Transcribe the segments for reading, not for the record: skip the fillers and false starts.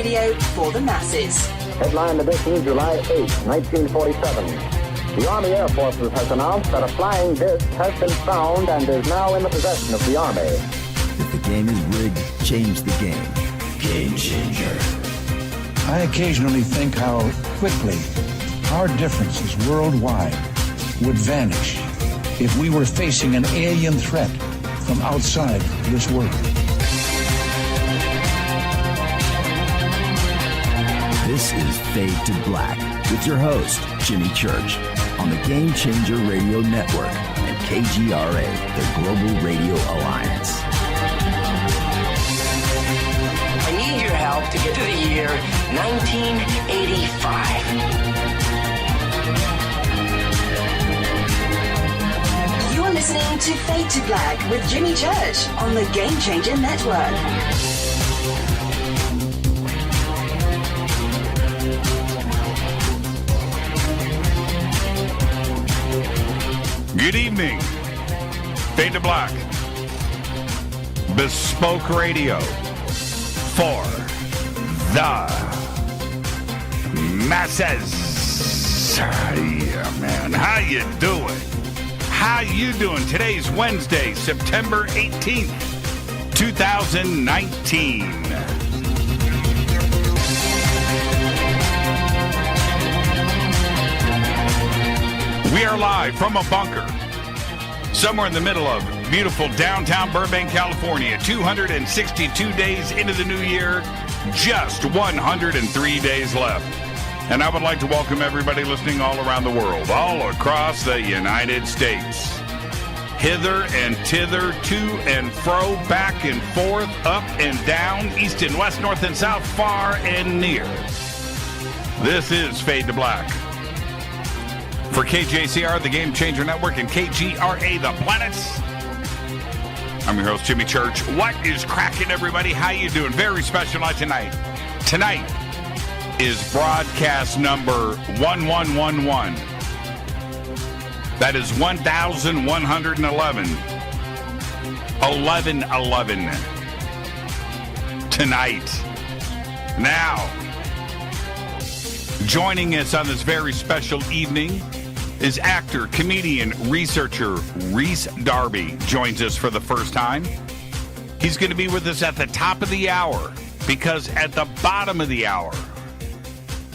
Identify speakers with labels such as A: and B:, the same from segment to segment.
A: radio for the masses.
B: Headline edition, July 8, 1947. The Army Air Forces has announced that a flying disc has been found and is now in the possession of the Army.
C: If the game is rigged, change the game. Game changer.
D: I occasionally think how quickly our differences worldwide would vanish if we were facing an alien threat from outside this world.
C: This is Fade to Black with your host, Jimmy Church, on the Game Changer Radio Network and KGRA, the Global Radio Alliance.
E: I need your help to get to the year 1985.
A: You're listening to Fade to Black with Jimmy Church on the Game Changer Network.
F: Good evening. Fade to Black. Bespoke radio for the masses. Yeah, man. How you doing? How you doing? Today's Wednesday, September 18th, 2019. We are live from a bunker somewhere in the middle of beautiful downtown Burbank, California. 262 days into the new year, just 103 days left. And I would like to welcome everybody listening all around the world, all across the United States. Hither and thither, to and fro, back and forth, up and down, east and west, north and south, far and near. This is Fade to Black. For KJCR, the Game Changer Network, and KGRA, the planets. I'm your host, Jimmy Church. What is cracking, everybody? How you doing? Very special night tonight. Tonight is broadcast number 1111. That is 1,111. 1111. Tonight. Now, joining us on this very special evening is actor, comedian, researcher Rhys Darby. Joins us for the first time. He's going to be with us at the top of the hour, because at the bottom of the hour,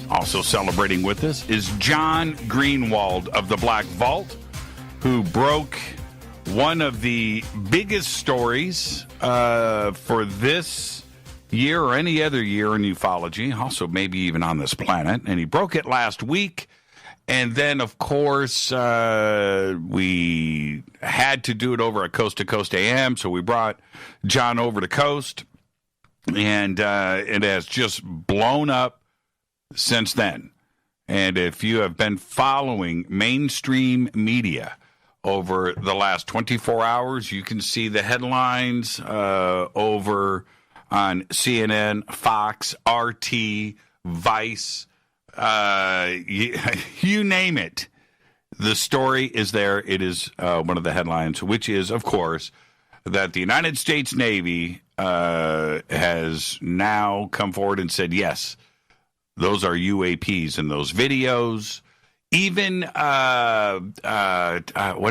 F: also celebrating with us, is John Greenewald of the Black Vault, who broke one of the biggest stories for this year or any other year in ufology, also maybe even on this planet. And he broke it last week. And then, of course, we had to do it over at Coast to Coast AM, so we brought John over to Coast, and it has just blown up since then. And if you have been following mainstream media over the last 24 hours, you can see the headlines over on CNN, Fox, RT, Vice, you name it. The story is there. It is one of the headlines, which is, of course, that the United States Navy has now come forward and said, yes, those are UAPs in those videos. Even, what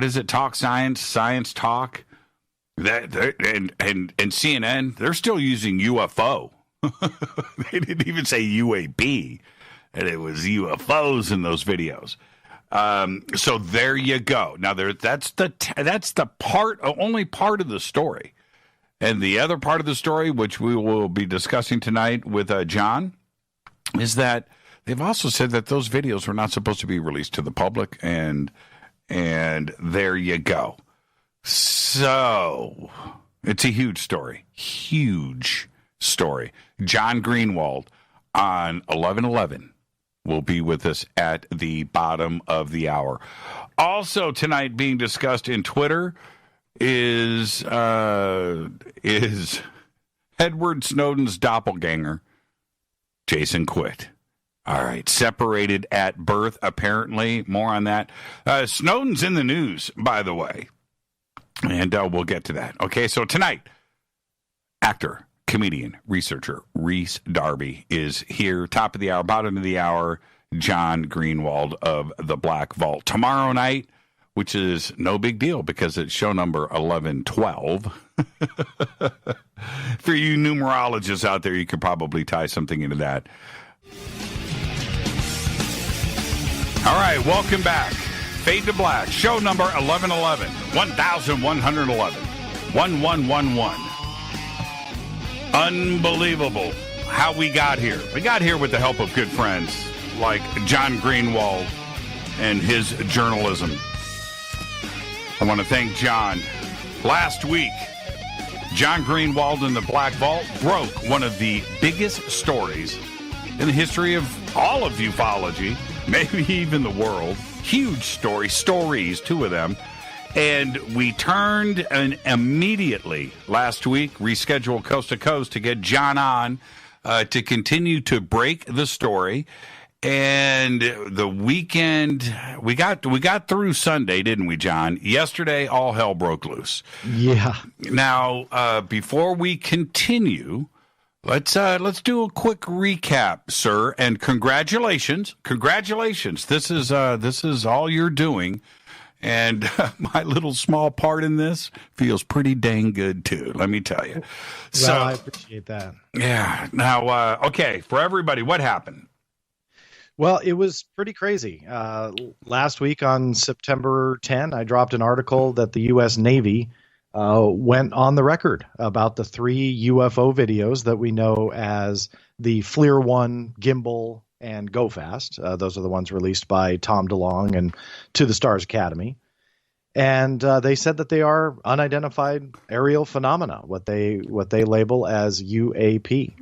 F: is it, Talk Science, Science Talk, and CNN, they're still using UFO. They didn't even say UAP. And it was UFOs in those videos. So there you go. Now that's the only part of the story, and the other part of the story, which we will be discussing tonight with John, is that they've also said that those videos were not supposed to be released to the public, and there you go. So it's a huge story, John Greenewald on 11/11. Will be with us at the bottom of the hour. Also tonight being discussed in Twitter is Edward Snowden's doppelganger, Jason Quitt. All right, separated at birth, apparently. More on that. Snowden's in the news, by the way, and we'll get to that. Okay, so tonight, actor, comedian, researcher, Rhys Darby is here. Top of the hour, bottom of the hour, John Greenewald of the Black Vault. Tomorrow night, which is no big deal because it's show number 1112. For you numerologists out there, you could probably tie something into that. All right, welcome back. Fade to Black, show number 1111, 1111, 1111. Unbelievable how we got here. We got here with the help of good friends like John Greenewald and his journalism. I want to thank John. Last week, John Greenewald and the Black Vault broke one of the biggest stories in the history of all of ufology, maybe even the world. Huge stories, two of them. And we turned and immediately last week rescheduled Coast to Coast to get John on to continue to break the story. And the weekend, we got through Sunday, didn't we, John? Yesterday, all hell broke loose.
G: Yeah.
F: Now, before we continue, let's do a quick recap, sir. And congratulations. This is all you're doing. And my little small part in this feels pretty dang good, too, let me tell you.
G: Well, I appreciate that.
F: Yeah. Now, okay, for everybody, what happened?
G: Well, it was pretty crazy. Last week on September 10, I dropped an article that the U.S. Navy went on the record about the 3 UFO videos that we know as the FLIR 1, Gimbal, and Go Fast. Those are the ones released by Tom DeLonge and To the Stars Academy. And they said that they are unidentified aerial phenomena, what they label as UAP.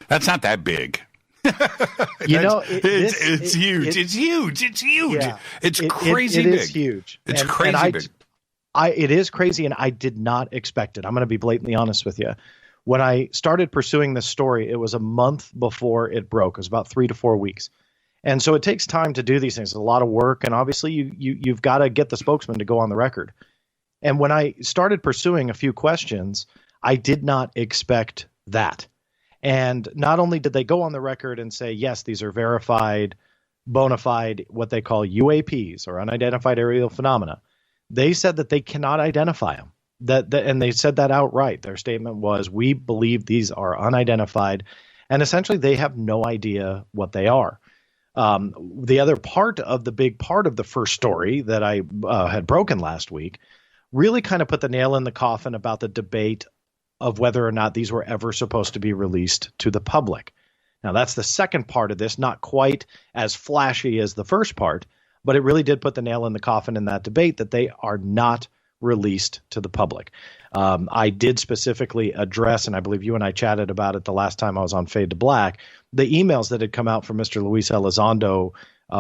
F: That's not that big.
G: It's huge.
F: It's huge.
G: Yeah,
F: It's crazy big.
G: It is huge.
F: It's crazy big.
G: It is crazy, and I did not expect it. I'm going to be blatantly honest with you. When I started pursuing this story, it was a month before it broke. It was about 3 to 4 weeks. And so it takes time to do these things. It's a lot of work, and obviously you've got to get the spokesman to go on the record. And when I started pursuing a few questions, I did not expect that. And not only did they go on the record and say, yes, these are verified, bona fide, what they call UAPs, or unidentified aerial phenomena, they said that they cannot identify them. And they said that outright. Their statement was, we believe these are unidentified, and essentially they have no idea what they are. The other part of the big part of the first story that I had broken last week really kind of put the nail in the coffin about the debate of whether or not these were ever supposed to be released to the public. Now, that's the second part of this, not quite as flashy as the first part, but it really did put the nail in the coffin in that debate that they are not released to the public. I did specifically address, and I believe you and I chatted about it the last time I was on Fade to Black, the emails that had come out from Mr. Luis Elizondo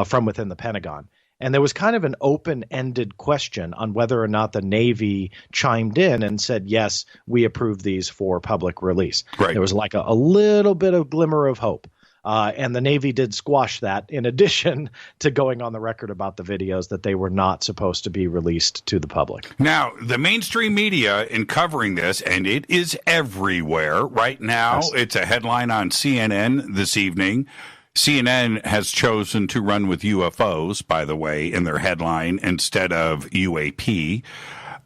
G: from within the Pentagon. And there was kind of an open-ended question on whether or not the Navy chimed in and said, yes, we approve these for public release.
F: Right.
G: There was like a little bit of glimmer of hope. And the Navy did squash that, in addition to going on the record about the videos that they were not supposed to be released to the public.
F: Now, the mainstream media in covering this, and it is everywhere right now, yes. It's a headline on CNN this evening. CNN has chosen to run with UFOs, by the way, in their headline instead of UAP.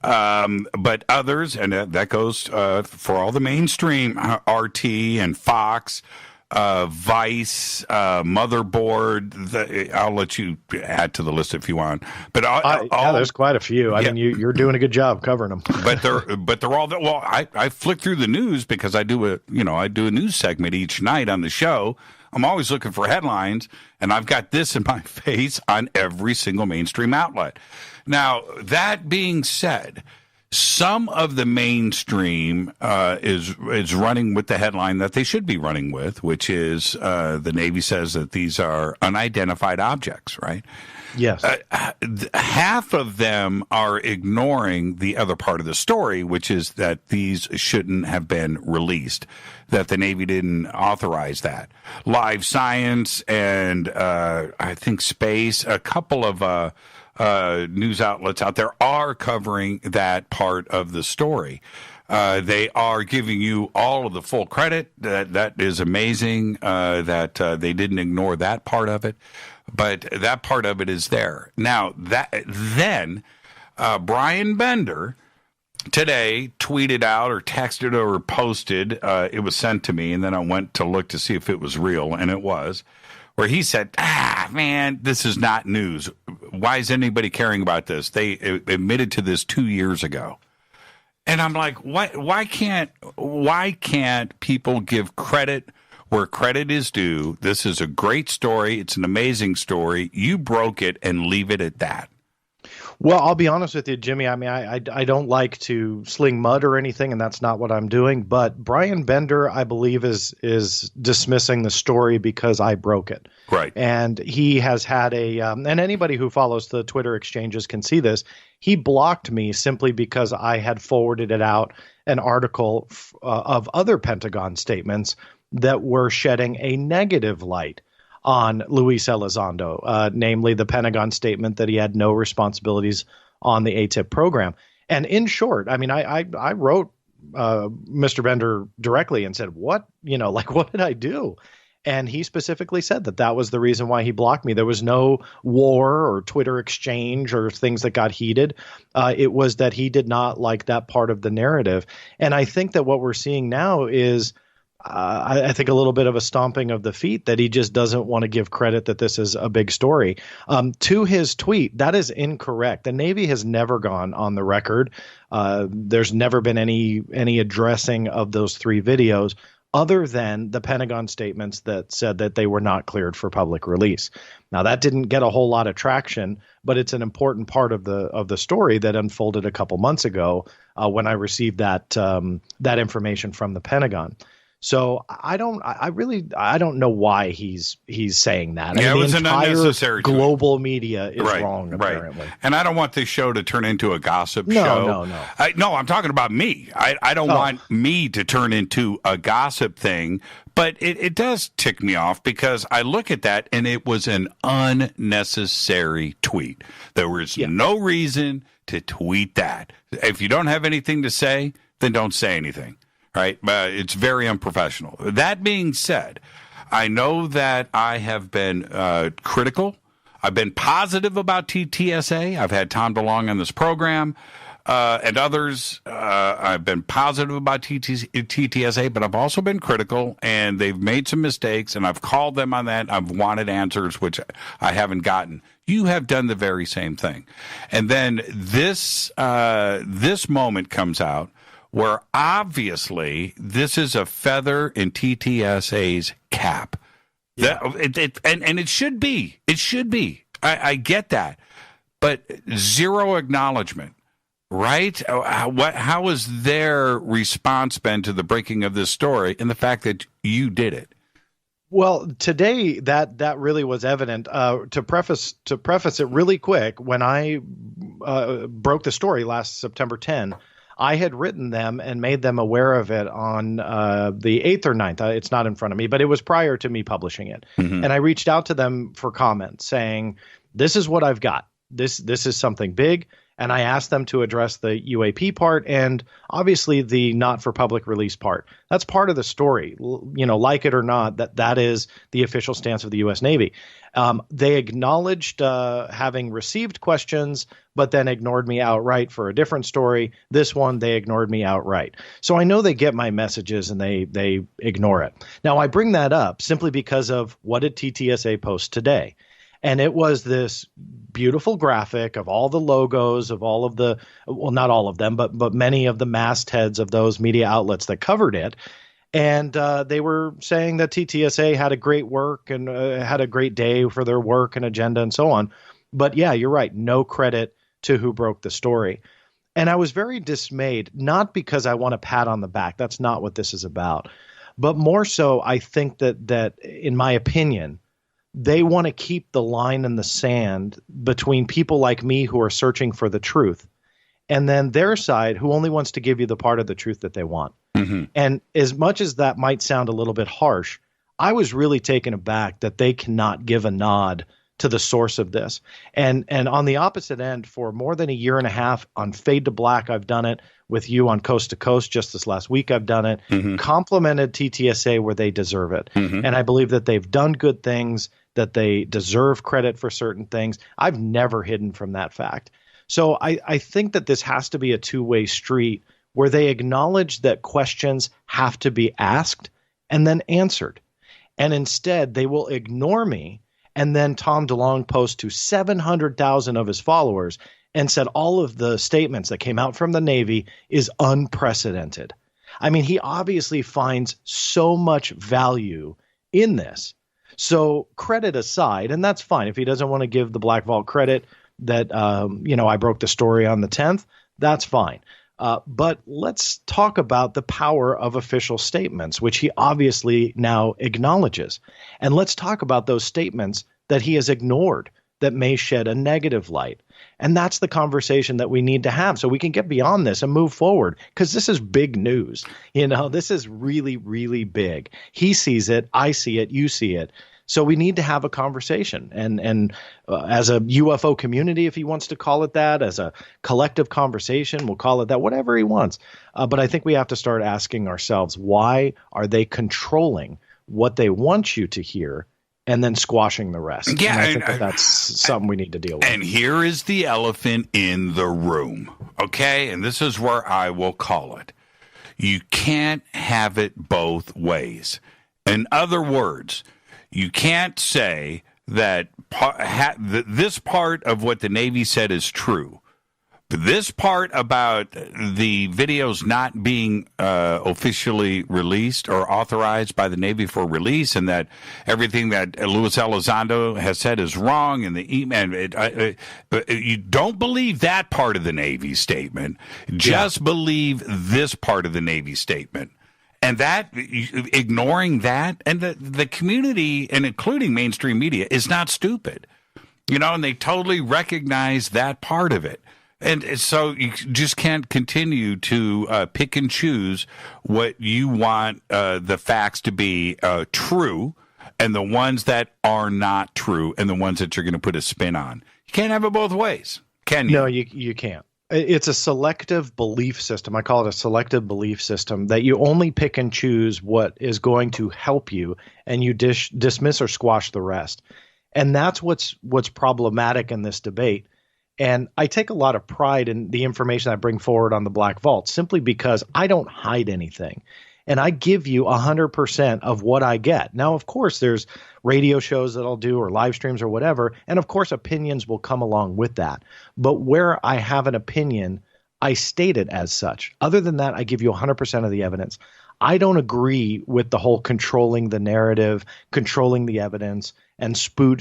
F: But others, and that goes for all the mainstream, RT and Fox, Vice, Motherboard. I'll let you add to the list if you want. But
G: there's quite a few. I mean, you're doing a good job covering them.
F: but they're all that. Well, I flick through the news because I do a news segment each night on the show. I'm always looking for headlines, and I've got this in my face on every single mainstream outlet. Now, that being said, some of the mainstream is running with the headline that they should be running with, which is the Navy says that these are unidentified objects, right?
G: Yes.
F: Half of them are ignoring the other part of the story, which is that these shouldn't have been released, that the Navy didn't authorize that. Live Science and I think Space, a couple of news outlets out there are covering that part of the story. They are giving you all of the full credit. That is amazing that they didn't ignore that part of it. But that part of it is there. Now, then Brian Bender today tweeted out or texted or posted, it was sent to me, and then I went to look to see if it was real, and it was, where he said, man, this is not news. Why is anybody caring about this? They admitted to this 2 years ago. And I'm like, why can't people give credit where credit is due? This is a great story. It's an amazing story. You broke it and leave it at that.
G: Well, I'll be honest with you, Jimmy. I mean, I don't like to sling mud or anything, and that's not what I'm doing. But Brian Bender, I believe, is dismissing the story because I broke it.
F: Right. And
G: he has had and anybody who follows the Twitter exchanges can see this. He blocked me simply because I had forwarded it out an article of other Pentagon statements that were shedding a negative light on Luis Elizondo, namely the Pentagon statement that he had no responsibilities on the ATIP program. And in short, I mean, I wrote Mr. Bender directly and said, what did I do? And he specifically said that was the reason why he blocked me. There was no war or Twitter exchange or things that got heated. It was that he did not like that part of the narrative. And I think that what we're seeing now is I think a little bit of a stomping of the feet, that he just doesn't want to give credit that this is a big story. To his tweet, that is incorrect. The Navy has never gone on the record. There's never been any addressing of those 3 videos other than the Pentagon statements that said that they were not cleared for public release. Now, that didn't get a whole lot of traction, but it's an important part of the story that unfolded a couple months ago when I received that information from the Pentagon. So I don't know why he's saying that.
F: Yeah,
G: I mean,
F: it was an unnecessary
G: global media is
F: right,
G: wrong, apparently.
F: Right. And I don't want this show to turn into a gossip
G: show. No.
F: No, I'm talking about me. I don't want me to turn into a gossip thing, but it does tick me off because I look at that and it was an unnecessary tweet. There was no reason to tweet that. If you don't have anything to say, then don't say anything. Right. It's very unprofessional. That being said, I know that I have been critical. I've been positive about TTSA. I've had Tom DeLong on this program and others. I've been positive about TTSA, but I've also been critical, and they've made some mistakes, and I've called them on that. I've wanted answers, which I haven't gotten. You have done the very same thing. And then this moment comes out where obviously this is a feather in TTSA's cap. Yeah. And it should be. It should be. I get that. But zero acknowledgement, right? How has their response been to the breaking of this story and the fact that you did it?
G: Well, today that really was evident. To preface it really quick, when I broke the story last September 10, I had written them and made them aware of it on the 8th or 9th. It's not in front of me, but it was prior to me publishing it. Mm-hmm. And I reached out to them for comments saying, this is what I've got. This is something big. And I asked them to address the UAP part and obviously the not for public release part. That's part of the story, like it or not, that is the official stance of the U.S. Navy. They acknowledged having received questions, but then ignored me outright for a different story. This one, they ignored me outright. So I know they get my messages and they ignore it. Now, I bring that up simply because of what did TTSA post today? And it was this beautiful graphic of all the logos of all of the, well, not all of them, but many of the mastheads of those media outlets that covered it. And they were saying that TTSA had a great work and had a great day for their work and agenda and so on. But yeah, you're right. No credit to who broke the story. And I was very dismayed, not because I want a pat on the back. That's not what this is about. But more so, I think that in my opinion, they want to keep the line in the sand between people like me who are searching for the truth and then their side who only wants to give you the part of the truth that they want. Mm-hmm. And as much as that might sound a little bit harsh, I was really taken aback that they cannot give a nod to the source of this. And on the opposite end, for more than a year and a half on Fade to Black, I've done it with you on Coast to Coast. Just this last week, I've done it. Complimented TTSA where they deserve it. And I believe that they've done good things, that they deserve credit for certain things. I've never hidden from that fact. So I think that this has to be a two-way street where they acknowledge that questions have to be asked and then answered. And instead, they will ignore me. And then Tom DeLonge posts to 700,000 of his followers and said all of the statements that came out from the Navy is unprecedented. I mean, he obviously finds so much value in this. So credit aside, and that's fine. If he doesn't want to give the Black Vault credit that, I broke the story on the 10th, that's fine. But let's talk about the power of official statements, which he obviously now acknowledges. And let's talk about those statements that he has ignored that may shed a negative light. And that's the conversation that we need to have so we can get beyond this and move forward, because this is big news. This is really, really big. He sees it. I see it. You see it. So we need to have a conversation, and as a UFO community, if he wants to call it that, as a collective conversation, we'll call it that, whatever he wants. But I think we have to start asking ourselves, why are they controlling what they want you to hear and then squashing the rest?
F: Yeah,
G: and I think that's something we need to deal with.
F: And here is the elephant in the room, okay? And this is where I will call it. You can't have it both ways. In other words, you can't say that this part of what the Navy said is true. But this part about the videos not being officially released or authorized by the Navy for release, and that everything that Luis Elizondo has said is wrong, and the email, you don't believe that part of the Navy statement. Just believe this part of the Navy statement. And that, ignoring that, and the community, and including mainstream media, is not stupid. And they totally recognize that part of it. And so you just can't continue to pick and choose what you want the facts to be true, and the ones that are not true, and the ones that you're going to put a spin on. You can't have it both ways, can you?
G: No, you can't. It's a selective belief system. I call it a selective belief system, that you only pick and choose what is going to help you, and you dismiss or squash the rest. And that's what's problematic in this debate. And I take a lot of pride in the information I bring forward on the Black Vault, simply because I don't hide anything. And I give you 100% of what I get. Now, of course, there's radio shows that I'll do, or live streams, or whatever. And of course, opinions will come along with that. But where I have an opinion, I state it as such. Other than that, I give you 100% of the evidence. I don't agree with the whole controlling the narrative, controlling the evidence, and spoon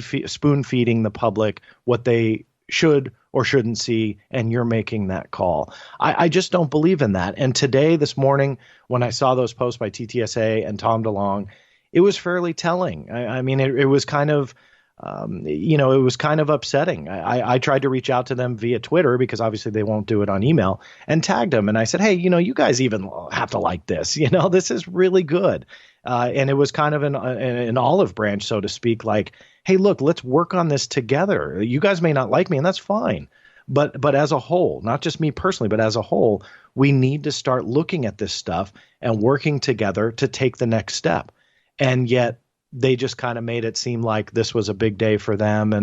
G: feeding the public what they should or shouldn't see, and you're making that call. I just don't believe in that. And today, this morning, when I saw those posts by TTSA and Tom DeLonge, it was fairly telling. I mean, it was kind of, it was kind of upsetting. I tried to reach out to them via Twitter, because obviously they won't do it on email, and tagged them. And I said, hey, you guys even have to like this. This is really good. And it was kind of an olive branch, so to speak, like, hey, look, let's work on this together. You guys may not like me, and that's fine. But as a whole, not just me personally, but as a whole, we need to start looking at this stuff and working together to take the next step. And yet they just kind of made it seem like this was a big day for them,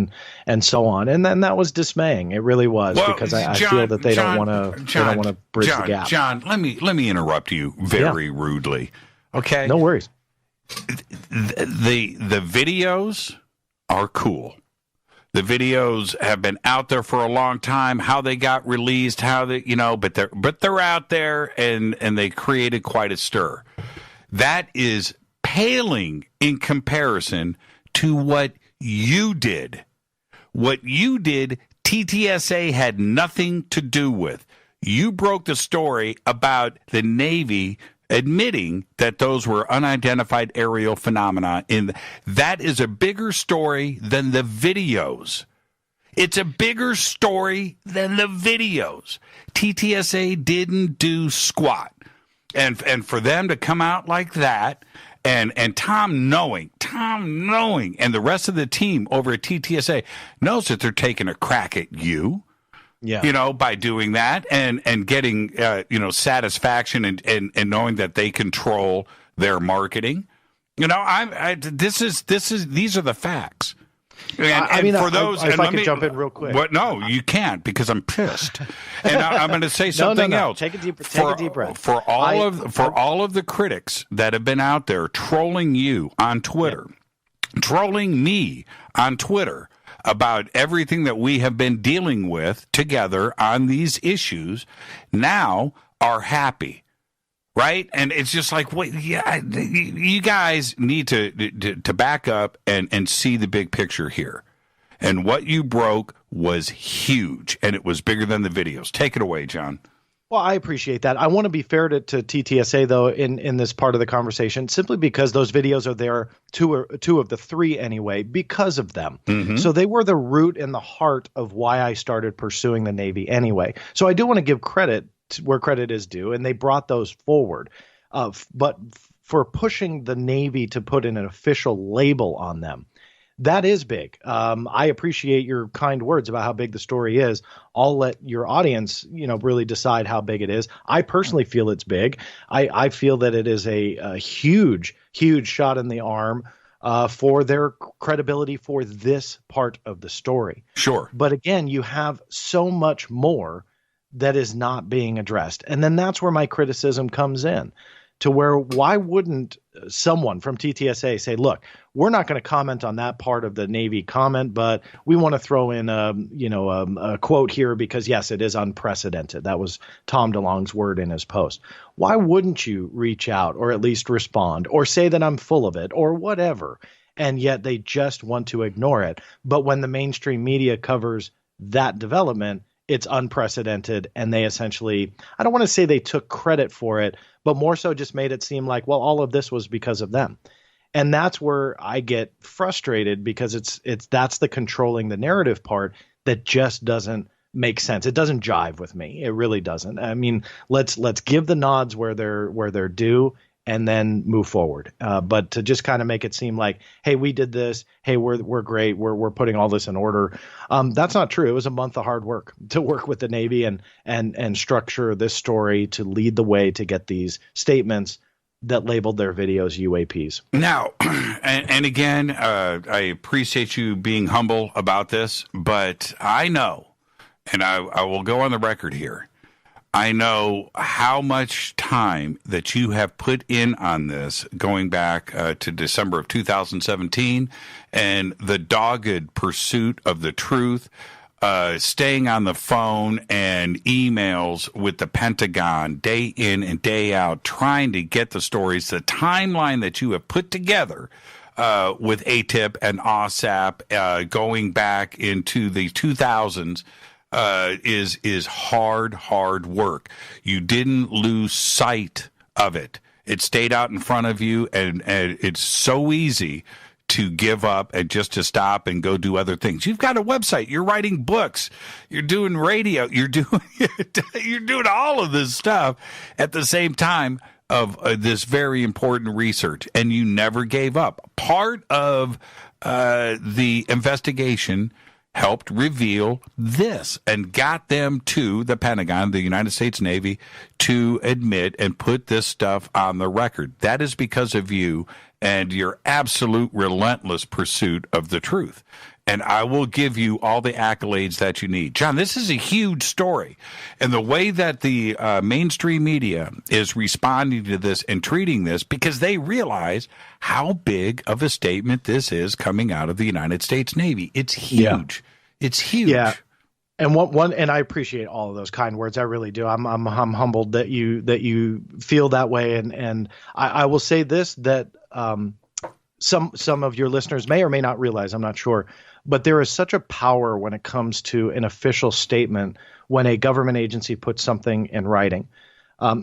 G: and so on. And then that was dismaying. It really was, because I feel that they don't want to bridge the gap.
F: John, let me interrupt you very rudely. Okay?
G: No worries.
F: The videos are cool. The videos have been out there for a long time. How they got released, but they're out there, and they created quite a stir. That is paling in comparison to what you did. What you did, TTSA had nothing to do with. You broke the story about the Navy admitting that those were unidentified aerial phenomena. That is a bigger story than the videos. It's a bigger story than the videos. TTSA didn't do squat. And for them to come out like that, and Tom knowing, and the rest of the team over at TTSA knows that they're taking a crack at you.
G: Yeah.
F: By doing that and getting, satisfaction and knowing that they control their marketing. These are the facts.
G: For those, if I could jump in real quick.
F: What? No, you can't, because I'm pissed. And I'm going to say something else.
G: Take a deep breath.
F: For all of the critics that have been out there trolling you on Twitter, trolling me on Twitter about everything that we have been dealing with together on these issues, now are happy. Right? And it's just like, wait, yeah, you guys need to back up and see the big picture here. And what you broke was huge, and it was bigger than the videos. Take it away, John.
G: Well, I appreciate that. I want to be fair to TTSA, though, in this part of the conversation, simply because those videos are there, two of the three anyway, because of them. Mm-hmm. So they were the root and the heart of why I started pursuing the Navy anyway. So I do want to give credit where credit is due, and they brought those forward. But for pushing the Navy to put in an official label on them, that is big. I appreciate your kind words about how big the story is. I'll let your audience, really decide how big it is. I personally feel it's big. I feel that it is a huge, huge shot in the arm for their credibility for this part of the story.
F: Sure.
G: But again, you have so much more that is not being addressed. And then that's where my criticism comes in, to where why wouldn't someone from TTSA say, look, we're not going to comment on that part of the Navy comment, but we want to throw in a quote here because, yes, it is unprecedented. That was Tom DeLonge's word in his post. Why wouldn't you reach out or at least respond or say that I'm full of it or whatever? And yet they just want to ignore it. But when the mainstream media covers that development, it's unprecedented, and they essentially, I don't want to say they took credit for it, but more so just made it seem like, well, all of this was because of them. And that's where I get frustrated, because that's the controlling the narrative part that just doesn't make sense. It doesn't jive with me. It really doesn't. I mean, let's give the nods where they're due, and then move forward. But to just kind of make it seem like, hey, we did this. Hey, we're great. We're putting all this in order. That's not true. It was a month of hard work to work with the Navy and structure this story to lead the way to get these statements that labeled their videos UAPs.
F: Now, and again, I appreciate you being humble about this, but I know, and I will go on the record here, I know how much time that you have put in on this going back to December of 2017, and the dogged pursuit of the truth, staying on the phone and emails with the Pentagon day in and day out, trying to get the stories, the timeline that you have put together with ATIP and OSAP going back into the 2000s. Is hard work. You didn't lose sight of it. It stayed out in front of you, and it's so easy to give up and just to stop and go do other things. You've got a website. You're writing books. You're doing radio. You're doing all of this stuff at the same time of this very important research, and you never gave up. Part of the investigation helped reveal this and got them to the Pentagon, the United States Navy, to admit and put this stuff on the record. That is because of you and your absolute relentless pursuit of the truth. And I will give you all the accolades that you need. John, this is a huge story. And the way that the mainstream media is responding to this and treating this, because they realize how big of a statement this is coming out of the United States Navy. It's huge. Yeah. It's huge. Yeah.
G: And and I appreciate all of those kind words. I really do. I'm humbled that you feel that way. And I will say this, that some of your listeners may or may not realize, I'm not sure, but there is such a power when it comes to an official statement when a government agency puts something in writing.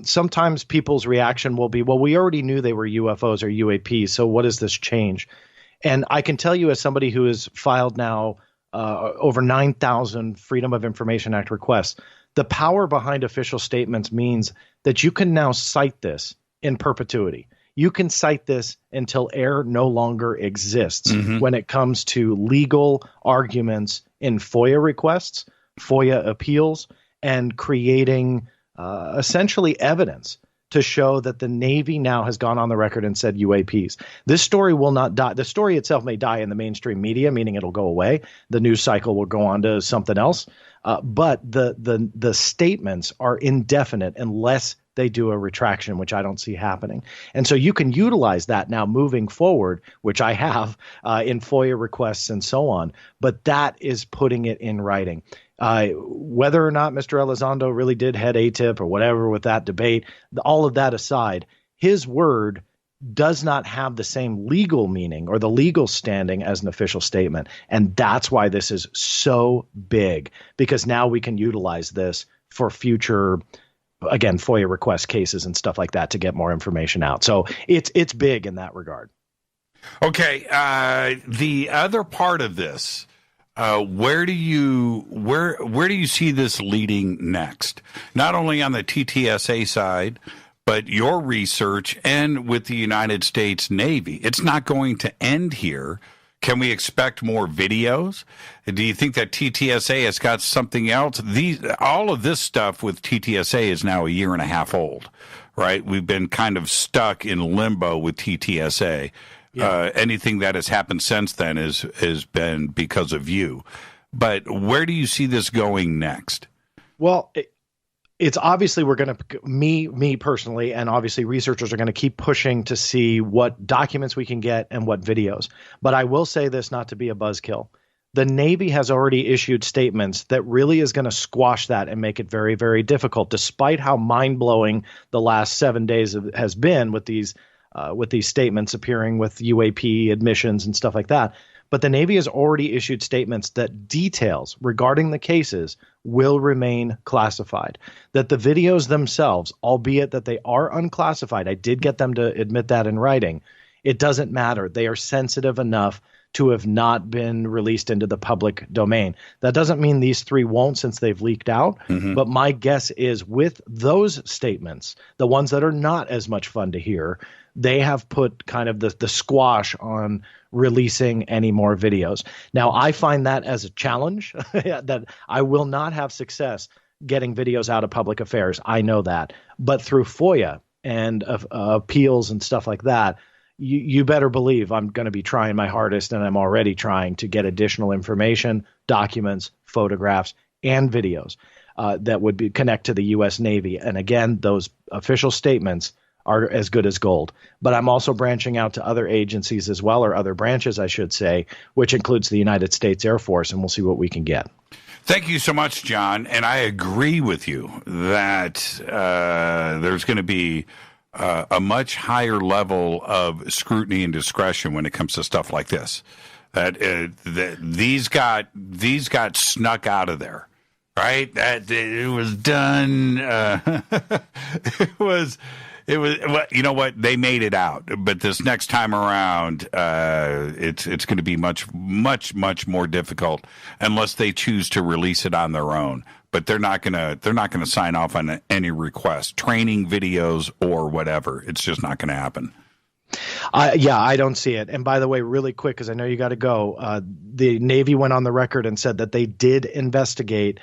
G: Sometimes people's reaction will be, well, we already knew they were UFOs or UAPs, so what does this change? And I can tell you, as somebody who has filed now over 9,000 Freedom of Information Act requests, the power behind official statements means that you can now cite this in perpetuity. You can cite this until air no longer exists when it comes to legal arguments in FOIA requests FOIA appeals and creating essentially evidence to show that the Navy now has gone on the record and said UAPs. This story will not die. The story itself may die in the mainstream media, meaning it'll go away. The news cycle will go on to something else. But the statements are indefinite unless they do a retraction, which I don't see happening. And so you can utilize that now moving forward, which I have in FOIA requests and so on. But that is putting it in writing. Whether or not Mr. Elizondo really did head ATIP or whatever with that debate, all of that aside, his word does not have the same legal meaning or the legal standing as an official statement. And that's why this is so big, because now we can utilize this for future, again, FOIA request cases and stuff like that to get more information out. So it's big in that regard.
F: Okay. The other part of this, where do you see this leading next? Not only on the TTSA side, but your research and with the United States Navy. It's not going to end here. Can we expect more videos? Do you think that TTSA has got something else? All of this stuff with TTSA is now a year and a half old, right? We've been kind of stuck in limbo with TTSA. Yeah. Anything that has happened since then has been because of you. But where do you see this going next?
G: Well, it's obviously we're going to, me personally, and obviously researchers are going to keep pushing to see what documents we can get and what videos. But I will say this, not to be a buzzkill. The Navy has already issued statements that really is going to squash that and make it very, very difficult, despite how mind-blowing the last 7 days has been with these statements appearing with UAP admissions and stuff like that. But the Navy has already issued statements that details regarding the cases will remain classified, that the videos themselves, albeit that they are unclassified, I did get them to admit that in writing, it doesn't matter. They are sensitive enough to have not been released into the public domain. That doesn't mean these three won't, since they've leaked out. Mm-hmm. But my guess is with those statements, the ones that are not as much fun to hear, they have put kind of the squash on releasing any more videos. Now, I find that as a challenge, that I will not have success getting videos out of public affairs. I know that. But through FOIA and appeals and stuff like that, you better believe I'm going to be trying my hardest, and I'm already trying to get additional information, documents, photographs, and videos that would connect to the U.S. Navy. And again, those official statements are as good as gold. But I'm also branching out to other agencies as well, or other branches, I should say, which includes the United States Air Force, and we'll see what we can get.
F: Thank you so much, John. And I agree with you that there's going to be a much higher level of scrutiny and discretion when it comes to stuff like this. That these got snuck out of there, right? That it was done. It was. You know what? They made it out, but this next time around, it's going to be much more difficult unless they choose to release it on their own. But they're not gonna sign off on any request, training videos or whatever. It's just not going to happen.
G: Yeah, I don't see it. And by the way, really quick, because I know you got to go, the Navy went on the record and said that they did investigate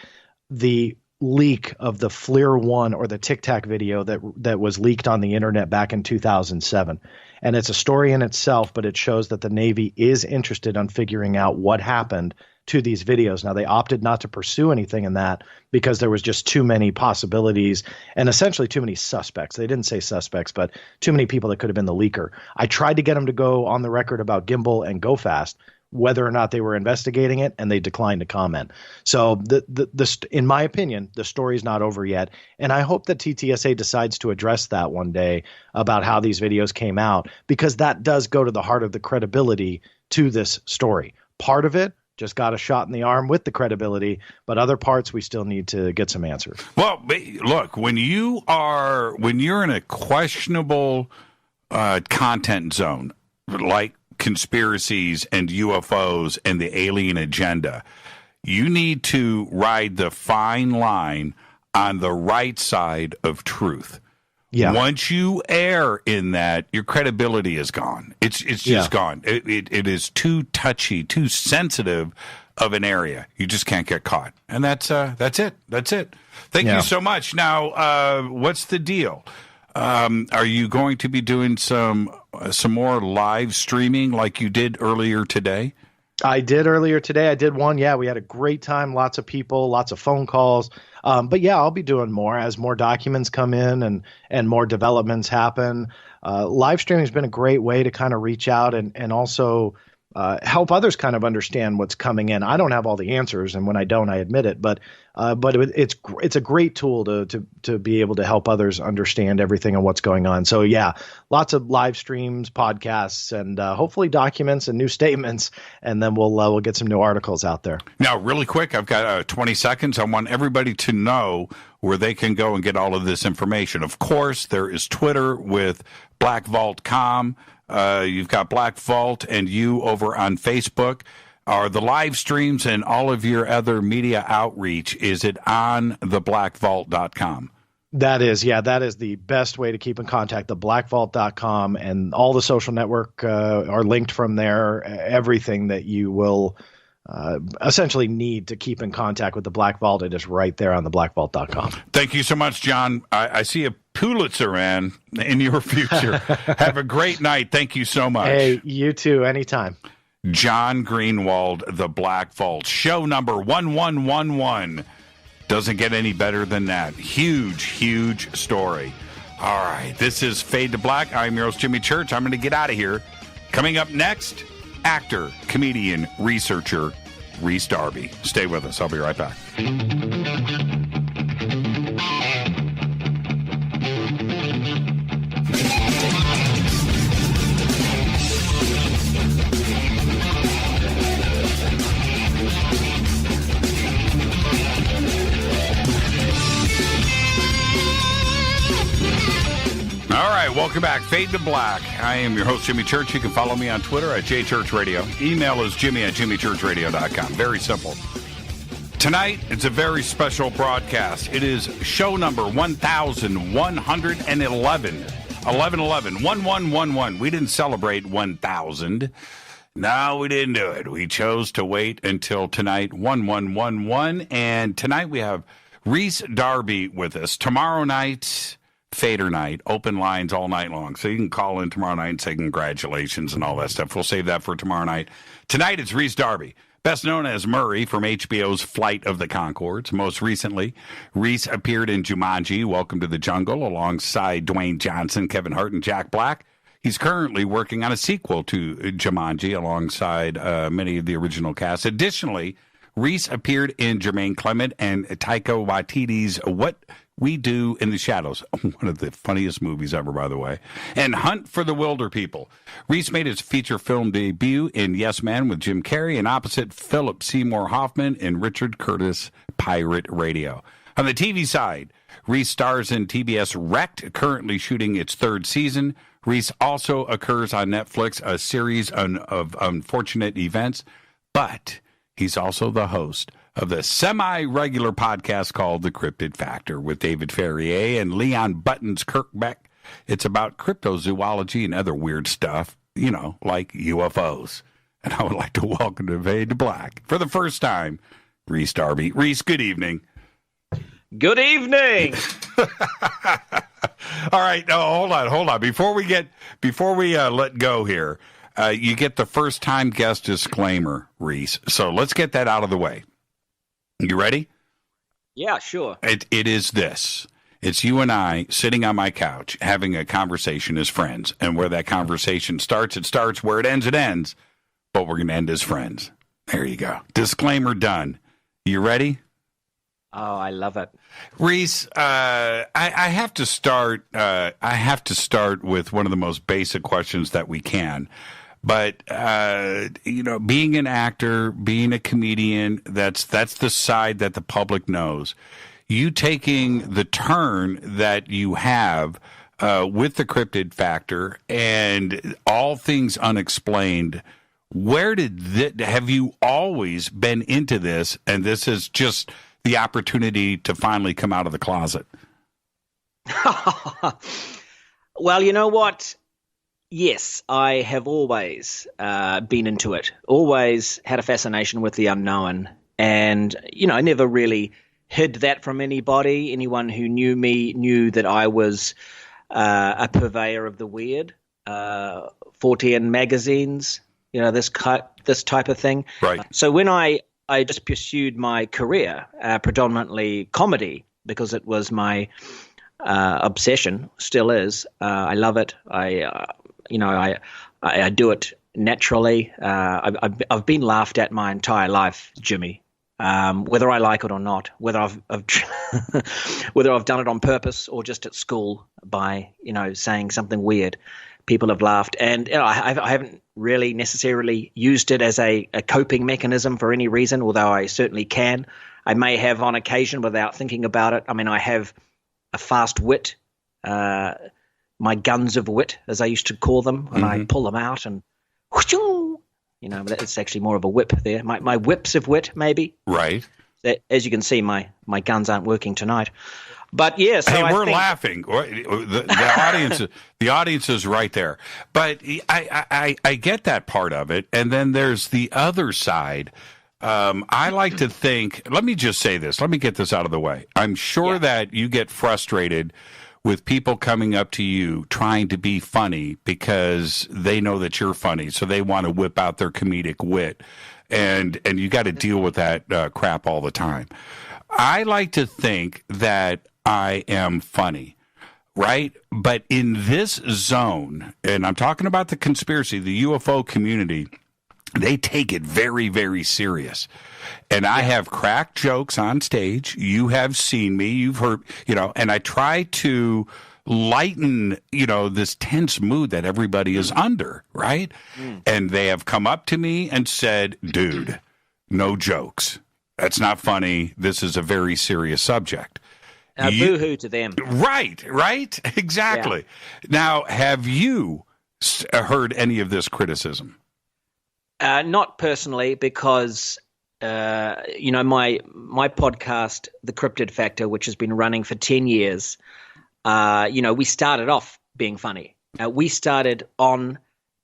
G: the leak of the FLIR 1 or the Tic Tac video that was leaked on the internet back in 2007. And it's a story in itself, but it shows that the Navy is interested on figuring out what happened to these videos. Now, they opted not to pursue anything in that because there was just too many possibilities and essentially too many suspects. They didn't say suspects, but too many people that could have been the leaker. I tried to get them to go on the record about Gimbal and Go Fast, whether or not they were investigating it, and they declined to comment. So in my opinion, the story's not over yet. And I hope that TTSA decides to address that one day about how these videos came out, because that does go to the heart of the credibility to this story. Part of it just got a shot in the arm with the credibility, but other parts we still need to get some answers.
F: Well, look, when you're in a questionable content zone, like conspiracies and UFOs and the alien agenda, you need to ride the fine line on the right side of truth. Yeah. Once you err in that, your credibility is gone. It's just gone. It is too touchy, too sensitive of an area. You just can't get caught. And that's it. That's it. Thank you so much. Now, what's the deal? Are you going to be doing some more live streaming like you did earlier today?
G: I did earlier today. I did one. Yeah, we had a great time. Lots of people, lots of phone calls. But yeah, I'll be doing more as more documents come in and more developments happen. Live streaming has been a great way to kind of reach out and also help others kind of understand what's coming in. I don't have all the answers, and when I don't, I admit it. But it's a great tool to be able to help others understand everything and what's going on. So yeah, lots of live streams, podcasts, and hopefully documents and new statements, and then we'll get some new articles out there.
F: Now, really quick, I've got 20 seconds. I want everybody to know where they can go and get all of this information. Of course, there is Twitter with BlackVault.com. You've got Black Vault and you over on Facebook. Are the live streams and all of your other media outreach, is it on the blackvault.com?
G: That is the best way to keep in contact, the blackvault.com, and all the social network are linked from there. Everything that you will essentially need to keep in contact with the Black Vault, it is right there on the blackvault.com.
F: Thank you so much, John. I see a Pulitzer, man, in your future. Have a great night. Thank you so much.
G: Hey, you too. Anytime.
F: John Greenewald, the Black Vault. Show number 1111. Doesn't get any better than that. Huge, huge story. All right. This is Fade to Black. I'm your host, Jimmy Church. I'm going to get out of here. Coming up next, actor, comedian, researcher, Rhys Darby. Stay with us. I'll be right back. All right, welcome back. Fade to Black. I am your host, Jimmy Church. You can follow me on Twitter at JChurchRadio. Email is jimmy@jimmychurchradio.com. Very simple. Tonight, it's a very special broadcast. It is show number 1111. 1111. We didn't celebrate 1,000. No, we didn't do it. We chose to wait until tonight, 1111. And tonight we have Rhys Darby with us. Tomorrow night, Fader night, open lines all night long. So you can call in tomorrow night and say congratulations and all that stuff. We'll save that for tomorrow night. Tonight it's Rhys Darby, best known as Murray from HBO's Flight of the Conchords. Most recently, Rhys appeared in Jumanji, Welcome to the Jungle, alongside Dwayne Johnson, Kevin Hart, and Jack Black. He's currently working on a sequel to Jumanji alongside many of the original cast. Additionally, Rhys appeared in Jermaine Clement and Taika Waititi's What We Do in the Shadows, one of the funniest movies ever, by the way, and Hunt for the Wilder People. Rhys made his feature film debut in Yes Man with Jim Carrey, and opposite Philip Seymour Hoffman in Richard Curtis' Pirate Radio. On the TV side, Rhys stars in TBS Wrecked, currently shooting its third season. Rhys also occurs on Netflix, a series of unfortunate events, but he's also the host of the semi-regular podcast called The Cryptid Factor with David Ferrier and Leon Buttons Kirkbeck. It's about cryptozoology and other weird stuff, you know, like UFOs. And I would like to welcome to Fade to Black, for the first time, Rhys Darby. Rhys, good evening.
H: Good evening.
F: All right, hold on. Before we let go here, you get the first-time guest disclaimer, Rhys. So let's get that out of the way. You ready?
H: Yeah, sure.
F: It is this. It's you and I sitting on my couch having a conversation as friends. And where that conversation starts, it starts. Where it ends. But we're going to end as friends. There you go. Disclaimer done. You ready?
H: Oh, I love it.
F: Rhys, I have to start. I have to start with one of the most basic questions that we can. But being an actor, being a comedian, that's the side that the public knows. You taking the turn that you have with the Cryptid Factor and All Things Unexplained. Where have you always been into this? And this is just the opportunity to finally come out of the closet.
H: Well, you know what? Yes, I have always been into it. Always had a fascination with the unknown, and I never really hid that from anybody. Anyone who knew me knew that I was a purveyor of the weird. 14 magazines, this type of thing.
F: Right.
H: So when I just pursued my career, predominantly comedy, because it was my obsession, still is. I love it. I do it naturally. I've been laughed at my entire life, Jimmy. Whether I like it or not, whether I've whether I've done it on purpose or just at school by saying something weird, people have laughed, and I haven't really necessarily used it as a coping mechanism for any reason, although I certainly can. I may have on occasion without thinking about it. I mean, I have a fast wit, my guns of wit, as I used to call them, when I pull them out and but it's actually more of a whip there. My whips of wit, maybe.
F: Right.
H: As you can see, my guns aren't working tonight. But yeah, so
F: we're laughing. The audience is right there. But I get that part of it, and then there's the other side. I like to think. Let me just say this. Let me get this out of the way. I'm sure that you get frustrated with people coming up to you trying to be funny because they know that you're funny, so they want to whip out their comedic wit, and you got to deal with that crap all the time. I like to think that I am funny, right? But in this zone, and I'm talking about the conspiracy, the UFO community, they take it very, very serious. And I have cracked jokes on stage. You have seen me. You've heard, and I try to lighten, this tense mood that everybody is under, right? And they have come up to me and said, dude, no jokes. That's not funny. This is a very serious subject.
H: Boo-hoo to them.
F: Right, exactly. Yeah. Now, have you heard any of this criticism?
H: Not personally, because my podcast, The Cryptid Factor, which has been running for 10 years, we started off being funny. We started on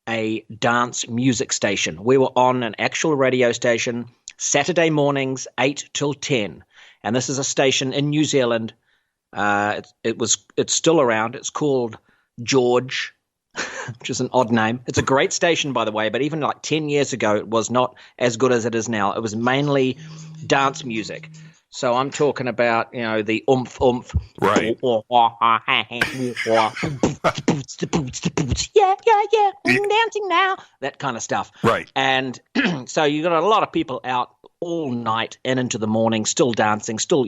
H: a dance music station. We were on an actual radio station Saturday mornings, 8 till 10. And this is a station in New Zealand. It's still around. It's called George, which is an odd name. It's a great station, by the way, but even like 10 years ago, it was not as good as it is now. It was mainly dance music. So I'm talking about, the oomph.
F: Right.
H: Yeah. Dancing now. That kind of stuff.
F: Right.
H: And so you got a lot of people out all night and into the morning, still dancing, still,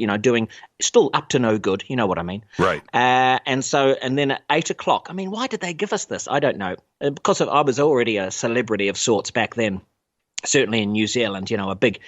H: still up to no good. You know what I mean?
F: Right.
H: And then at 8 o'clock, I mean, why did they give us this? I don't know. Because I was already a celebrity of sorts back then. Certainly in New Zealand, a big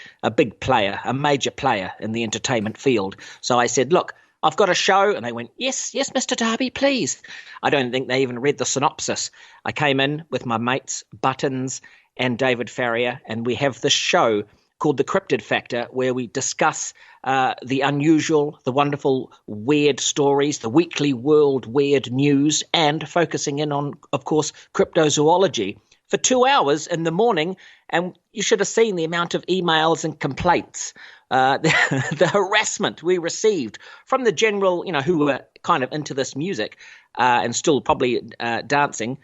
H: player, a major player in the entertainment field. So I said, look, I've got a show. And they went, yes, Mr. Darby, please. I don't think they even read the synopsis. I came in with my mates, Buttons and David Farrier, and we have this show called The Cryptid Factor, where we discuss the unusual, the wonderful, weird stories, the weekly world weird news, and focusing in on, of course, cryptozoology for 2 hours in the morning. And you should have seen the amount of emails and complaints, the harassment we received from the general, who were kind of into this music and still probably dancing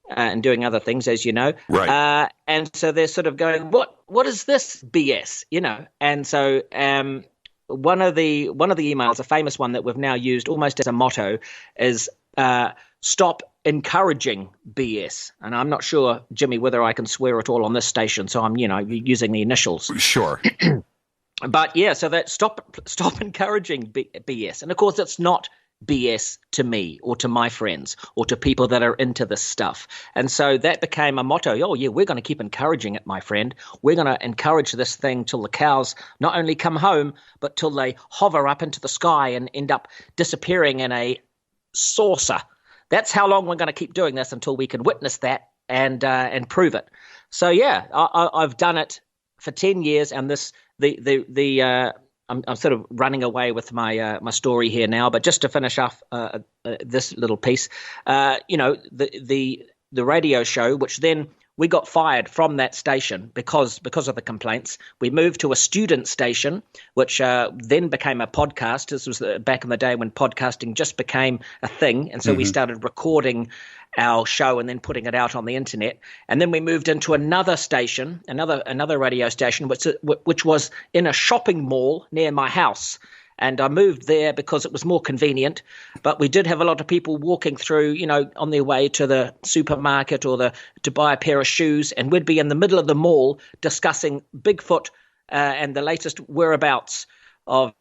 H: and doing other things, as you know.
F: Right.
H: And so they're sort of going, what is this BS, And so one of the emails, a famous one that we've now used almost as a motto, is stop encouraging BS. And I'm not sure, Jimmy, whether I can swear at all on this station, so I'm, using the initials.
F: Sure.
H: But yeah, so that stop encouraging BS. And of course, it's not BS to me or to my friends or to people that are into this stuff. And so that became a motto. Oh, yeah, we're going to keep encouraging it, my friend. We're going to encourage this thing till the cows not only come home, but till they hover up into the sky and end up disappearing in a saucer. That's how long we're going to keep doing this until we can witness that and prove it. So yeah, I've done it for 10 years, and I'm sort of running away with my my story here now. But just to finish off this little piece, the the radio show, which then we got fired from that station because of the complaints. We moved to a student station, which then became a podcast. This was back in the day when podcasting just became a thing. And so we started recording our show and then putting it out on the internet. And then we moved into another station, another radio station, which was in a shopping mall near my house. And I moved there because it was more convenient. But we did have a lot of people walking through, on their way to the supermarket or to buy a pair of shoes. And we'd be in the middle of the mall discussing Bigfoot and the latest whereabouts of,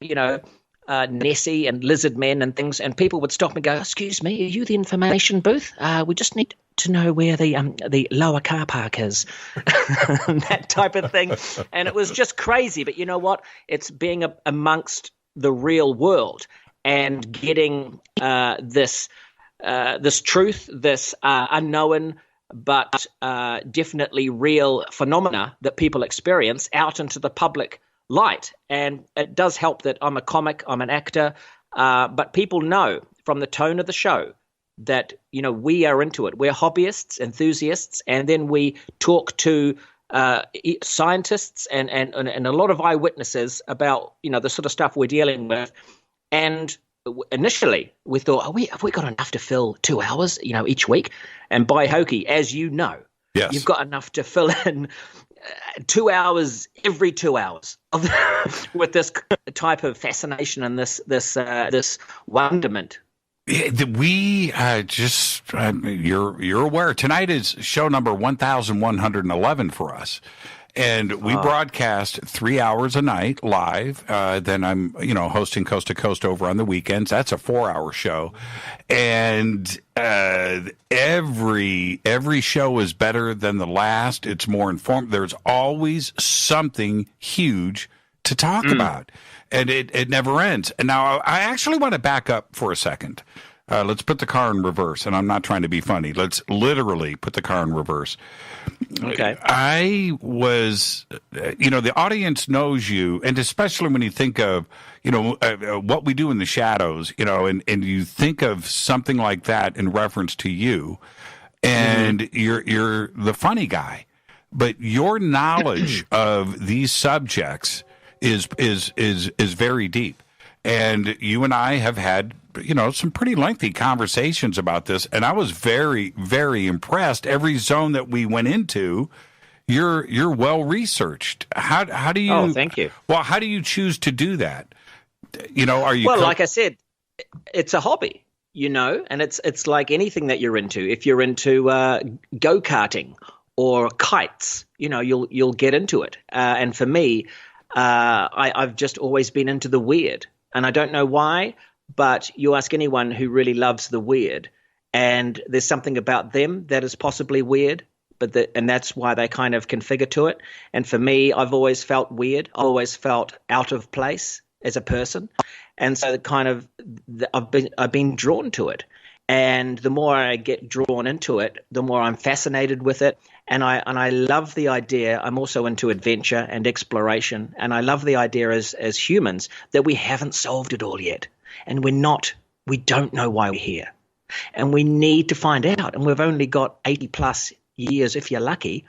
H: Nessie and lizard men and things. And people would stop and go, "Excuse me, are you the information booth? We just need to know where the lower car park is." That type of thing. And it was just crazy. But you know what? It's being amongst the real world and getting this truth, this unknown but definitely real phenomena that people experience out into the public light. And it does help that I'm a comic, I'm an actor, but people know from the tone of the show that we are into it. We're hobbyists, enthusiasts, and then we talk to scientists and a lot of eyewitnesses about the sort of stuff we're dealing with. And initially we thought, have we got enough to fill 2 hours each week? And by hokey, as yes, you've got enough to fill in 2 hours every 2 hours with this type of fascination and this wonderment.
F: We you're aware tonight is show number 1111 for us, and we broadcast 3 hours a night live. Then I'm hosting Coast to Coast over on the weekends. That's a 4-hour show, and every show is better than the last. It's more informed. There's always something huge to talk about. And it never ends. And now I actually want to back up for a second. Let's put the car in reverse. And I'm not trying to be funny. Let's literally put the car in reverse.
H: Okay.
F: I was, the audience knows you. And especially when you think of, what we do in the shadows, and you think of something like that in reference to you. And you're the funny guy. But your knowledge of these subjects is very deep. And you and I have had, some pretty lengthy conversations about this. And I was very, very impressed. Every zone that we went into, you're well researched. How do you?
H: Oh, thank you.
F: Well, how do you choose to do that? Are you?
H: Well, like I said, it's a hobby, and it's like anything that you're into. If you're into go-karting or kites, you'll get into it. And for me, I've just always been into the weird, and I don't know why, but you ask anyone who really loves the weird, and there's something about them that is possibly weird, and that's why they kind of configure to it. And for me, I've always felt weird. I always felt out of place as a person, and so I've been drawn to it. And the more I get drawn into it, the more I'm fascinated with it. And I love the idea. I'm also into adventure and exploration. And I love the idea as humans that we haven't solved it all yet. And we don't know why we're here. And we need to find out. And we've only got 80 plus years, if you're lucky,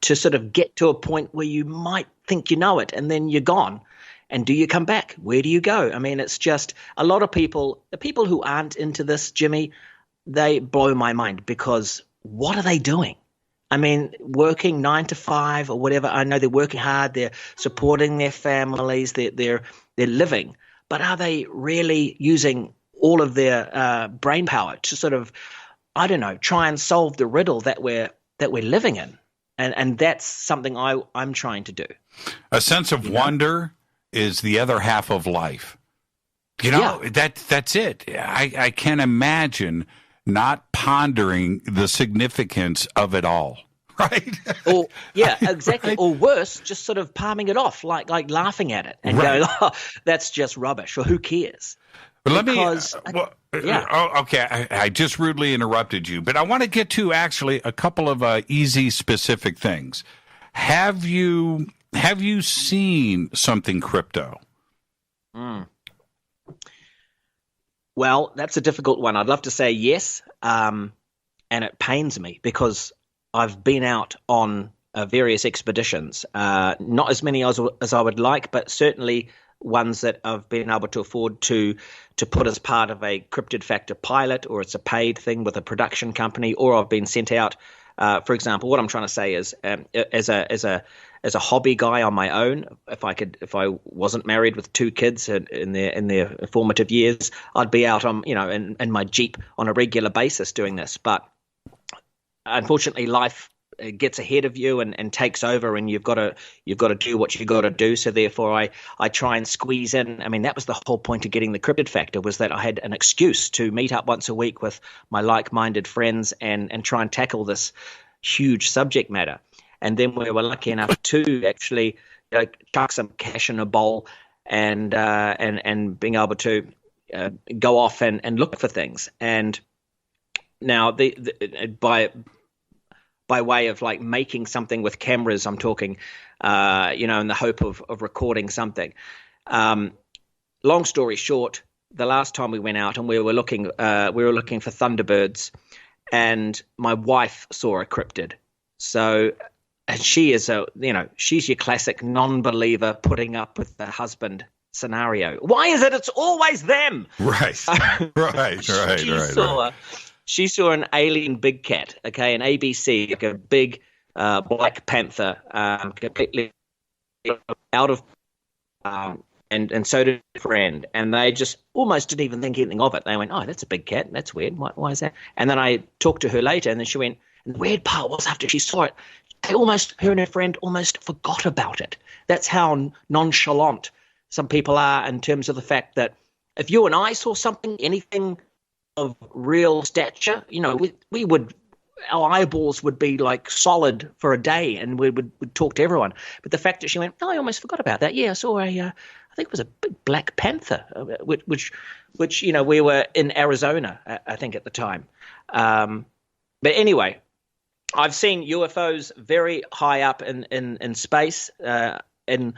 H: to sort of get to a point where you might think you know it, and then you're gone. And do you come back? Where do you go? I mean, it's just a lot of people, the people who aren't into this, Jimmy, they blow my mind, because what are they doing? I mean, working 9 to 5 or whatever. I know they're working hard. They're supporting their families. They're living. But are they really using all of their brain power to sort of, I don't know, try and solve the riddle that we're living in? And that's something I'm trying to do.
F: A sense of wonder is the other half of life. That's it. I can't imagine not pondering the significance of it all, right?
H: Or exactly. Right? Or worse, just sort of palming it off, like laughing at it and going, "Oh, that's just rubbish," or "Who cares?"
F: But okay. I just rudely interrupted you, but I want to get to actually a couple of easy, specific things. Have you seen something crypto?
H: Well, that's a difficult one. I'd love to say yes. and it pains me because I've been out on various expeditions, not as many as I would like, but certainly ones that I've been able to afford to put as part of a Cryptid Factor pilot, or it's a paid thing with a production company, or I've been sent out. For example, what I'm trying to say is, as a hobby guy on my own, if I wasn't married with 2 kids in their formative years, I'd be out on in my Jeep on a regular basis doing this. But unfortunately, life gets ahead of you and takes over, and you've got to do what you got to do. So therefore, I try and squeeze in. I mean, that was the whole point of getting the Cryptid Factor, was that I had an excuse to meet up once a week with my like-minded friends and try and tackle this huge subject matter. And then we were lucky enough to actually chuck some cash in a bowl and being able to go off and look for things. And now by way of like making something with cameras, I'm talking, in the hope of recording something. Long story short, the last time we went out and we were looking for thunderbirds, and my wife saw a cryptid. So, and she is she's your classic non-believer putting up with the husband scenario. Why is it it's always them?
F: Right, right.
H: She saw an alien big cat, okay, an ABC, like a big Black Panther, completely out of, and so did a friend, and they just almost didn't even think anything of it. They went, "Oh, that's a big cat. That's weird. Why is that?" And then I talked to her later, and then she went, and the weird part was after she saw it, her and her friend almost forgot about it. That's how nonchalant some people are in terms of the fact that if you and I saw something, anything of real stature, we would, our eyeballs would be like solid for a day, and we would talk to everyone. But the fact that she went, "Oh, I almost forgot about that. Yeah, I saw I think it was a big Black Panther," which we were in Arizona, I think at the time. But anyway, I've seen UFOs very high up in space, in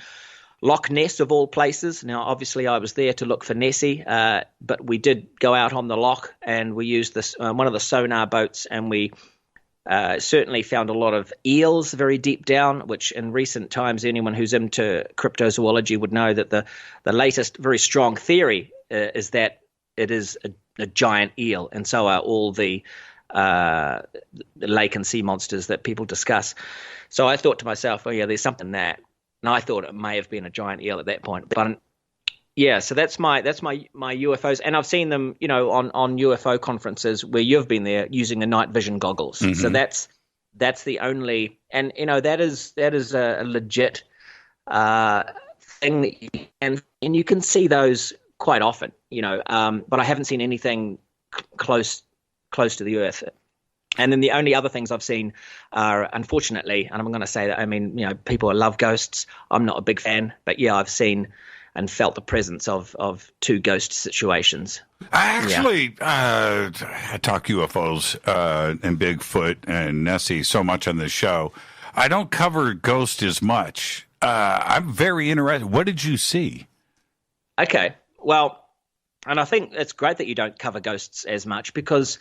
H: Loch Ness of all places. Now, obviously, I was there to look for Nessie, but we did go out on the loch, and we used this one of the sonar boats, and we certainly found a lot of eels very deep down, which in recent times, anyone who's into cryptozoology would know that the latest very strong theory is that it is a giant eel, and so are all the lake and sea monsters that people discuss. So I thought to myself, oh yeah, there's something there. And I thought it may have been a giant eel at that point. But yeah, so that's my UFOs, and I've seen them, on UFO conferences where you've been there using the night vision goggles. Mm-hmm. So that's the only, and that is a legit thing that you can, and you can see those quite often, but I haven't seen anything close to the Earth. And then the only other things I've seen are, unfortunately, and I'm going to say that, people love ghosts. I'm not a big fan, but yeah, I've seen and felt the presence of 2 ghost situations.
F: I actually I talk UFOs and Bigfoot and Nessie so much on this show. I don't cover ghosts as much. I'm very interested. What did you see?
H: Okay, well, and I think it's great that you don't cover ghosts as much, because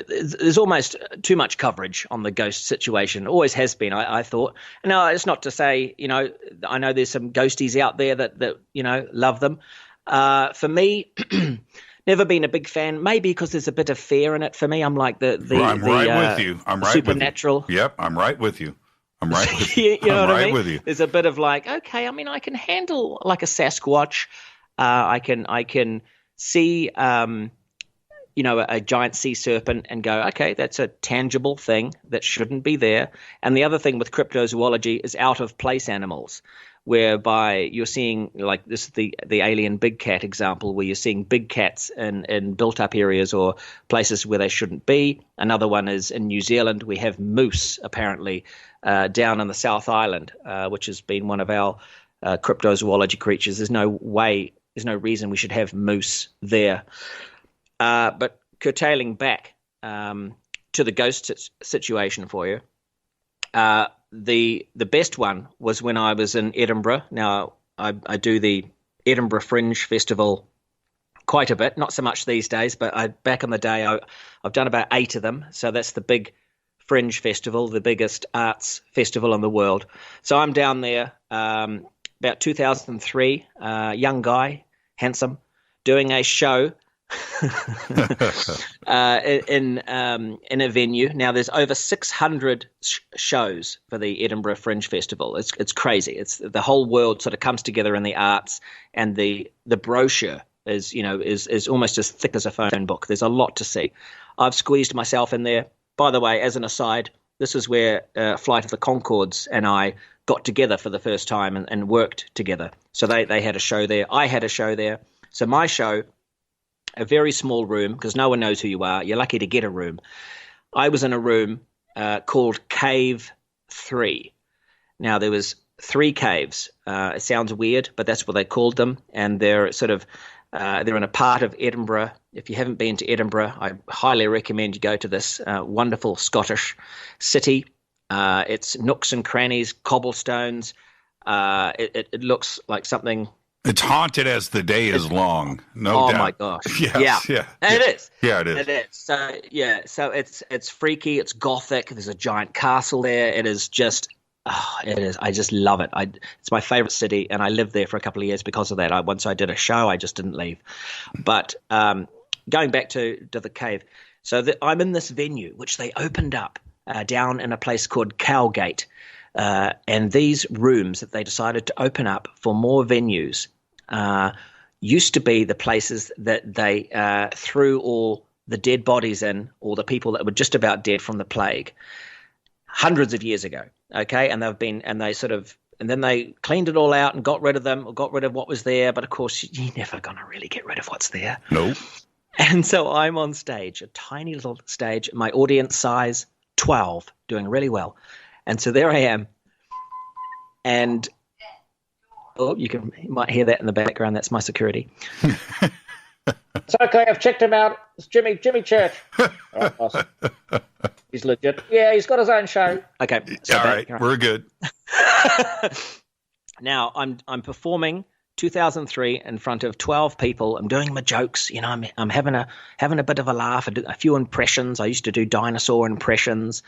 H: there's almost too much coverage on the ghost situation. Always has been, I thought. Now, it's not to say, I know there's some ghosties out there that love them. For me, never been a big fan, maybe because there's a bit of fear in it for me. I'm like
F: I'm right with you. I'm right
H: supernatural.
F: With you. Yep, I'm right with you. I'm right with you.
H: You know what I mean?
F: With you.
H: There's a bit of like, okay, I can handle like a Sasquatch. I can see a giant sea serpent and go, okay, that's a tangible thing that shouldn't be there. And the other thing with cryptozoology is out of place animals, whereby you're seeing, like this is the alien big cat example, where you're seeing big cats in built up areas or places where they shouldn't be. Another one is in New Zealand. We have moose apparently down in the South Island, which has been one of our cryptozoology creatures. There's no reason we should have moose there. But curtailing back to the ghost situation for you, the best one was when I was in Edinburgh. Now, I do the Edinburgh Fringe Festival quite a bit. Not so much these days, but back in the day, I've done about 8 of them. So that's the big Fringe Festival, the biggest arts festival in the world. So I'm down there about 2003, young guy, handsome, doing a show in a venue. Now there's over 600 shows for the Edinburgh Fringe Festival. It's crazy. It's the whole world sort of comes together in the arts, and the brochure is almost as thick as a phone book. There's a lot to see. I've squeezed myself in there. By the way, as an aside, this is where Flight of the Conchords and I got together for the first time and worked together. So they had a show there. I had a show there. So my show, a very small room, because no one knows who you are. You're lucky to get a room. I was in a room called Cave 3. Now, there was 3 caves. It sounds weird, but that's what they called them. And they're sort of they're in a part of Edinburgh. If you haven't been to Edinburgh, I highly recommend you go to this wonderful Scottish city. It's nooks and crannies, cobblestones. It looks like something.
F: It's haunted as the day is long. No doubt.
H: Oh my gosh!
F: Yes,
H: yeah, it is.
F: Yeah, it is.
H: It is. So it's freaky. It's gothic. There's a giant castle there. It is just. Oh, it is. I just love it. It's my favorite city, and I lived there for a couple of years because of that. Once I did a show, I just didn't leave. But going back to the cave, so I'm in this venue which they opened up down in a place called Cowgate, and these rooms that they decided to open up for more venues used to be the places that they threw all the dead bodies in, or the people that were just about dead from the plague, hundreds of years ago. Okay, and then they cleaned it all out and got rid of them, or got rid of what was there. But of course, you're never going to really get rid of what's there.
F: Nope.
H: And so I'm on stage, a tiny little stage, my audience size 12, doing really well. And so there I am. And you might hear that in the background. That's my security. It's okay. I've checked him out. It's Jimmy Church. All right, boss. He's legit. Yeah, he's got his own show. Okay. So
F: all right. We're good.
H: Now I'm performing 2003 in front of 12 people. I'm doing my jokes. I'm having a bit of a laugh. I do a few impressions. I used to do dinosaur impressions,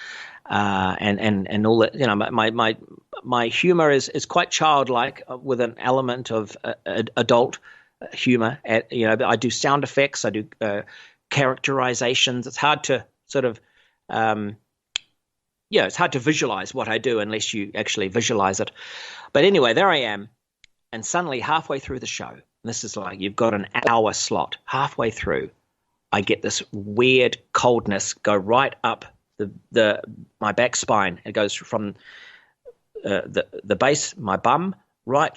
H: and all that. My humor is quite childlike, with an element of adult humor. I do sound effects. I do characterizations. It's hard to sort of it's hard to visualize what I do unless you actually visualize it. But anyway, there I am. And suddenly, halfway through the show, and this is like you've got an hour slot, halfway through, I get this weird coldness go right up my back spine. It goes from the base, my bum, right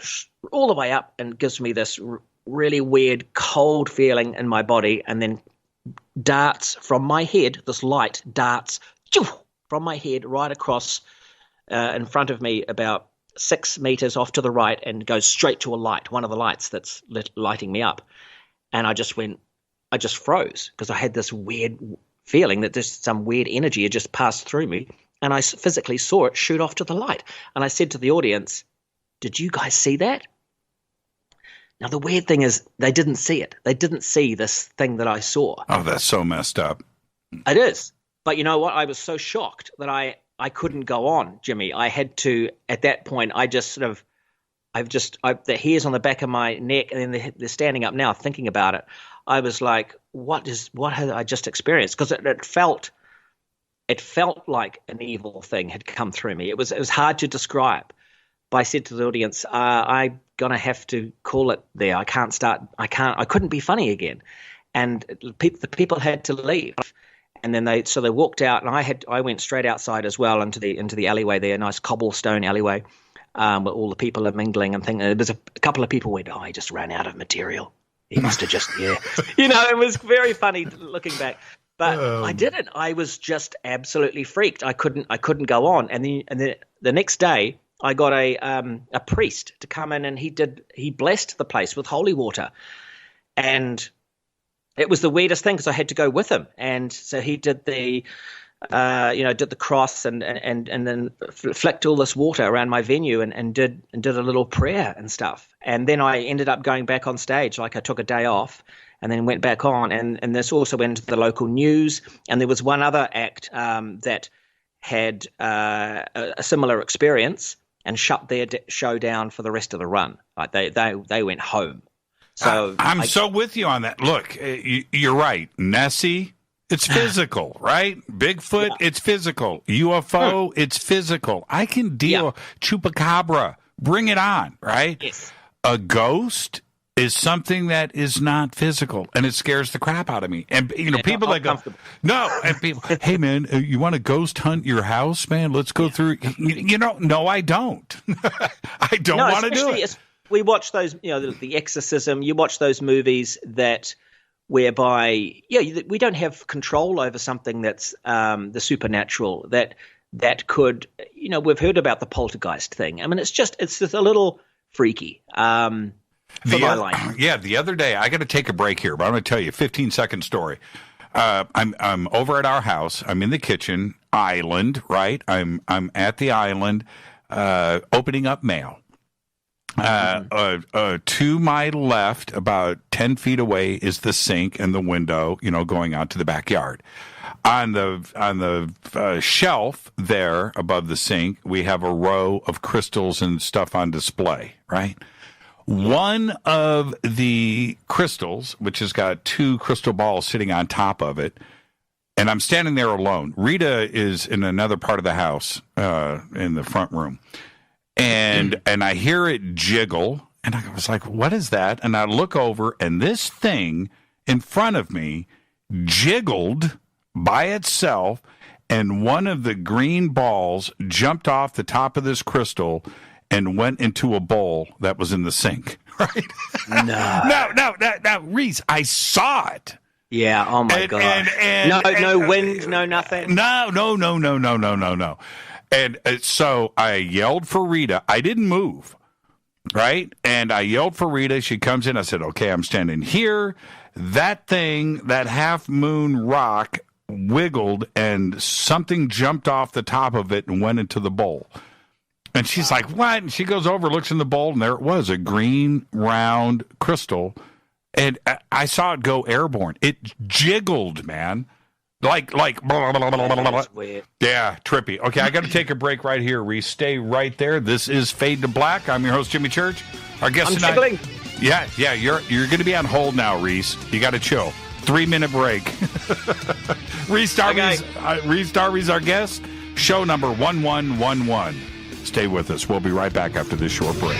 H: all the way up, and gives me this really weird cold feeling in my body, and then darts from my head. This light darts from my head right across in front of me, about 6 meters off to the right, and goes straight to a light, one of the lights that's lighting me up. And I just froze, because I had this weird feeling that there's some weird energy had just passed through me, and I physically saw it shoot off to the light. And I said to the audience, "Did you guys see that?" Now, the weird thing is they didn't see it. They didn't see this thing that I saw.
F: Oh, that's so messed up.
H: It is. But you know what? I was so shocked that I couldn't go on, Jimmy. I had to, at that point, the hairs on the back of my neck, and then they're standing up now thinking about it. I was like, what had I just experienced? Because it felt like an evil thing had come through me. It was hard to describe. But I said to the audience, I'm going to have to call it there. I couldn't be funny again. And the people had to leave. And then they walked out, and I went straight outside as well into the alleyway there, a nice cobblestone alleyway, where all the people are mingling and things. There was a couple of people went, "Oh, he just ran out of material. He must have just it was very funny looking back." But I didn't. I was just absolutely freaked. I couldn't go on. And the next day, I got a priest to come in, and he blessed the place with holy water, and it was the weirdest thing, because I had to go with him. And so he did the cross and then flicked all this water around my venue and did a little prayer and stuff. And then I ended up going back on stage. Like, I took a day off, and then went back on. And this also went into the local news. And there was one other act that had a similar experience and shut their show down for the rest of the run. Like they went home. So
F: I'm so with you on that. Look, you're right. Nessie, it's physical, right? Bigfoot, it's physical. UFO, it's physical. I can deal. Chupacabra, bring it on, right?
H: Yes.
F: A ghost is something that is not physical, and it scares the crap out of me. And people that go, no, and people, hey man, you want to ghost hunt your house, man? Let's go through. No, I don't. I don't want to do it.
H: We watch those, the Exorcism. You watch those movies whereby, we don't have control over something that's the supernatural. That could, we've heard about the poltergeist thing. I mean, it's just a little freaky.
F: The other day, I got to take a break here, but I'm going to tell you a 15-second story. I'm over at our house. I'm in the kitchen island, right? I'm at the island, opening up mail. To my left, about 10 feet away, is the sink and the window, going out to the backyard. On the shelf there above the sink, we have a row of crystals and stuff on display, right? One of the crystals, which has got 2 crystal balls sitting on top of it, and I'm standing there alone. Rita is in another part of the house, in the front room. And I hear it jiggle, and I was like, what is that? And I look over, and this thing in front of me jiggled by itself, and one of the green balls jumped off the top of this crystal and went into a bowl that was in the sink, right? No, Rhys, I saw it.
H: Yeah, oh my God. No wind, no nothing?
F: No. And so I yelled for Rita. I didn't move, right? And I yelled for Rita. She comes in. I said, okay, I'm standing here. That thing, that half moon rock wiggled and something jumped off the top of it and went into the bowl. And she's like, what? And she goes over, looks in the bowl, and there it was, a green round crystal. And I saw it go airborne. It jiggled, man. Like blah, blah, blah, blah, blah, blah.
H: Weird.
F: Yeah, trippy. Okay, I got to take a break right here. Rhys, stay right there. This is Fade to Black. I'm your host, Jimmy Church. Our guest tonight.
H: Jiggling.
F: Yeah, you're going to be on hold now, Rhys. You got to chill. 3-minute break. Rhys Darby's our guest. Show number 1111. Stay with us. We'll be right back after this short break.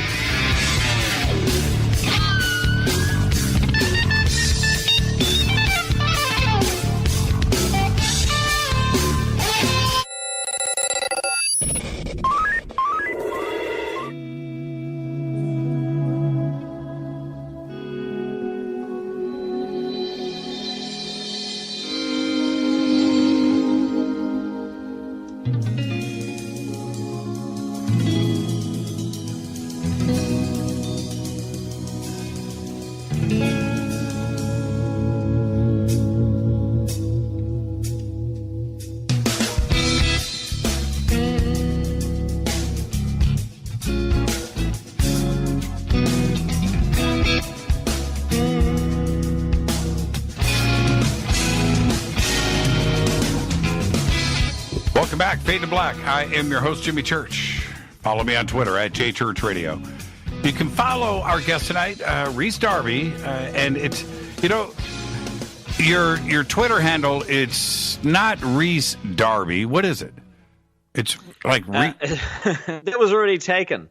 F: Welcome back, Fade to Black. I am your host, Jimmy Church. Follow me on Twitter at JChurchRadio. You can follow our guest tonight, Rhys Darby, and it's, your Twitter handle, it's not Rhys Darby. What is it? It's like...
H: that was already taken.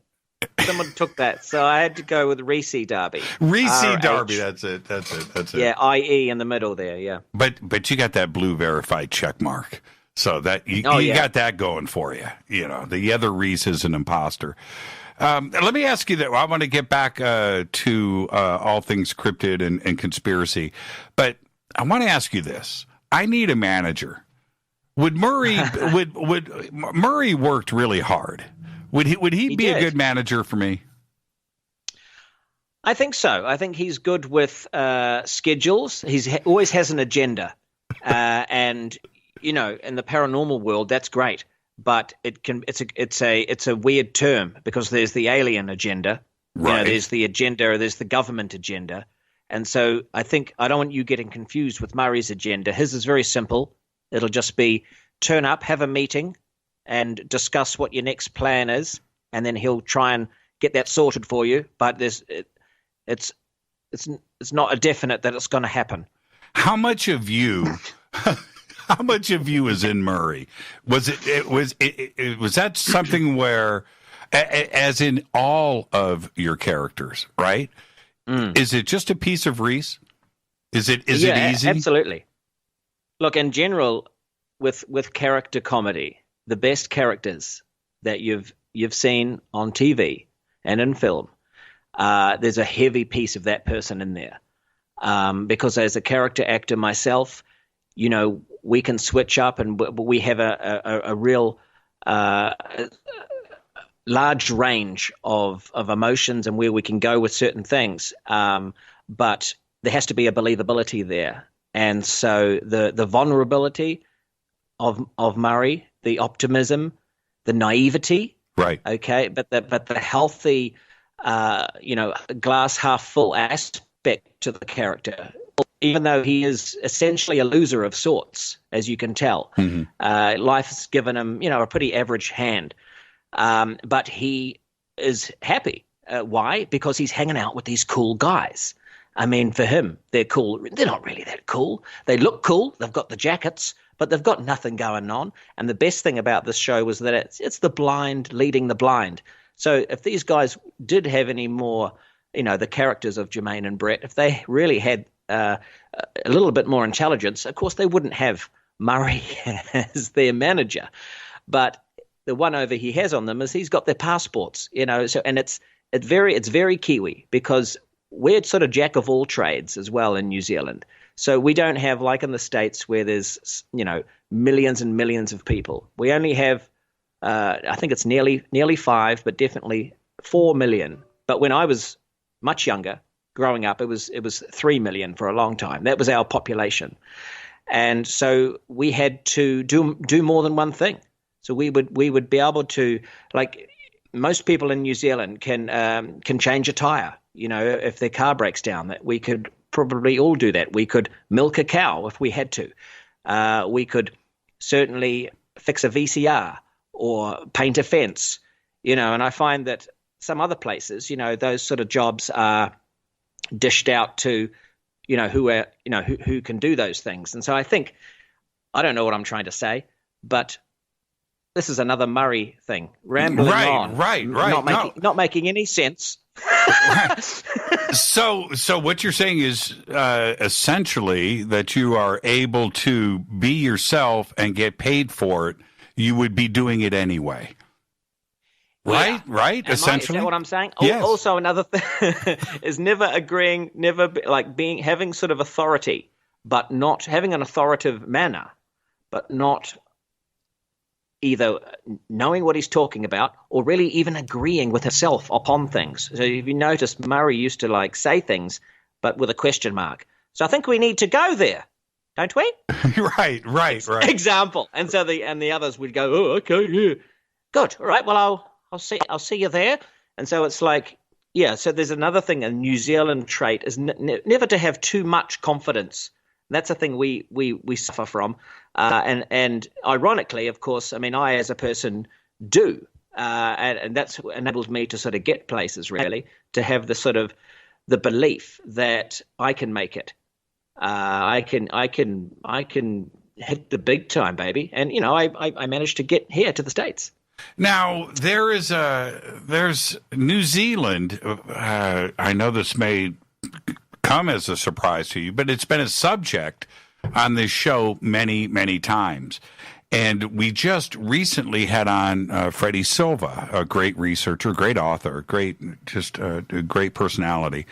H: Someone took that, so I had to go with Rhys Darby.
F: Rhys Darby, that's it.
H: Yeah, IE in the middle there, yeah.
F: But you got that blue verified check mark. So that you got that going for you. The other Rhys is an imposter. Let me ask you that. I want to get back to all things cryptid and conspiracy, but I want to ask you this. I need a manager. Would Murray would Murray worked really hard? Would he be a good manager for me?
H: I think so. I think he's good with schedules. Always has an agenda, and. In the paranormal world, that's great, but it's a weird term because there's the alien agenda,
F: right?
H: There's the agenda, there's the government agenda, And so I think I don't want you getting confused with Murray's agenda. His is very simple. It'll just be turn up, have a meeting, and discuss what your next plan is, and then he'll try and get that sorted for you. But it's not a definite that it's going to happen.
F: How much of you? How much of you is in Murray? Was that something where, as in all of your characters, right? Is it just a piece of Rhys? Is it easy?
H: Absolutely. Look, in general, with character comedy, the best characters that you've seen on TV and in film, there's a heavy piece of that person in there. Because as a character actor myself, we can switch up, and we have a real large range of emotions and where we can go with certain things. But there has to be a believability there. And so the vulnerability of Murray, the optimism, the naivety,
F: right?
H: Okay, but the healthy, glass half full aspect to the character, even though he is essentially a loser of sorts, as you can tell. Mm-hmm. Life has given him, a pretty average hand, but he is happy. Why? Because he's hanging out with these cool guys. I mean, for him, they're cool. They're not really that cool. They look cool. They've got the jackets, but they've got nothing going on. And the best thing about this show was that it's the blind leading the blind. So if these guys did have any more, the characters of Jermaine and Brett, if they really had a little bit more intelligence, of course they wouldn't have Murray as their manager. But the one over he has on them is he's got their passports, So and it's very Kiwi, because we're sort of jack of all trades as well in New Zealand. So we don't have, like in the States, where there's millions and millions of people. We only have I think it's nearly 5, but definitely 4 million. But when I was much younger, growing up, it was 3 million for a long time. That was our population, and so we had to do more than one thing. So we would be able to, like most people in New Zealand can change a tire. If their car breaks down, that we could probably all do that. We could milk a cow if we had to. We could certainly fix a VCR or paint a fence. And I find that some other places, those sort of jobs are dished out to, who can do those things. And so I think, I don't know what I'm trying to say, but this is another Murray thing. Rambling on.
F: Right.
H: Not making any sense.
F: So what you're saying is essentially that you are able to be yourself and get paid for it. You would be doing it anyway. Right?
H: Yeah.
F: Right? Essentially.
H: Is that what I'm saying?
F: Yes.
H: Also, another thing is never agreeing, having sort of authority, but not having an authoritative manner, but not either knowing what he's talking about or really even agreeing with himself upon things. So if you notice, Murray used to say things, but with a question mark. So I think we need to go there, don't we?
F: Right.
H: Example. And so the others would go, oh, okay, yeah. Good. All right. Well, I'll see you there. And so it's like, yeah. So there's another thing, a New Zealand trait is never to have too much confidence. That's a thing we suffer from. And ironically, of course, I mean, I as a person do. And that's enabled me to sort of get places, really, to have the sort of the belief that I can make it. I can hit the big time, baby. And, I managed to get here to the States.
F: Now, there's New Zealand. I know this may come as a surprise to you, but it's been a subject on this show many, many times. And we just recently had on Freddie Silva, a great researcher, great author, great personality.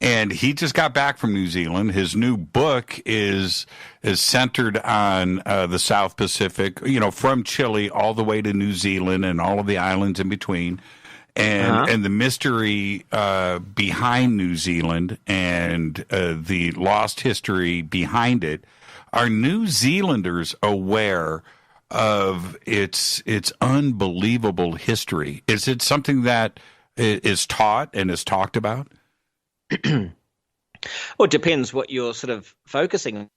F: And he just got back from New Zealand. His new book is centered on the South Pacific, from Chile all the way to New Zealand and all of the islands in between. And the mystery behind New Zealand and the lost history behind it. Are New Zealanders aware of its unbelievable history? Is it something that is taught and is talked about?
H: Well, it depends what you're sort of focusing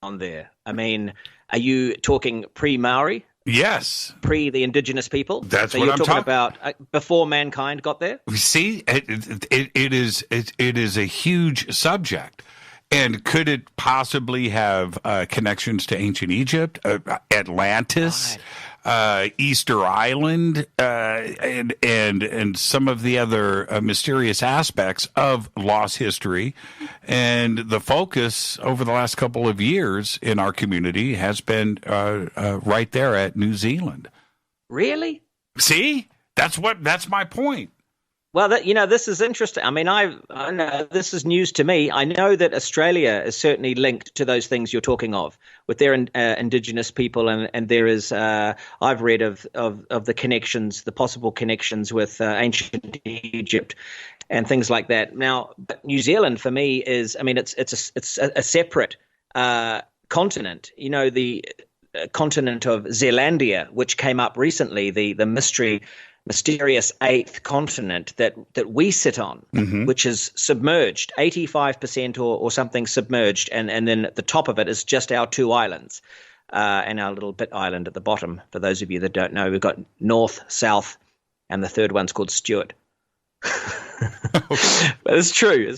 H: on there. I mean, are you talking pre-Maori?
F: Yes.
H: Pre the indigenous people?
F: That's
H: so
F: what
H: you're
F: I'm
H: talking
F: talking
H: about before mankind got there?
F: See, it is a huge subject. And could it possibly have connections to ancient Egypt, Atlantis, Easter Island, and some of the other mysterious aspects of lost history? And the focus over the last couple of years in our community has been right there at New Zealand.
H: Really?
F: See, that's my point.
H: Well, this is interesting. I mean, I know this is news to me. I know that Australia is certainly linked to those things you're talking of with their indigenous people, and there is I've read of the connections, the possible connections with ancient Egypt and things like that. Now, but New Zealand for me is, I mean, it's a separate continent. You know, the continent of Zealandia, which came up recently, the mysterious eighth continent that we sit on, which is submerged, 85% or something submerged, and then at the top of it is just our two islands, and our little bit island at the bottom. For those of you that don't know, we've got North, South, and the third one's called Stewart. But it's true.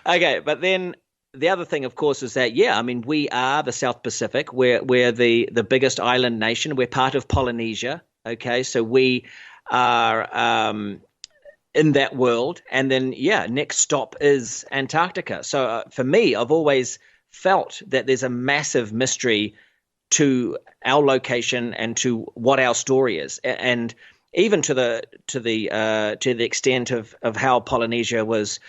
H: Okay, but then the other thing, of course, is that, I mean, we are the South Pacific. We're the biggest island nation. We're part of Polynesia. Okay, so we are in that world, and then next stop is Antarctica. So for me, I've always felt that there's a massive mystery to our location and to what our story is, and even to the extent of how Polynesia was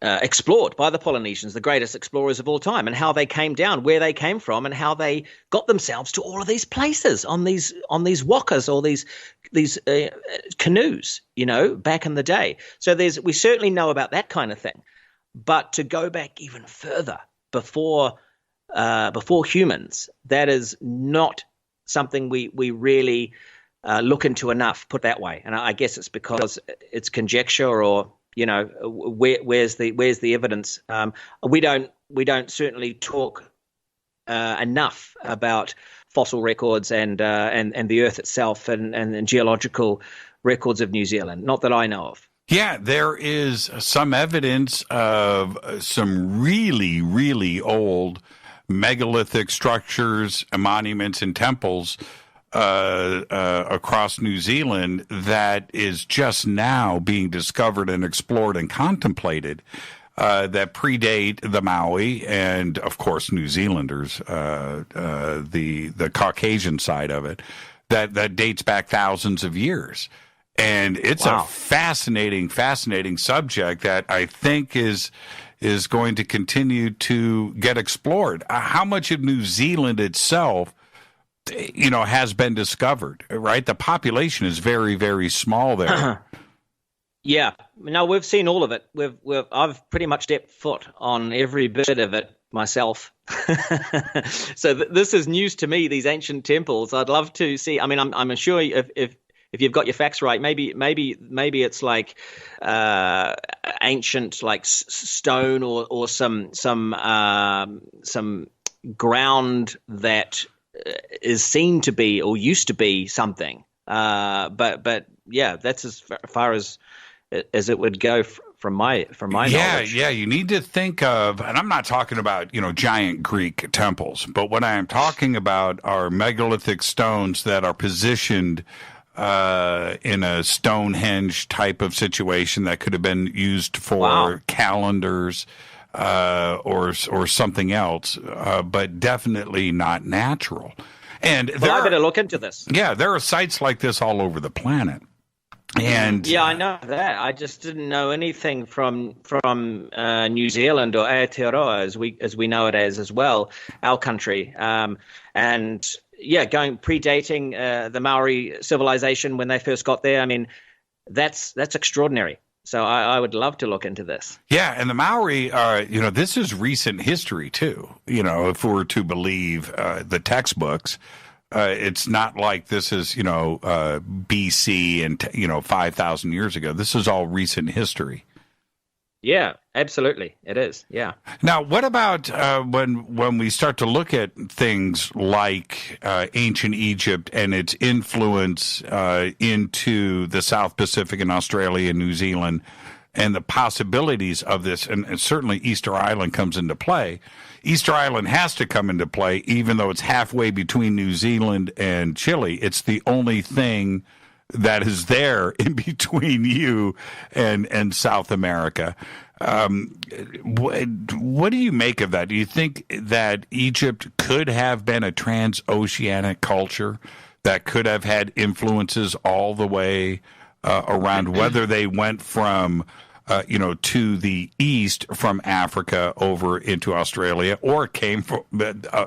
H: explored by the Polynesians, the greatest explorers of all time, and how they came down, where they came from, and how they got themselves to all of these places on these wakas, or these canoes, back in the day. So we certainly know about that kind of thing, but to go back even further before humans, that is not something we really look into enough, put that way. And I guess it's because it's conjecture, or where's the evidence? We don't certainly talk enough about fossil records and the Earth itself and geological records of New Zealand. Not that I know of.
F: Yeah, there is some evidence of some really, really old megalithic structures, monuments, and temples across New Zealand that is just now being discovered and explored and contemplated, that predate the Maui and, of course, New Zealanders, the Caucasian side of it, that dates back thousands of years. And it's a fascinating subject that I think is going to continue to get explored. How much of New Zealand itself has been discovered, right? The population is very, very small there.
H: Yeah, no, we've seen all of it. I've pretty much stepped foot on every bit of it myself. So this is news to me. These ancient temples. I'd love to see. I mean, I'm sure if you've got your facts right, maybe it's like ancient, like stone or some ground that is seen to be or used to be something. But yeah, that's as far as it would go from my knowledge.
F: Yeah, you need to think of, and I'm not talking about, giant Greek temples, but what I am talking about are megalithic stones that are positioned in a Stonehenge type of situation that could have been used for calendars or something else, but definitely not natural. And
H: I better look into this.
F: Yeah, there are sites like this all over the planet. And
H: yeah, I know that. I just didn't know anything from New Zealand or Aotearoa as we know it as well, our country. And yeah, predating the Maori civilization when they first got there. I mean, that's extraordinary. So I would love to look into this.
F: Yeah, and the Maori are, this is recent history too. If we're to believe the textbooks. It's not like this is, BC and, 5,000 years ago. This is all recent history.
H: Yeah, absolutely. It is. Yeah.
F: Now, what about when we start to look at things like ancient Egypt and its influence into the South Pacific and Australia and New Zealand and the possibilities of this, and certainly Easter Island comes into play. Easter Island has to come into play, even though it's halfway between New Zealand and Chile. It's the only thing that is there in between you and South America. What do you make of that? Do you think that Egypt could have been a transoceanic culture that could have had influences all the way around, whether they went from to the east from Africa over into Australia, or came from,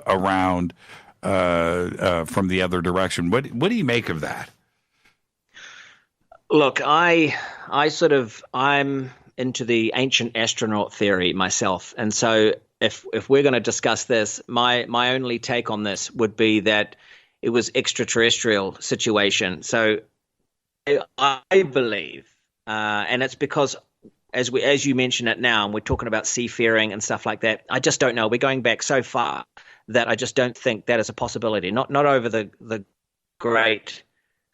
F: around from the other direction? What do you make of that?
H: Look, I'm into the ancient astronaut theory myself, and so if we're going to discuss this, my only take on this would be that it was extraterrestrial situation. So I believe, and it's because as you mention it now, and we're talking about seafaring and stuff like that, I just don't know. We're going back so far that I just don't think that is a possibility. Not over the great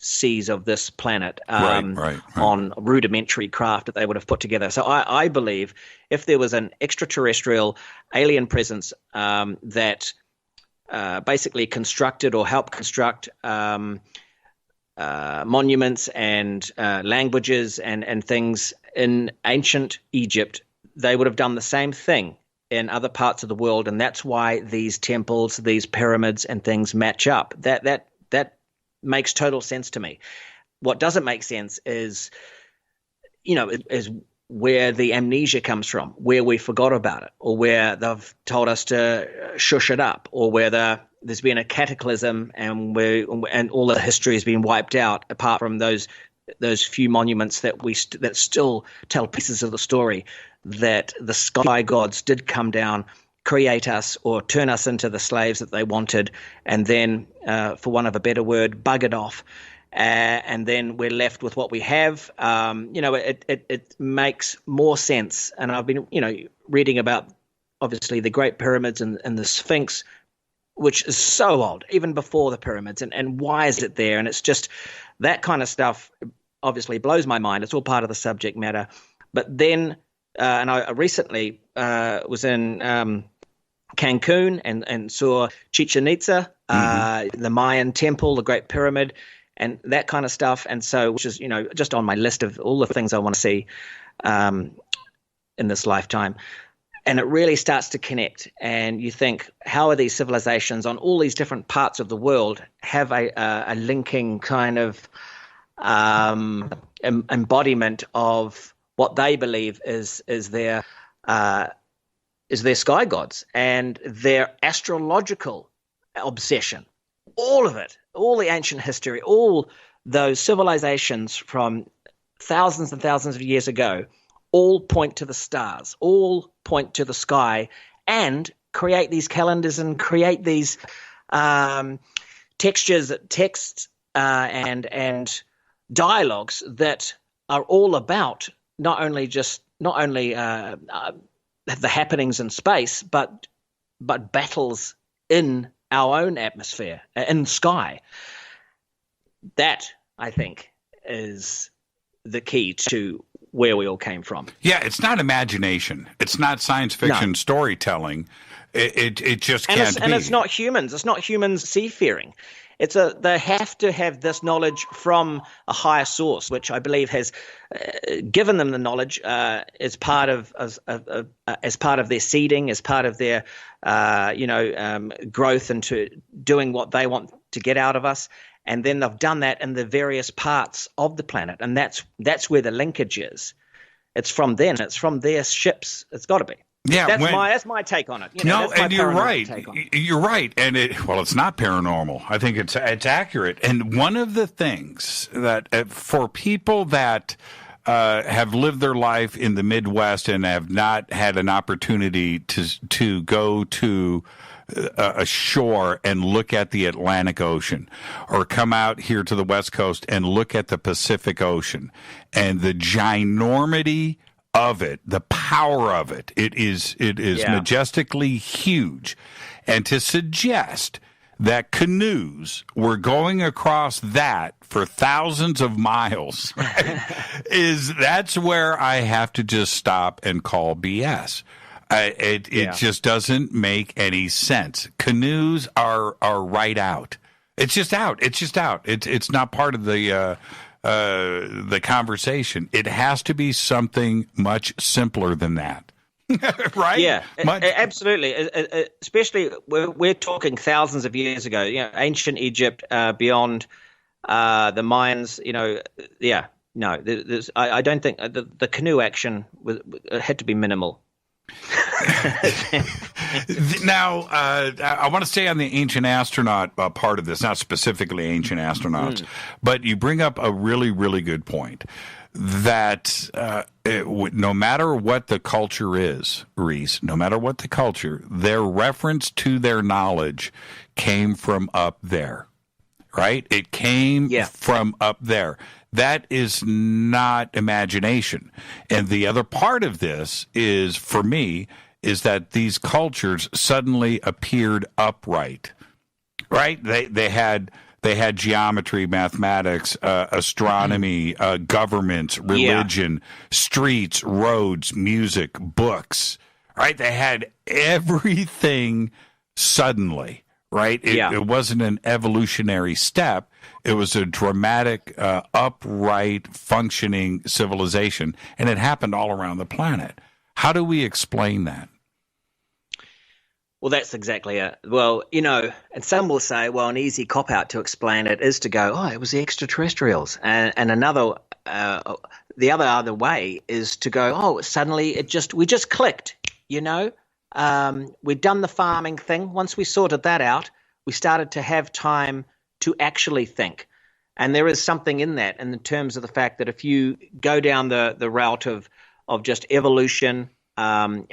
H: seas of this planet, right. On rudimentary craft that they would have put together. So I believe if there was an extraterrestrial alien presence that basically constructed or helped construct monuments and languages and things in ancient Egypt, they would have done the same thing in other parts of the world, and that's why these temples, these pyramids and things match up. That makes total sense to me. What doesn't make sense is where the amnesia comes from, where we forgot about it, or where they've told us to shush it up, or where there's been a cataclysm and all the history has been wiped out, apart from those few monuments that that still tell pieces of the story, that the sky gods did come down, create us, or turn us into the slaves that they wanted, and then, for want of a better word, buggered off. And then we're left with what we have. It makes more sense. And I've been, reading about, obviously, the Great Pyramids and the Sphinx, which is so old, even before the pyramids. And why is it there? And it's just that kind of stuff obviously blows my mind. It's all part of the subject matter. But then, and I recently was in Cancun and saw Chichen Itza, the Mayan temple, the Great Pyramid, and that kind of stuff. And so, which is, just on my list of all the things I want to see in this lifetime. And it really starts to connect. And you think, how are these civilizations on all these different parts of the world have a linking kind of embodiment of what they believe is their sky gods and their astrological obsession. All of it, all the ancient history, all those civilizations from thousands and thousands of years ago, all point to the stars, all point to the sky, and create these calendars and create these textures, texts, and dialogues that are all about not only the happenings in space, but battles in our own atmosphere, in the sky. That, I think, is the key to where we all came from.
F: Yeah, it's not imagination. It's not science fiction storytelling. It just can't be.
H: And it's not humans. It's not humans seafaring. They have to have this knowledge from a higher source, which I believe has given them the knowledge as part of their seeding, as part of their growth into doing what they want to get out of us. And then they've done that in the various parts of the planet, and that's where the linkage is. It's from them. It's from their ships. It's got to be.
F: Yeah,
H: that's my take on it.
F: And you're right. You're right, and it's not paranormal. I think it's accurate. And one of the things that for people that have lived their life in the Midwest and have not had an opportunity to go to a shore and look at the Atlantic Ocean, or come out here to the West Coast and look at the Pacific Ocean, and the ginormity of it, the power of it, it is majestically huge. And to suggest that canoes were going across that for thousands of miles, right, that's where I have to just stop and call BS. It just doesn't make any sense. Canoes are right out. It's just out. It's not part of the conversation. It has to be something much simpler than that. Right?
H: Yeah, absolutely. Especially we're talking thousands of years ago. Ancient Egypt, beyond the Mayans. I don't think the canoe action had to be minimal.
F: Now, I want to stay on the ancient astronaut part of this, not specifically ancient astronauts, but you bring up a really, really good point that no matter what the culture is, Rhys, no matter what the culture, their reference to their knowledge came from up there, right? It came from up there. That is not imagination. And the other part of this is, for me, is that these cultures suddenly appeared upright, right? They had geometry, mathematics, astronomy, governments, religion, streets, roads, music, books, right? They had everything suddenly, right? It wasn't an evolutionary step. It was a dramatic, upright, functioning civilization, and it happened all around the planet. How do we explain that?
H: Well, that's exactly it. Well, and some will say, well, an easy cop-out to explain it is to go, it was the extraterrestrials. And another, the other way is to go, suddenly we just clicked, we'd done the farming thing. Once we sorted that out, we started to have time to actually think. And there is something in that in terms of the fact that if you go down the route of just evolution, hunter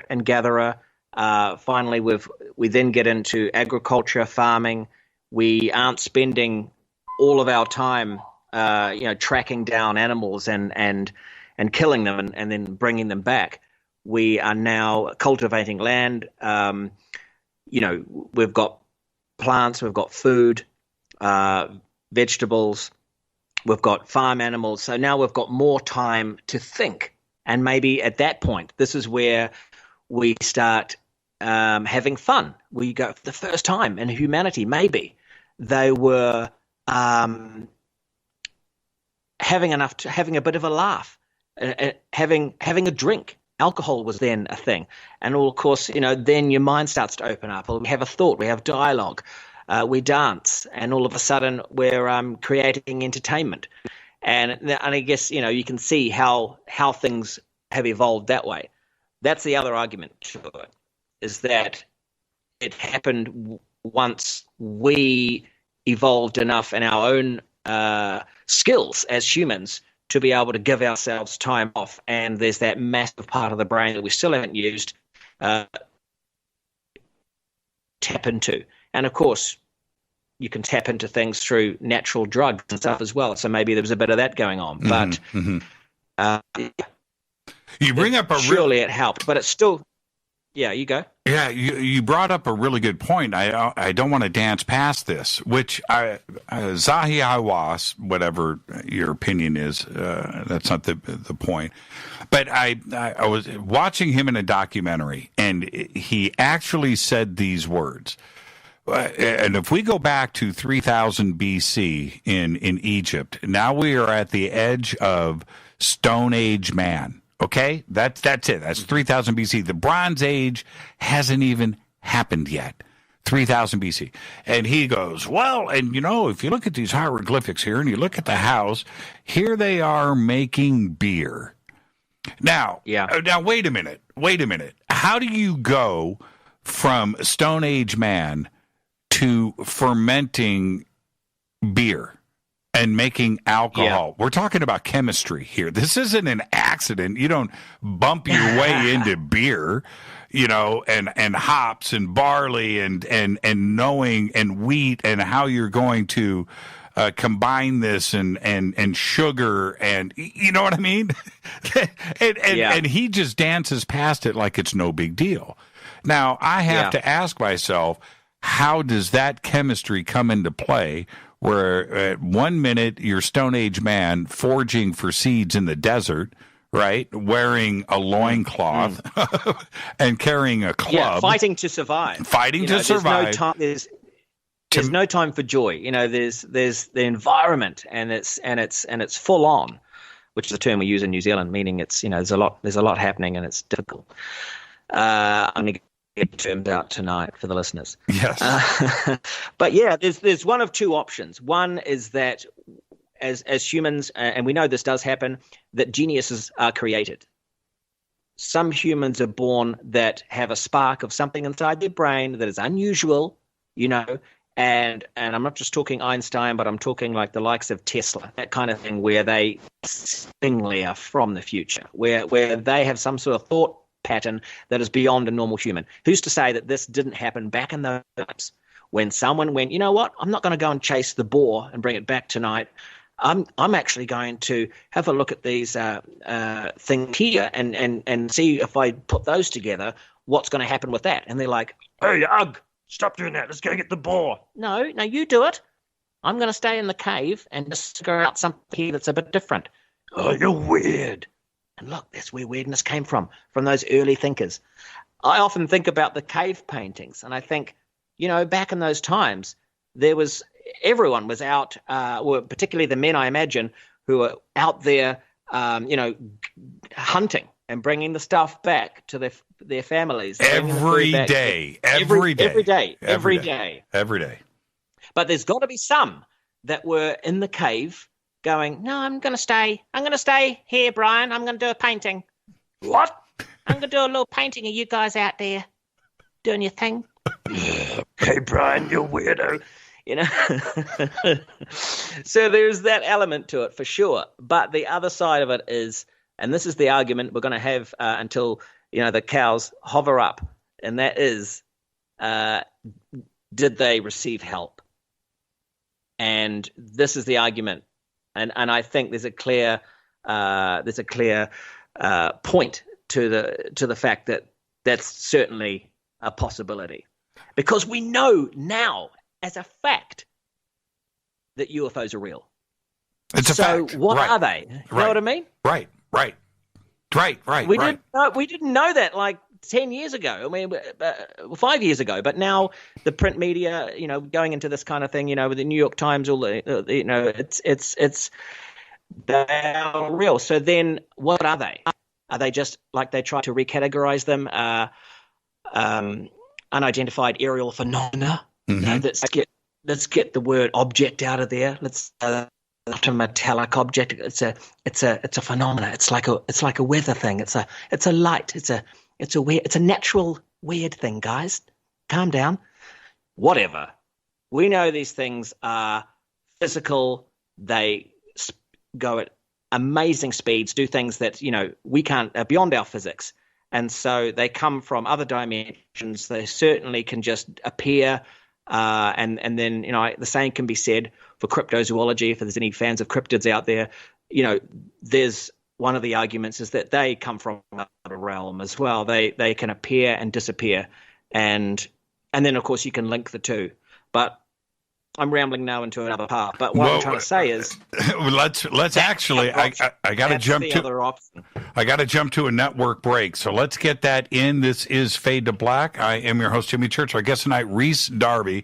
H: and gatherer, finally we then get into agriculture, farming. We aren't spending all of our time, tracking down animals and killing them and then bringing them back. We are now cultivating land. We've got plants, we've got food, vegetables, we've got farm animals. So now we've got more time to think. And maybe at that point, this is where we start having fun. We go for the first time in humanity, maybe they were having a bit of a laugh, having a drink. Alcohol was then a thing. And of course, then your mind starts to open up. We have a thought, we have dialogue, we dance, and all of a sudden we're creating entertainment. And I guess, you can see how things have evolved that way. That's the other argument to it, is that it happened once we evolved enough in our own skills as humans to be able to give ourselves time off. And there's that massive part of the brain that we still haven't used tap into. And of course, you can tap into things through natural drugs and stuff as well. So maybe there was a bit of that going on. But
F: you bring up
H: surely it helped, but it's still. Yeah, you go.
F: Yeah, you brought up a really good point. I don't want to dance past this, which Zahi Hawass, whatever your opinion is, that's not the point. But I was watching him in a documentary, and he actually said these words. And if we go back to 3000 BC in Egypt, now we are at the edge of Stone Age man. Okay, that's it. That's 3000 BC. The Bronze Age hasn't even happened yet. 3000 BC. And he goes, well, and if you look at these hieroglyphics here and you look at the house, here they are making beer. Now, wait a minute. How do you go from Stone Age man to fermenting beer and making alcohol? We're talking about chemistry here. This isn't an accident. You don't bump your way into beer, and hops and barley and knowing and wheat and how you're going to combine this and sugar and you know what I mean? and he just dances past it like it's no big deal. Now, I have to ask myself, how does that chemistry come into play where at 1 minute you're Stone Age man foraging for seeds in the desert, right, wearing a loincloth and carrying a club. Yeah,
H: fighting to survive.
F: Survive.
H: There's no time for joy. There's the environment and it's full on, which is a term we use in New Zealand, meaning it's there's a lot happening and it's difficult. I'm going to get terms out tonight for the listeners.
F: Yes.
H: But yeah, there's one of two options. One is that as humans, and we know this does happen, that geniuses are created. Some humans are born that have a spark of something inside their brain that is unusual, and I'm not just talking Einstein, but I'm talking like the likes of Tesla, that kind of thing, where they seemingly are from the future, where they have some sort of thought pattern that is beyond a normal human. Who's to say that this didn't happen back in those times when someone went, you know what, I'm not going to go and chase the boar and bring it back tonight. I'm actually going to have a look at these things here and see if I put those together, what's going to happen with that. And they're like, hey, Ugg, stop doing that. Let's go get the boar. No, you do it. I'm going to stay in the cave and just figure out something here that's a bit different. Oh, you're weird. And look, that's where weirdness came from those early thinkers. I often think about the cave paintings, and I think, back in those times, everyone was out, particularly the men, I imagine, who were out there, hunting and bringing the stuff back to their families.
F: Every day.
H: But there's got to be some that were in the cave going, no, I'm going to stay here, Brian. I'm going to do a painting. What? I'm going to do a little painting of you guys out there doing your thing. Okay, Brian, you're weirdo. So there's that element to it for sure. But the other side of it is, and this is the argument we're going to have until, the cows hover up, and that is, did they receive help? And this is the argument. And I think there's a clear point to the fact that that's certainly a possibility, because we know now as a fact that UFOs are real.
F: It's a fact.
H: So what are they? You know what I mean?
F: Right.
H: We didn't know that like 10 years ago. I mean, 5 years ago. But now the print media, going into this kind of thing, with the New York Times, all it's they're real. So then, what are they? Are they just like they try to recategorize them? Unidentified aerial phenomena.
F: Mm-hmm.
H: Let's get the word object out of there. Let's not a metallic object. It's a phenomena. It's like a weather thing. It's a light. It's a natural weird thing, guys. Calm down. Whatever. We know these things are physical. They go at amazing speeds, do things that, we can't, beyond our physics. And so they come from other dimensions. They certainly can just appear. And then, the same can be said for cryptozoology. If there's any fans of cryptids out there, there's one of the arguments is that they come from another realm as well. They can appear and disappear. And then, of course, you can link the two. But I'm rambling now into another part. But what I'm trying to say is,
F: let's actually. I got to jump to
H: other option.
F: I got to jump to a network break. So let's get that in. This is Fade to Black. I am your host, Jimmy Church. Our guest tonight, Rhys Darby.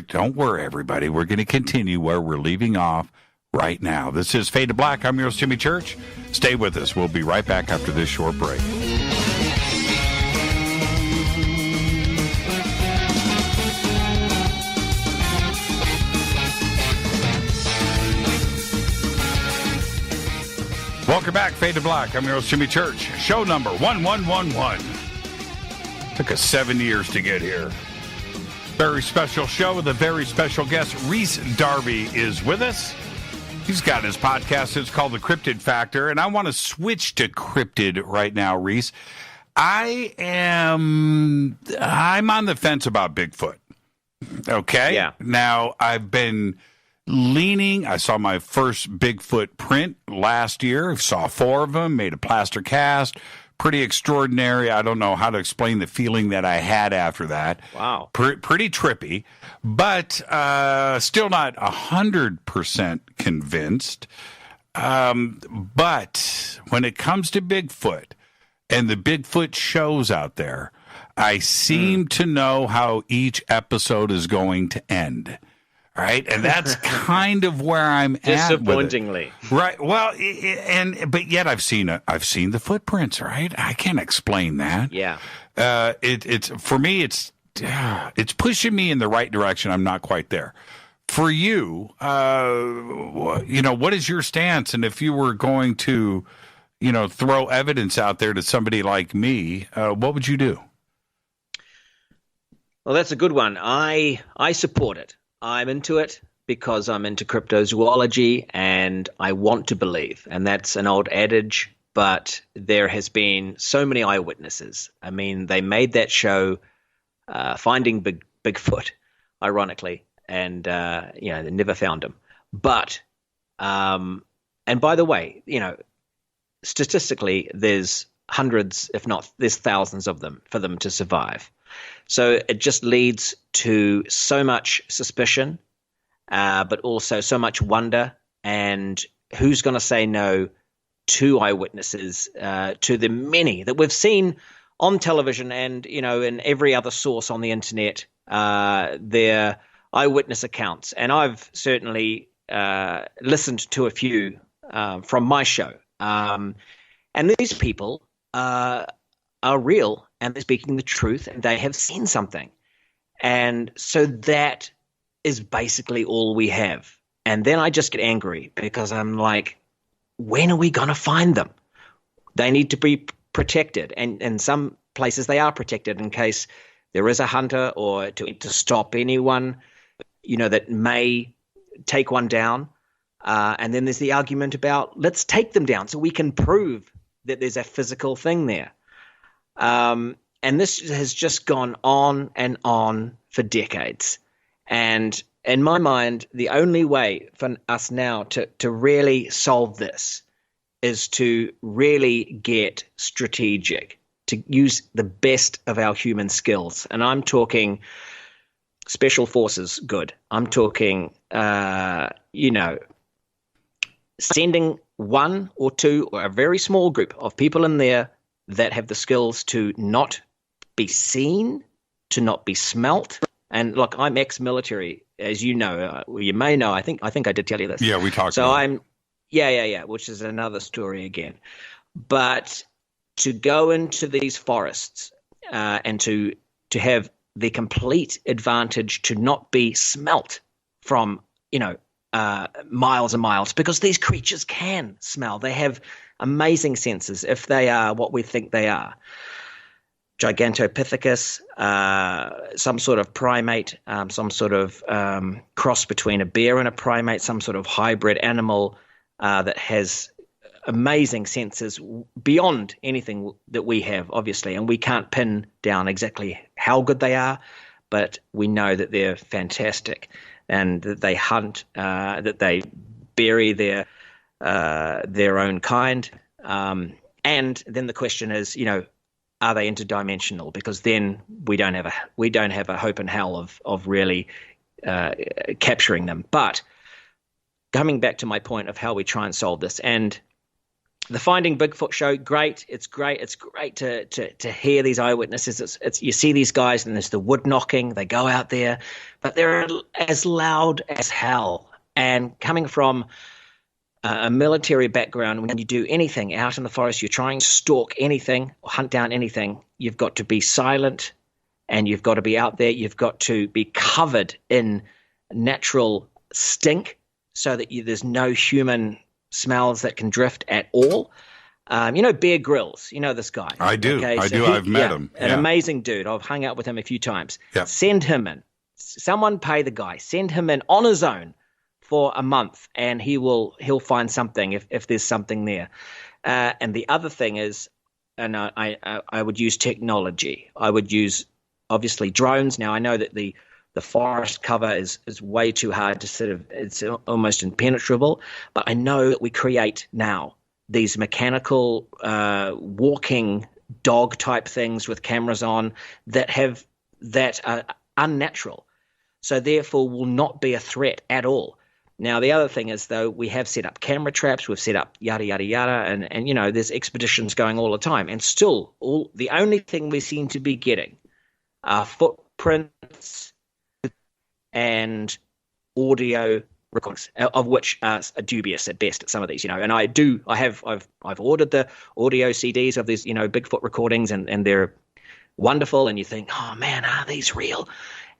F: Don't worry, everybody. We're going to continue where we're leaving off right now. This is Fade to Black. I'm your host, Jimmy Church. Stay with us. We'll be right back after this short break. Welcome back, Fade to Black. I'm your host, Jimmy Church. Show number 1111. Took us 7 years to get here. Very special show with a very special guest. Rhys Darby is with us. He's got his podcast. It's called The Cryptid Factor. And I want to switch to cryptid right now, Rhys. I'm on the fence about Bigfoot. Okay?
H: Yeah.
F: Now, I've been leaning. I saw my first Bigfoot print last year. Saw 4 of them, made a plaster cast. Pretty extraordinary. I don't know how to explain the feeling that I had after that.
H: Wow.
F: Pretty trippy, but still not 100% convinced. But when it comes to Bigfoot and the Bigfoot shows out there, I seem to know how each episode is going to end. Right, and that's kind of where I'm at.
H: Disappointingly,
F: right? Well, but yet I've seen the footprints. Right, I can't explain that.
H: Yeah,
F: it's for me. It's pushing me in the right direction. I'm not quite there. For you, what is your stance? And if you were going to, throw evidence out there to somebody like me, what would you do?
H: Well, that's a good one. I support it. I'm into it because I'm into cryptozoology and I want to believe. And that's an old adage, but there has been so many eyewitnesses. I mean, they made that show, Finding Bigfoot, ironically, and, they never found him. But, and by the way, statistically, there's hundreds, if not, there's thousands of them for them to survive. So it just leads to so much suspicion, but also so much wonder. And who's going to say no to eyewitnesses, to the many that we've seen on television and, in every other source on the internet, their eyewitness accounts. And I've certainly listened to a few from my show. And these people are real. And they're speaking the truth, and they have seen something. And so that is basically all we have. And then I just get angry because I'm like, when are we going to find them? They need to be protected. And in some places they are protected in case there is a hunter or to stop anyone, that may take one down. And then there's the argument about let's take them down so we can prove that there's a physical thing there. And this has just gone on and on for decades. And in my mind, the only way for us now to really solve this is to really get strategic, to use the best of our human skills. And I'm talking special forces, good. I'm talking, sending one or two or a very small group of people in there that have the skills to not be seen, to not be smelt. And look, I'm ex-military, as you know. You may know. I think I did tell you this.
F: Yeah, we talked.
H: So I'm, which is another story again. But to go into these forests and to have the complete advantage to not be smelt from miles and miles, because these creatures can smell. They have amazing senses if they are what we think they are. Gigantopithecus, some sort of primate, some sort of cross between a bear and a primate, some sort of hybrid animal that has amazing senses beyond anything that we have, obviously. And we can't pin down exactly how good they are, but we know that they're fantastic and that they hunt, that they bury their own kind. And then the question is, are they interdimensional? Because then we don't have a hope in hell of really capturing them. But coming back to my point of how we try and solve this, and the Finding Bigfoot show, great. It's great. It's great to hear these eyewitnesses. It's you see these guys and there's the wood knocking. They go out there, but they're as loud as hell. And coming from a military background, when you do anything out in the forest, you're trying to stalk anything or hunt down anything, you've got to be silent and you've got to be out there. You've got to be covered in natural stink so that there's no human smells that can drift at all. Bear Grylls, this guy.
F: I do. Okay? I've met him.
H: An amazing dude. I've hung out with him a few times.
F: Yep.
H: Send him in. Someone pay the guy. Send him in on his own for a month, and he'll find something if there's something there. And the other thing is, and I would use technology. I would use obviously drones. Now I know that the The forest cover is way too hard to it's almost impenetrable. But I know that we create now these mechanical walking dog type things with cameras on that are unnatural. So therefore will not be a threat at all. Now, the other thing is, though, we have set up camera traps, we've set up yada, yada, yada, and there's expeditions going all the time. And still, the only thing we seem to be getting are footprints and audio recordings, of which are dubious at best at some of these, And I've ordered the audio CDs of these, Bigfoot recordings, and they're wonderful. And you think, oh man, are these real?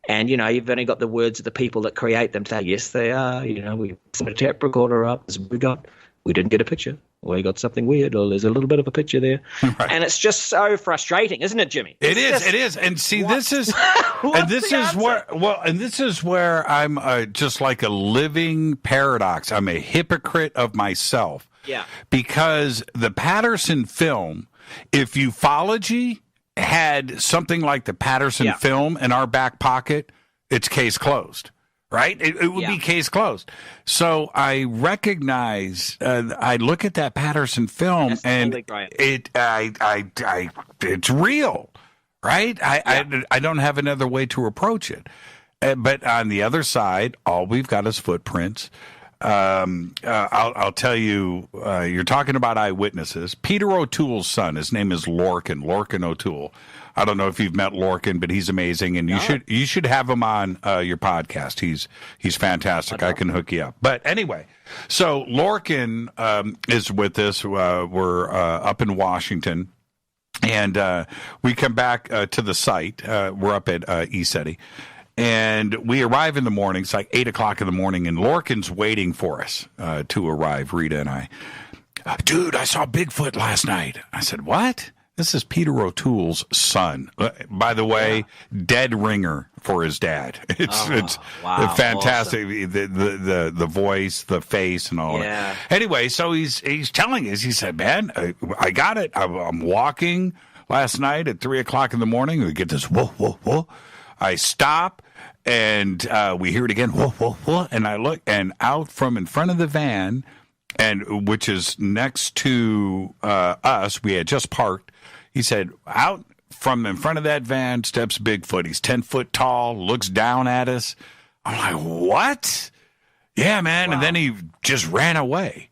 H: And, you've only got the words of the people that create them to say, yes, they are. We put a tape recorder up. We didn't get a picture. We got something weird, or there's a little bit of a picture there. Right. And it's just so frustrating, isn't it, Jimmy?
F: It is. And see, this is where I'm just like a living paradox. I'm a hypocrite of myself.
H: Yeah.
F: Because the Patterson film, if ufology had something like the Patterson film in our back pocket, it's case closed, right? It would be case closed. So I recognize, I look at that Patterson film, that's and totally it's real, right? I don't have another way to approach it. But on the other side, all we've got is footprints. I'll tell you, you're talking about eyewitnesses. Peter O'Toole's son, his name is Lorcan O'Toole. I don't know if you've met Lorcan, but he's amazing, and you should have him on your podcast. He's fantastic. I can hook you up. But anyway, so Lorcan is with us. We're up in Washington, and we come back to the site. We're up at ECETI. And we arrive in the morning. It's like 8 o'clock in the morning, and Lorcan's waiting for us to arrive, Rita and I. Dude, I saw Bigfoot last night. I said, what? This is Peter O'Toole's son. By the way, dead ringer for his dad. It's wow, fantastic. Awesome. The voice, the face, and all that. Anyway, so he's telling us. He said, man, I got it. I'm walking last night at 3 o'clock in the morning. We get this whoa, whoa, whoa. I stop, and we hear it again, whoa, whoa, whoa, and I look, and out from in front of the van, and which is next to us, we had just parked, he said, out from in front of that van steps Bigfoot. He's 10 foot tall, looks down at us. I'm like, what? Yeah, man, wow. And then he just ran away.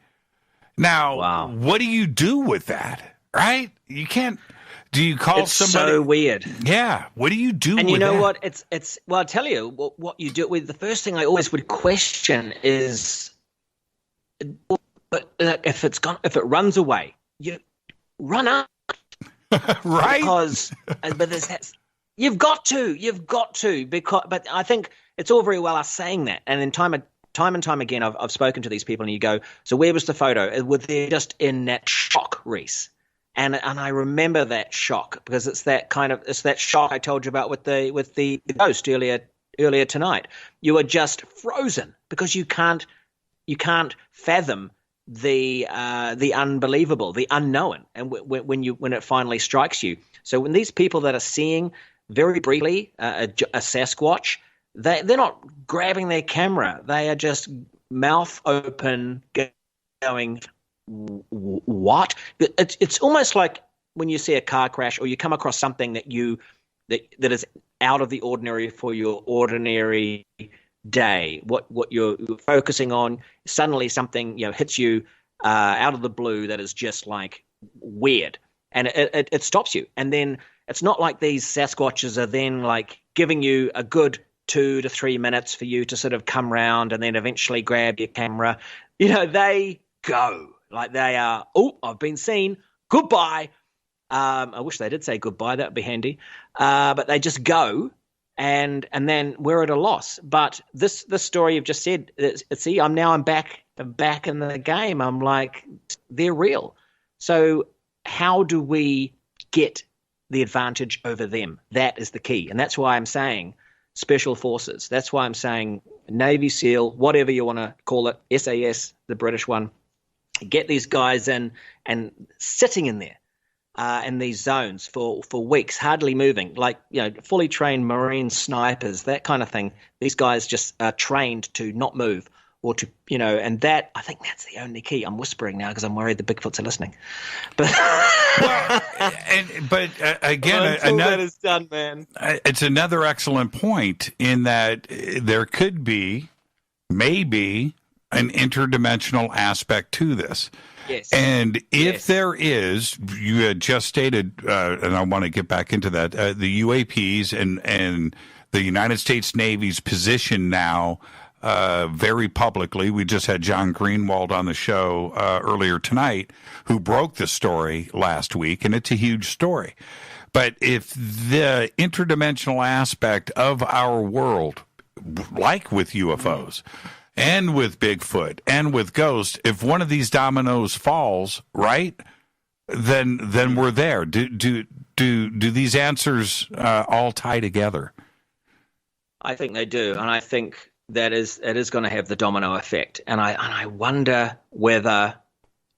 F: Now, What do you do with that, right? You can't... Do you call somebody?
H: It's so weird.
F: Yeah. What do you do with that?
H: And you know what? It's well, I'll tell you what you do with the first thing I always would question is, but if it runs away, you run up,
F: right?
H: Because you've got to because. But I think it's all very well us saying that, and then time and time again, I've spoken to these people, and you go, so where was the photo? Were they just in that shock, Rhys? And I remember that shock because it's that shock I told you about with the ghost earlier tonight. You are just frozen because you can't fathom the unbelievable, the unknown, and when it finally strikes you. So when these people that are seeing very briefly a Sasquatch, they're not grabbing their camera. They are just mouth open, going, what? It's almost like when you see a car crash or you come across something that is out of the ordinary for your ordinary day. What you're focusing on, suddenly something hits you out of the blue that is just like weird, and it stops you. And then it's not like these Sasquatches are then like giving you a good 2 to 3 minutes for you to sort of come round and then eventually grab your camera. They go. Like they are, I've been seen, goodbye. I wish they did say goodbye, that would be handy. But they just go, and then we're at a loss. But this story you've just said, I'm back in the game. I'm like, they're real. So how do we get the advantage over them? That is the key. And that's why I'm saying special forces. That's why I'm saying Navy SEAL, whatever you want to call it, SAS, the British one. Get these guys in and sitting in there in these zones for weeks, hardly moving, like, fully trained Marine snipers, that kind of thing. These guys just are trained to not move or to, and that, I think that's the only key. I'm whispering now because I'm worried the Bigfoots are listening. But
F: again,
H: until that is done, man.
F: It's another excellent point in that there could be, maybe, an interdimensional aspect to this.
H: Yes.
F: And if there is, you had just stated, and I want to get back into that, the UAPs and the United States Navy's position now, very publicly. We just had John Greenewald on the show earlier tonight, who broke the story last week, and it's a huge story. But if the interdimensional aspect of our world, like with UFOs, and with Bigfoot, and with ghosts, if one of these dominoes falls, right, then we're there. Do these answers all tie together?
H: I think they do, and I think it is going to have the domino effect. And I wonder whether,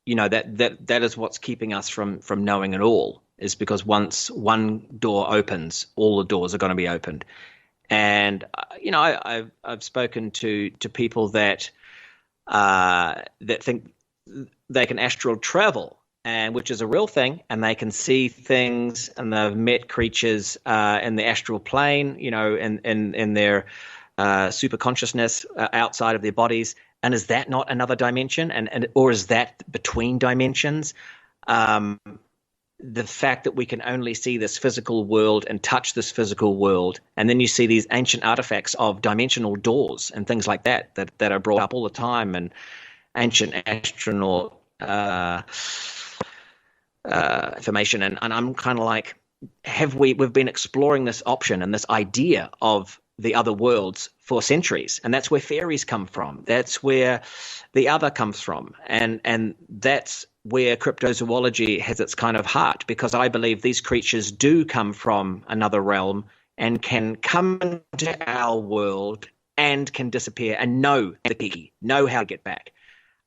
H: that is what's keeping us from knowing it all, is because once one door opens, all the doors are going to be opened. And I've spoken to people that think they can astral travel, and which is a real thing, and they can see things, and they've met creatures in the astral plane, in their super consciousness outside of their bodies. And is that not another dimension, or is that between dimensions? The fact that we can only see this physical world and touch this physical world, and then you see these ancient artifacts of dimensional doors and things like that are brought up all the time, and ancient astronaut information, and I'm kind of like, we've been exploring this option and this idea of the other worlds for centuries, and that's where fairies come from. That's where the other comes from, and that's where cryptozoology has its kind of heart, because I believe these creatures do come from another realm and can come into our world and can disappear and know the key, know how to get back,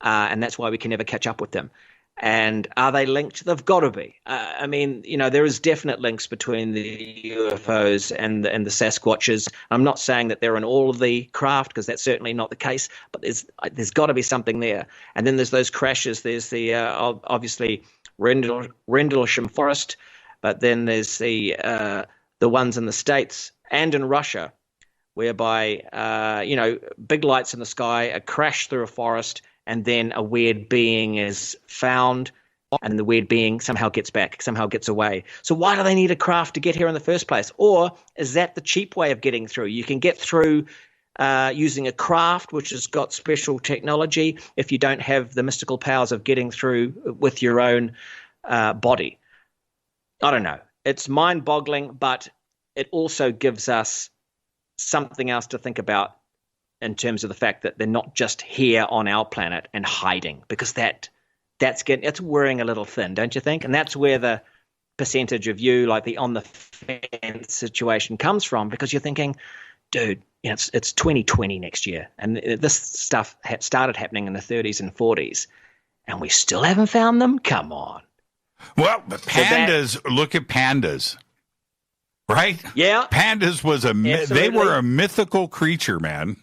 H: and that's why we can never catch up with them. And are they linked? They've got to be. There is definite links between the UFOs and the Sasquatches. I'm not saying that they're in all of the craft, because that's certainly not the case, but there's got to be something there. And then there's those crashes. There's the obviously Rendlesham Forest, but then there's the ones in the States and in Russia, whereby big lights in the sky, a crash through a forest, and then a weird being is found, and the weird being somehow gets back, somehow gets away. So why do they need a craft to get here in the first place? Or is that the cheap way of getting through? You can get through using a craft, which has got special technology, if you don't have the mystical powers of getting through with your own body. I don't know. It's mind-boggling, but it also gives us something else to think about, in terms of the fact that they're not just here on our planet and hiding, because that's wearing a little thin, don't you think? And that's where the percentage of you, like the on the fence situation, comes from, because you're thinking, dude, it's 2020 next year, and this stuff had started happening in the 30s and 40s, and we still haven't found them. Come on.
F: Well, but pandas. Look at pandas. Right?
H: Yeah.
F: Pandas they were a mythical creature, man.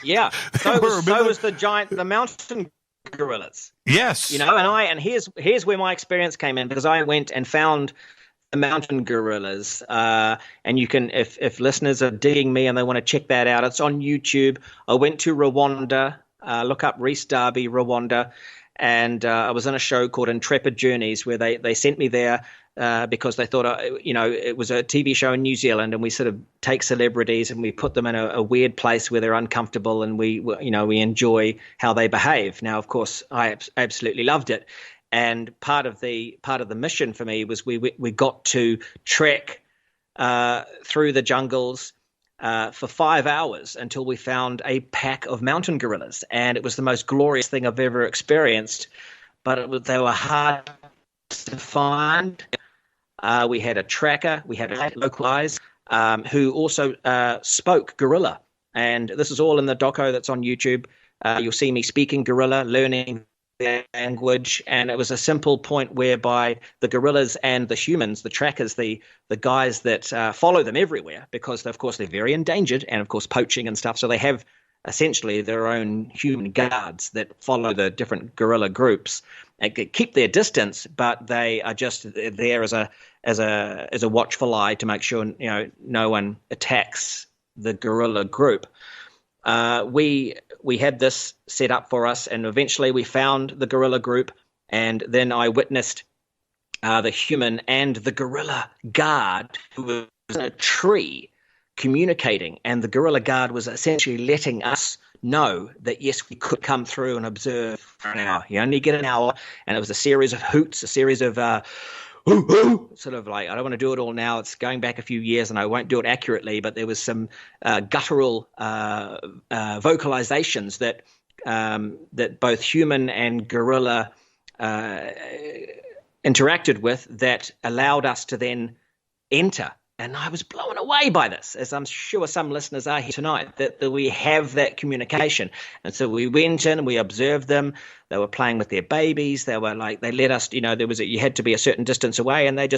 H: Yeah. So was the mountain gorillas.
F: Yes.
H: And here's where my experience came in, because I went and found the mountain gorillas. And you can, if listeners are digging me and they want to check that out, it's on YouTube. I went to Rwanda, look up Rhys, Darby, Rwanda. And I was on a show called Intrepid Journeys, where they sent me there because they thought, it was a TV show in New Zealand, and we sort of take celebrities and we put them in a weird place where they're uncomfortable, and we enjoy how they behave. Now, of course, I absolutely loved it, and part of the mission for me was we got to trek through the jungles for 5 hours until we found a pack of mountain gorillas, and it was the most glorious thing I've ever experienced. But they were hard to find. We had a tracker, we had a local eyes, who also spoke gorilla, and this is all in the doco that's on YouTube. You'll see me speaking gorilla, learning their language, and it was a simple point whereby the gorillas and the humans, the trackers, the guys that follow them everywhere, because of course they're very endangered, and of course poaching and stuff, so they have essentially their own human guards that follow the different gorilla groups and keep their distance, but they are just there as a watchful eye to make sure no one attacks the gorilla group. We had this set up for us, and eventually we found the gorilla group, and then I witnessed the human and the gorilla guard who was in a tree communicating, and the gorilla guard was essentially letting us know that yes, we could come through and observe for an hour. You only get an hour, and it was a series of hoots, a series of sort of like, I don't want to do it all now. It's going back a few years, and I won't do it accurately, but there was some guttural vocalizations that both human and gorilla interacted with that allowed us to then enter. And I was blown away by this, as I'm sure some listeners are here tonight, that we have that communication. And so we went in and we observed them. They were playing with their babies. They were like, they let us, you had to be a certain distance away, and they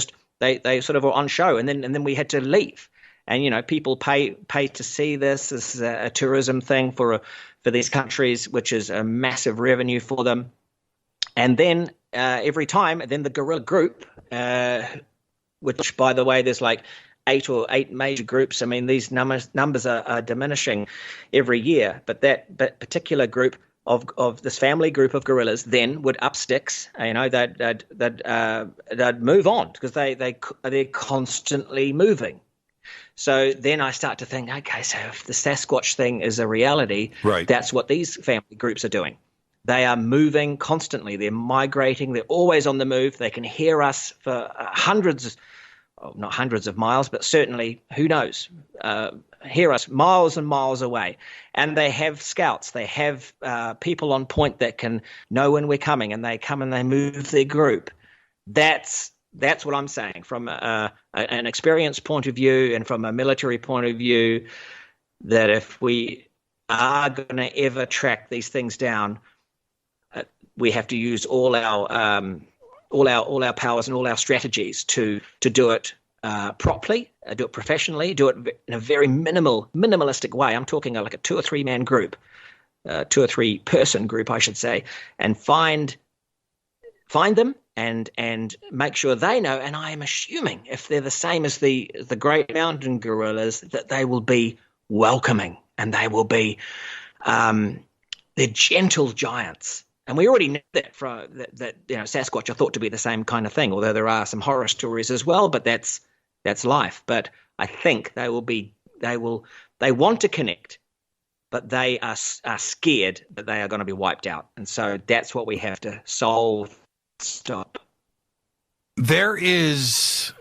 H: sort of were on show. And then we had to leave. And, people pay to see this. This is a tourism thing for these countries, which is a massive revenue for them. And then every time, then the gorilla group, which, by the way, there's like 8 major groups. I mean, these numbers are diminishing every year. But that particular group of this family group of gorillas then would up sticks. They'd move on because they're constantly moving. So then I start to think, okay, so if the Sasquatch thing is a reality,
F: right,
H: that's what these family groups are doing. They are moving constantly. They're migrating. They're always on the move. They can hear us for not hundreds of miles, but certainly, who knows, hear us miles and miles away. And they have scouts. They have people on point that can know when we're coming, and they come and they move their group. That's what I'm saying from an experience point of view and from a military point of view, that if we are going to ever track these things down, we have to use all our powers and all our strategies to do it properly, do it professionally, do it in a very minimalistic way. I'm talking like a 2 or 3 man group, 2 or 3 person group, I should say, and find them and make sure they know. And I am assuming if they're the same as the Great Mountain gorillas, that they will be welcoming, and they will be they're gentle giants. And we already know that that Sasquatch are thought to be the same kind of thing, although there are some horror stories as well. But that's life. But I think they want to connect, but they are scared that they are going to be wiped out, and so that's what we have to solve. Stop.
F: There is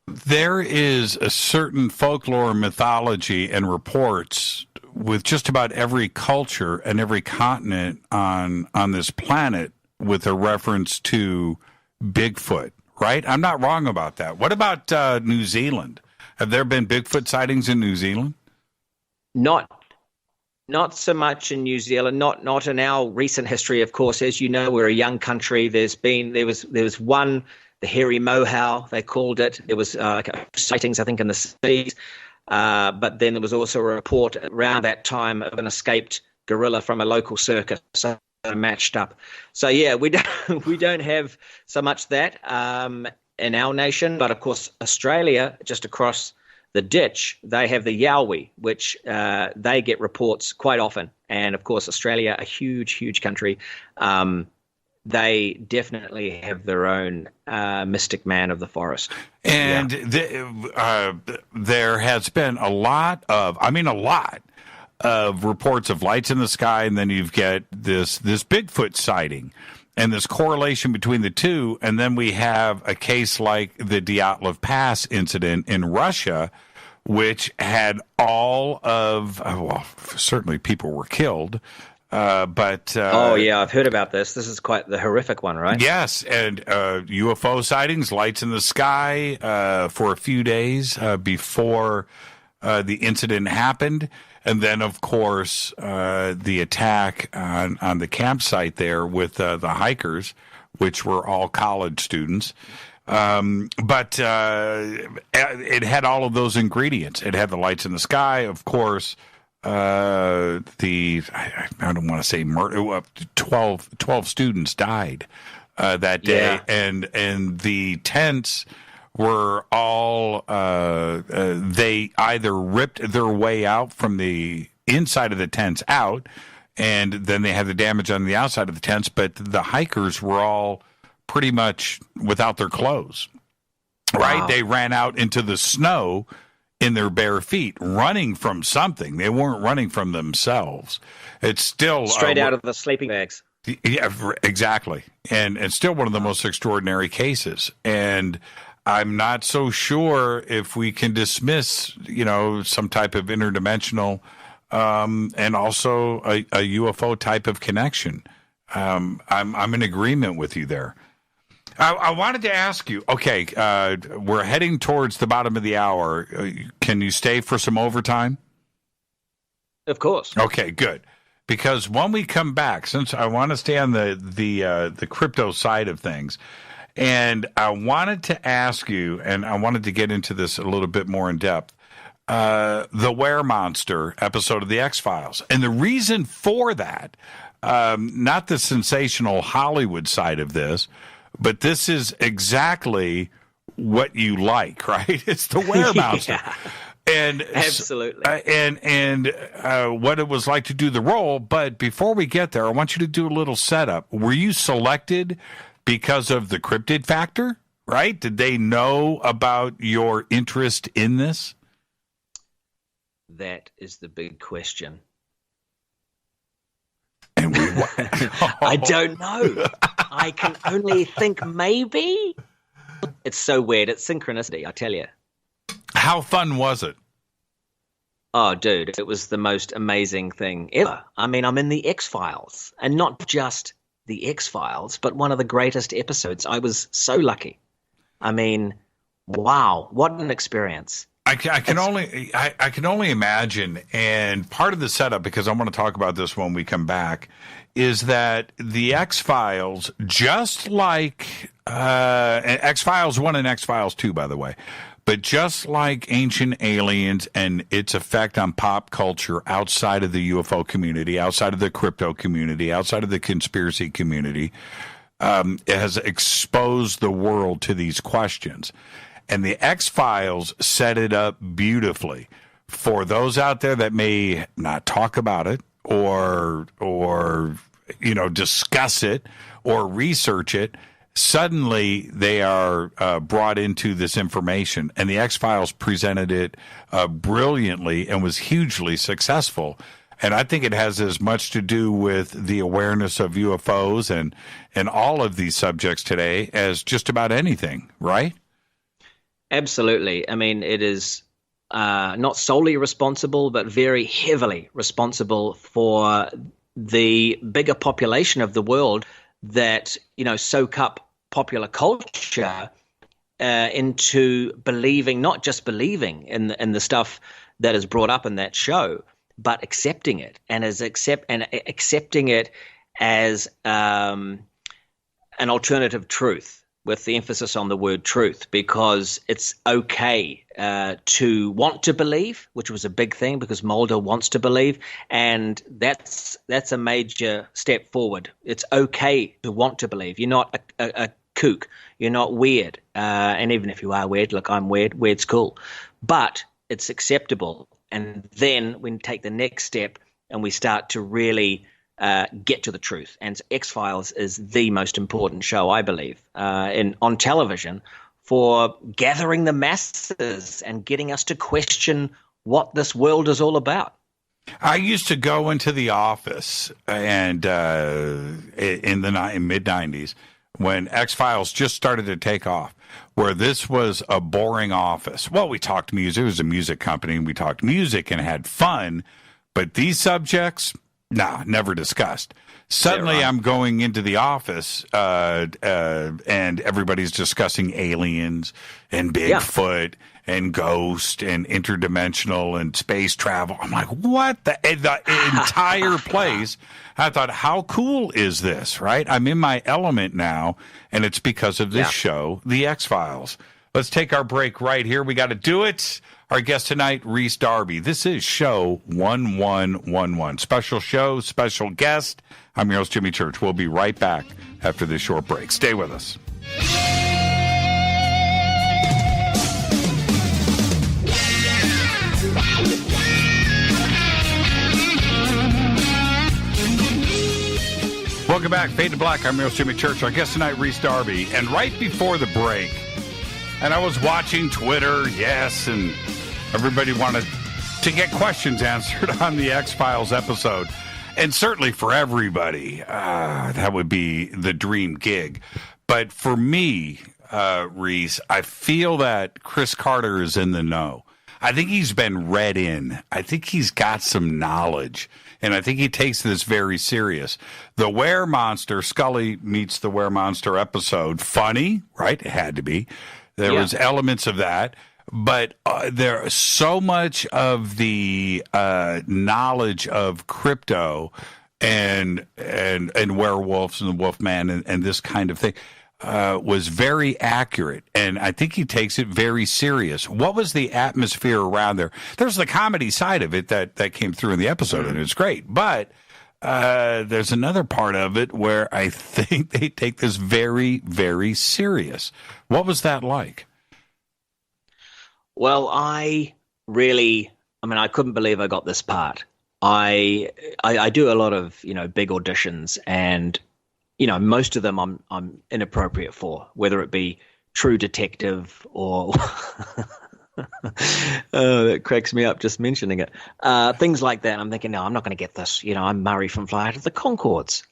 F: a certain folklore, mythology, and reports with just about every culture and every continent on this planet with a reference to Bigfoot, right? I'm not wrong about that. What about New Zealand? Have there been Bigfoot sightings in New Zealand?
H: Not so much in New Zealand, not in our recent history, of course. As you know, we're a young country. There was one, the hairy mohau, they called it. There was sightings, I think, in the 60s. But then there was also a report around that time of an escaped gorilla from a local circus, so matched up. So yeah, we don't have so much that in our nation, but of course Australia, just across the ditch, they have the yowie, which they get reports quite often. And of course Australia, a huge country, they definitely have their own mystic man of the forest.
F: And there has been a lot of reports of lights in the sky, and then you've got this Bigfoot sighting and this correlation between the two. And then we have a case like the Dyatlov Pass incident in Russia, which had all of, certainly people were killed. But
H: oh yeah, I've heard about this. This is quite the horrific one, right?
F: Yes, and UFO sightings, lights in the sky for a few days before the incident happened. And then, of course, the attack on the campsite there with the hikers, which were all college students. But it had all of those ingredients. It had the lights in the sky, of course. I don't want to say murder. 12 students died that day, and the tents were all they either ripped their way out from the inside of the tents out, and then they had the damage on the outside of the tents. But the hikers were all pretty much without their clothes. Right? Wow. They ran out into the snow in their bare feet, running from something. They weren't running from themselves. It's still
H: straight out of the sleeping bags.
F: Yeah, exactly. And it's still one of the most extraordinary cases. And I'm not so sure if we can dismiss, some type of interdimensional and also a UFO type of connection. I'm in agreement with you there. I wanted to ask you, okay, we're heading towards the bottom of the hour. Can you stay for some overtime?
H: Of course.
F: Okay, good. Because when we come back, since I want to stay on the crypto side of things, and I wanted to ask you, and I wanted to get into this a little bit more in depth, the Were Monster episode of the X-Files. And the reason for that, not the sensational Hollywood side of this, but this is exactly what you like, right? It's the Were Monster.
H: Yeah.
F: And
H: absolutely.
F: And what it was like to do the role. But before we get there, I want you to do a little setup. Were you selected because of the cryptid factor, right? Did they know about your interest in this?
H: That is the big question.
F: And
H: I don't know. I can only think maybe. It's so weird. It's synchronicity, I tell you.
F: How fun was it?
H: Oh, dude, it was the most amazing thing ever. I mean, I'm in the X-Files, and not just the X-Files, but one of the greatest episodes. I was so lucky. I mean, wow, what an experience.
F: I can only imagine, and part of the setup, because I want to talk about this when we come back, is that the X-Files, just like X-Files 1 and X-Files 2, by the way, but just like Ancient Aliens and its effect on pop culture outside of the UFO community, outside of the crypto community, outside of the conspiracy community, it has exposed the world to these questions. And the X-Files set it up beautifully for those out there that may not talk about it or discuss it or research it. Suddenly they are brought into this information, and the X-Files presented it brilliantly and was hugely successful. And I think it has as much to do with the awareness of UFOs and all of these subjects today as just about anything, right?
H: Absolutely. I mean, it is not solely responsible, but very heavily responsible for the bigger population of the world that, soak up popular culture into believing, not just believing in the stuff that is brought up in that show, but accepting it and accepting it as an alternative truth, with the emphasis on the word truth, because it's okay to want to believe, which was a big thing because Mulder wants to believe, and that's a major step forward. It's okay to want to believe. You're not a kook. You're not weird. And even if you are weird, look, I'm weird. Weird's cool. But it's acceptable. And then we take the next step and we start to really get to the truth. And X-Files is the most important show, I believe, on television for gathering the masses and getting us to question what this world is all about.
F: I used to go into the office and in the mid-90s when X-Files just started to take off, where this was a boring office. Well, we talked music. It was a music company, and we talked music and had fun, but these subjects, nah, never discussed. Suddenly,
H: Yeah, right.
F: I'm going into the office, and everybody's discussing aliens and Bigfoot and ghost and interdimensional and space travel. I'm like, what? The entire place. I thought, how cool is this, right? I'm in my element now, and it's because of this show, The X-Files. Let's take our break right here. We got to do it. Our guest tonight, Rhys Darby. This is show 1111. Special show, special guest. I'm your host, Jimmy Church. We'll be right back after this short break. Stay with us. Welcome back. Fade to Black. I'm your host, Jimmy Church. Our guest tonight, Rhys Darby. And right before the break, and I was watching Twitter, yes, and everybody wanted to get questions answered on the X-Files episode. And certainly for everybody, that would be the dream gig. But for me, Rhys, I feel that Chris Carter is in the know. I think he's been read in. I think he's got some knowledge. And I think he takes this very serious. The Were Monster, Scully meets the Were Monster episode, funny, right? It had to be. There was elements of that. But there so much of the knowledge of crypto and werewolves and the Wolfman and this kind of thing was very accurate, and I think he takes it very serious. What was the atmosphere around there? There's the comedy side of it that came through in the episode, and it's great. But there's another part of it where I think they take this very, very serious. What was that like?
H: Well, I couldn't believe I got this part. I do a lot of, big auditions, and, most of them I'm inappropriate for, whether it be True Detective or that cracks me up just mentioning it. Things like that. I'm thinking, no, I'm not going to get this. I'm Murray from Flight of the Conchords.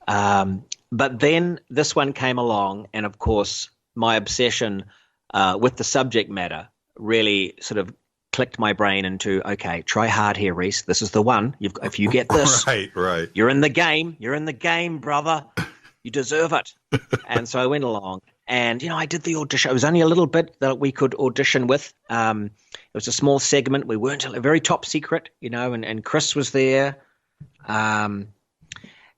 H: But then this one came along, and of course, my obsession with the subject matter really sort of clicked my brain into, okay, try hard here, Rhys. This is the one. If you get this,
F: right.
H: You're in the game. You're in the game, brother. You deserve it. And so I went along, and I did the audition. It was only a little bit that we could audition with. It was a small segment. We weren't very top secret, and Chris was there, and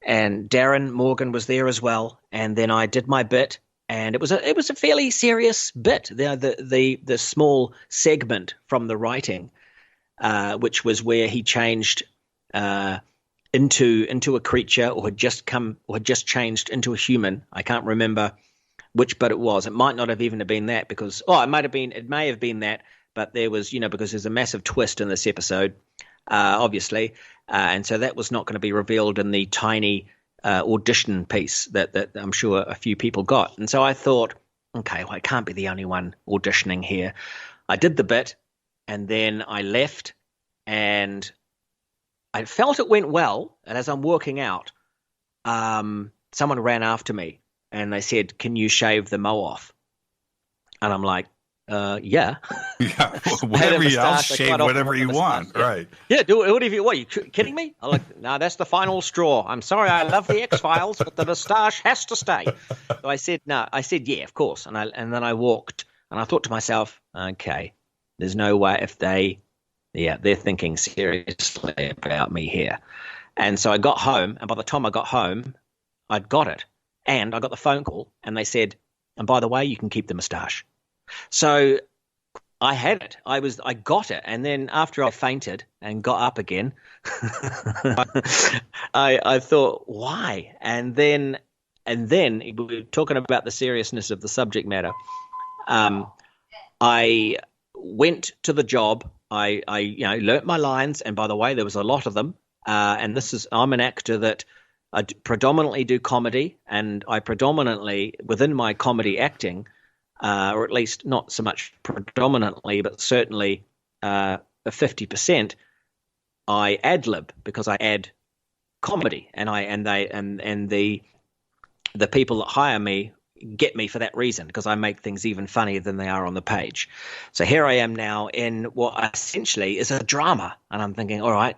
H: Darren Morgan was there as well. And then I did my bit. And it was a fairly serious bit, the small segment from the writing, which was where he changed into a creature, or had just changed into a human. I can't remember which bit it was. It might not have even been that, because it may have been that, but there was because there's a massive twist in this episode, obviously, and so that was not going to be revealed in the tiny audition piece that I'm sure a few people got. And so I thought, okay, well, I can't be the only one auditioning here. I did the bit, and then I left, and I felt it went well. And as I'm walking out, someone ran after me, and they said, "Can you shave the mo off?" And I'm like, yeah.
F: Yeah, whatever I'll shave whatever you want, right?
H: Yeah, do whatever you want. Are you kidding me? I'm like, no, that's the final straw. I'm sorry, I love the X-Files, but the moustache has to stay. So I said, no. I said, yeah, of course. And then I walked, and I thought to myself, okay, there's no way they're thinking seriously about me here. And so I got home, and by the time I got home, I'd got it. And I got the phone call, and they said, and by the way, you can keep the moustache. So I had it. I got it. And then after I fainted and got up again, I thought, why? And then we were talking about the seriousness of the subject matter. I went to the job. I learnt my lines. And by the way, there was a lot of them. And I'm an actor that I predominantly do comedy, and I predominantly, within my comedy acting, or at least not so much predominantly, but certainly 50%, I ad-lib, because I add comedy, and the people that hire me get me for that reason, because I make things even funnier than they are on the page. So here I am now in what essentially is a drama, and I'm thinking, all right,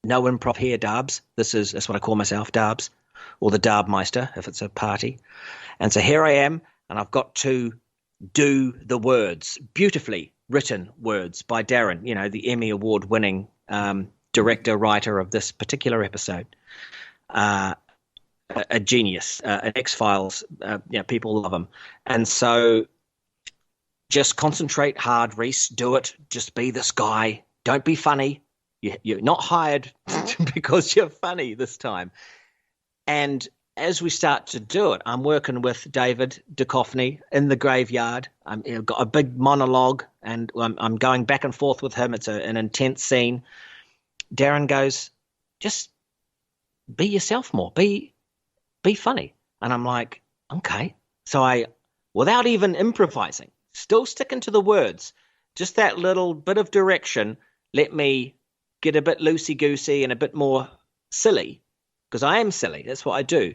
H: no improv here, Darbs. That's what I call myself, Darbs. or the Darbmeister if it's a party. And so here I am, and I've got to do the words, beautifully written words by Darren, the Emmy Award-winning director, writer of this particular episode. A genius, an X-Files, people love him. And so just concentrate hard, Rhys, do it. Just be this guy. Don't be funny. You're not hired because you're funny this time. And as we start to do it, I'm working with David Duchovny in the graveyard. I've got a big monologue, and I'm going back and forth with him. It's an intense scene. Darren goes, just be yourself more. Be funny. And I'm like, okay. So I, without even improvising, still sticking to the words, just that little bit of direction, let me get a bit loosey-goosey and a bit more silly, because I am silly. That's what I do.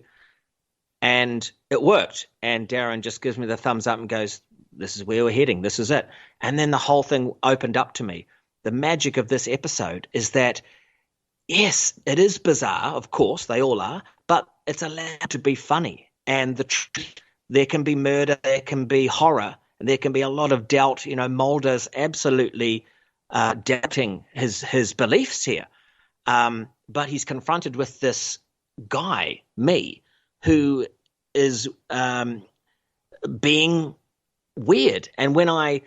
H: And it worked. And Darren just gives me the thumbs up and goes, this is where we're heading. This is it. And then the whole thing opened up to me. The magic of this episode is that, yes, it is bizarre. Of course, they all are. But it's allowed to be funny. And there can be murder, there can be horror, and there can be a lot of doubt. Mulder's absolutely doubting his beliefs here. But he's confronted with this guy, me, who is being weird. And when I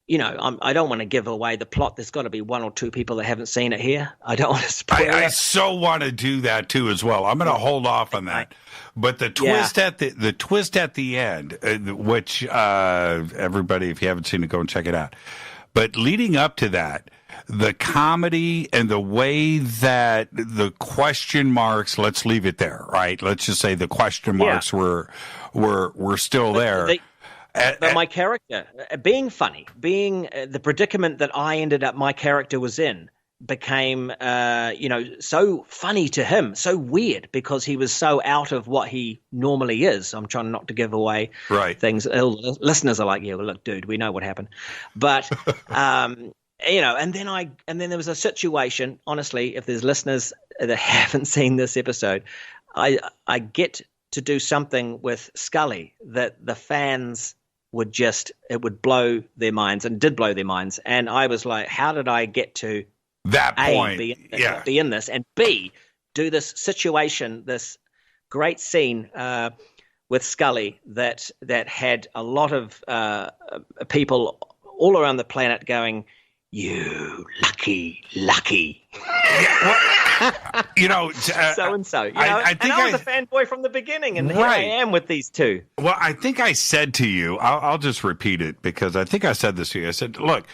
H: don't want to give away the plot. There's got to be one or two people that haven't seen it here. I don't want to spoil it.
F: I so want to do that too as well. I'm going to hold off on that. But the twist at the end, which everybody, if you haven't seen it, go and check it out. But leading up to that, the comedy and the way that the question marks, let's leave it there, right? Let's just say the question marks were still there.
H: But my character, being funny, being the predicament that my character was in, became, so funny to him, so weird, because he was so out of what he normally is. I'm trying not to give away things. Listeners are like, yeah, well, look, dude, we know what happened. But, and then there was a situation, honestly, if there's listeners that haven't seen this episode, I get to do something with Scully that the fans it would blow their minds, and did blow their minds. And I was like, how did I get to
F: that point?
H: Be in this, and B, do this situation, this great scene with Scully that had a lot of people all around the planet going, "You lucky." So and so. I think I was a fanboy from the beginning, and here I am with these two.
F: Well, I think I said to you, I'll just repeat it, because I think I said this to you. I said, look,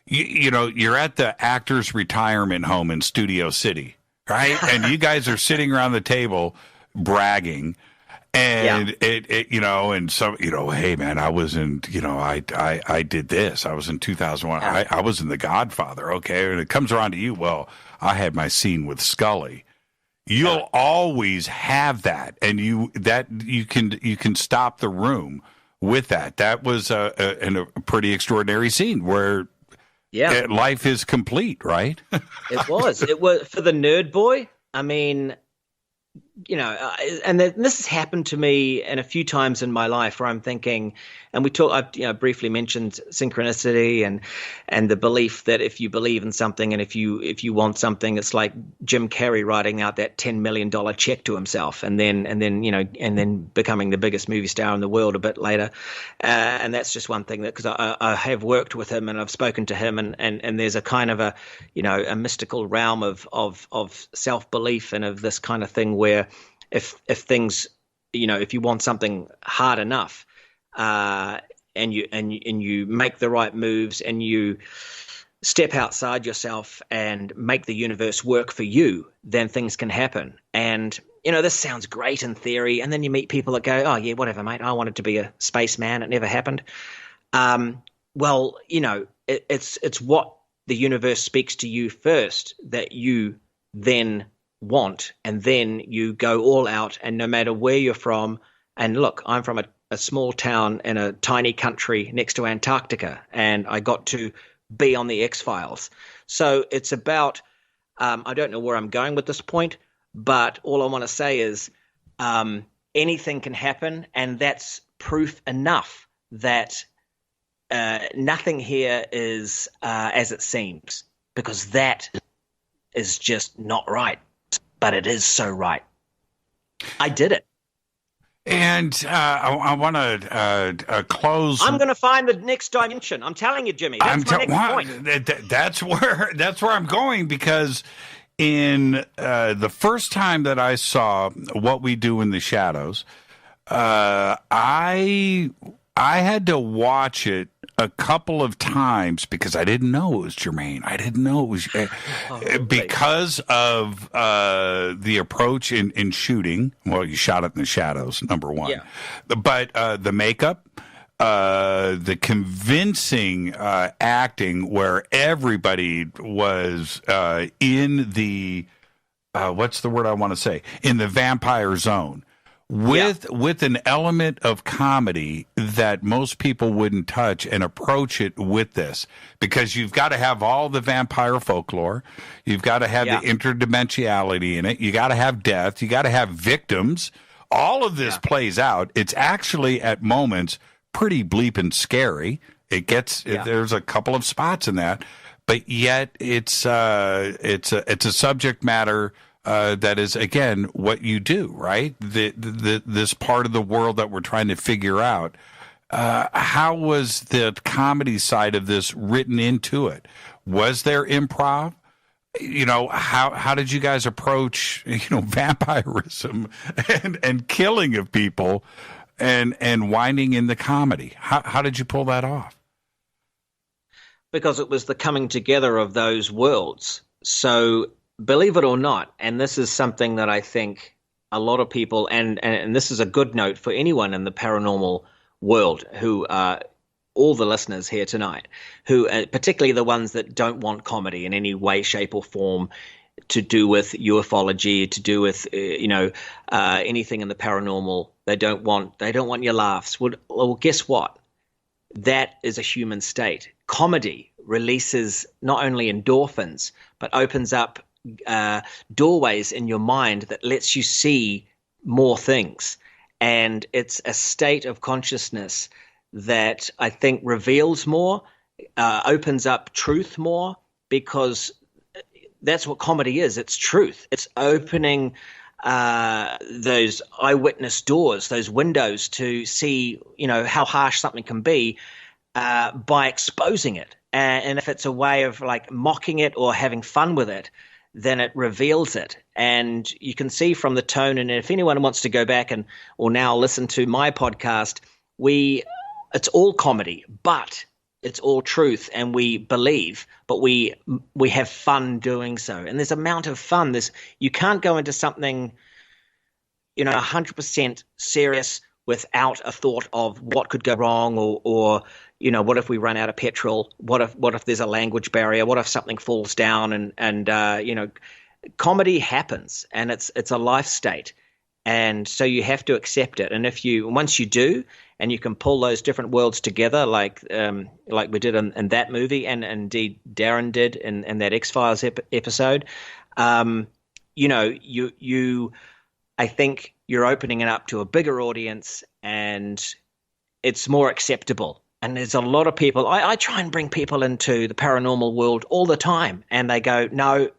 F: you're at the actors' retirement home in Studio City, right? And you guys are sitting around the table bragging. And and so, hey man, I was in, I did this. I was in 2001. I was in The Godfather. Okay. And it comes around to you. Well, I had my scene with Scully. You'll always have that. And you can stop the room with that. That was a pretty extraordinary scene where life is complete, right?
H: It was for the nerd boy. I mean, and this has happened to me and a few times in my life where I'm thinking, and I briefly mentioned synchronicity and the belief that if you believe in something and if you want something, it's like Jim Carrey writing out that $10 million check to himself and then becoming the biggest movie star in the world a bit later. And that's just one thing that, because I have worked with him and I've spoken to him and there's a kind of a mystical realm of self-belief and of this kind of thing where if things, if you want something hard enough, and you make the right moves and you step outside yourself and make the universe work for you, then things can happen. And this sounds great in theory, and then you meet people that go, "Oh yeah, whatever, mate. I wanted to be a spaceman. It never happened." Well, it's what the universe speaks to you first that you then want, and then you go all out. And no matter where you're from, and look, I'm from a small town in a tiny country next to Antarctica, and I got to be on the X-Files. So it's about, I don't know where I'm going with this point, but all I want to say is anything can happen, and that's proof enough that nothing here is as it seems, because that is just not right. But it is so right. I did it.
F: And I want to close.
H: I'm going to find the next dimension. I'm telling you, Jimmy. That's my next point.
F: That's where I'm going, because in the first time that I saw What We Do in the Shadows, I had to watch it a couple of times because I didn't know it was Jermaine. I didn't know it was because of the approach in shooting. Well, you shot it in the shadows, number one. Yeah. But the makeup, the convincing acting where everybody was in the, what's the word I want to say? In the vampire zone. With an element of comedy that most people wouldn't touch, and approach it with this, because you've got to have all the vampire folklore, you've got to have the interdimensionality in it, you got to have death, you got to have victims. All of this plays out. It's actually at moments pretty bleeping scary. It gets there's a couple of spots in that, but yet it's a subject matter. That is, again, what you do, right? This part of the world that we're trying to figure out. How was the comedy side of this written into it? Was there improv? You know, how did you guys approach, vampirism and killing of people and winding in the comedy? How did you pull that off?
H: Because it was the coming together of those worlds. So, believe it or not, and this is something that I think a lot of people, and this is a good note for anyone in the paranormal world who all the listeners here tonight, who particularly the ones that don't want comedy in any way, shape, or form to do with ufology, to do with anything in the paranormal. They don't want your laughs. Well, guess what? That is a human state. Comedy releases not only endorphins, but opens up doorways in your mind that lets you see more things. And it's a state of consciousness that I think reveals more, opens up truth more, because that's what comedy is. It's truth. It's opening those eyewitness doors, those windows to see, how harsh something can be by exposing it. And if it's a way of like mocking it or having fun with it, then it reveals it. And you can see from the tone, and if anyone wants to go back or now listen to my podcast, it's all comedy, but it's all truth, and we believe, but we have fun doing so. And there's amount of fun. You can't go into something, 100% serious without a thought of what could go wrong, or what if we run out of petrol? What if there's a language barrier? What if something falls down? And comedy happens, and it's a life state, and so you have to accept it. And once you do, and you can pull those different worlds together, like we did in that movie, and indeed Darren did in that X-Files episode, I think you're opening it up to a bigger audience, and it's more acceptable. And there's a lot of people, I try and bring people into the paranormal world all the time, and they go, no,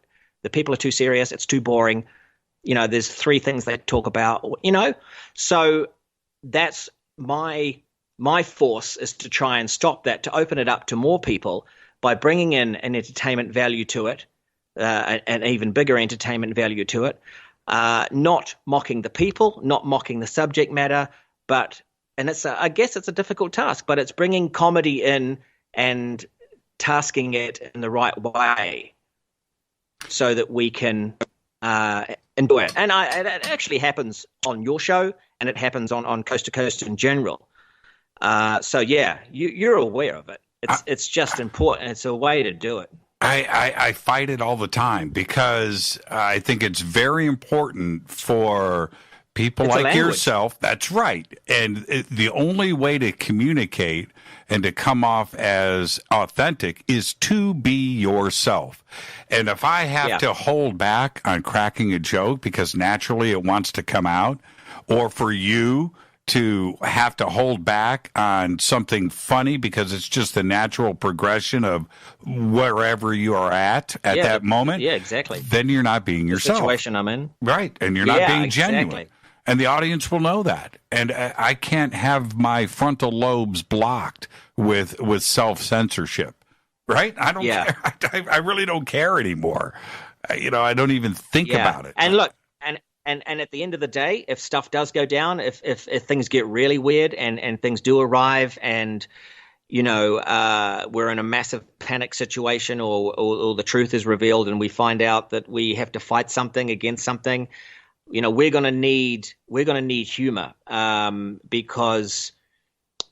H: the people are too serious, it's too boring. There's 3 things they talk about, So that's my force, is to try and stop that, to open it up to more people by bringing in an entertainment value to it, an even bigger entertainment value to it, not mocking the people, not mocking the subject matter, and I guess it's a difficult task, but it's bringing comedy in and tasking it in the right way so that we can enjoy it. And it actually happens on your show, and it happens on Coast to Coast in general. So yeah, you're aware of it. It's just important. It's a way to do it.
F: I fight it all the time, because I think it's very important for people like yourself. That's right. And the only way to communicate and to come off as authentic is to be yourself. And if I have to hold back on cracking a joke because naturally it wants to come out, or for you to have to hold back on something funny because it's just the natural progression of wherever you are at that moment.
H: Yeah, exactly.
F: Then you're not being yourself.
H: The situation I'm in.
F: Right. And you're not being genuine.
H: Exactly.
F: And the audience will know that. And I can't have my frontal lobes blocked with self-censorship. Right? I don't care. I really don't care anymore. I don't even think about it.
H: And look, and at the end of the day, if stuff does go down, if things get really weird and things do arrive and, we're in a massive panic situation or the truth is revealed and we find out that we have to fight something against something, we're going to need humor because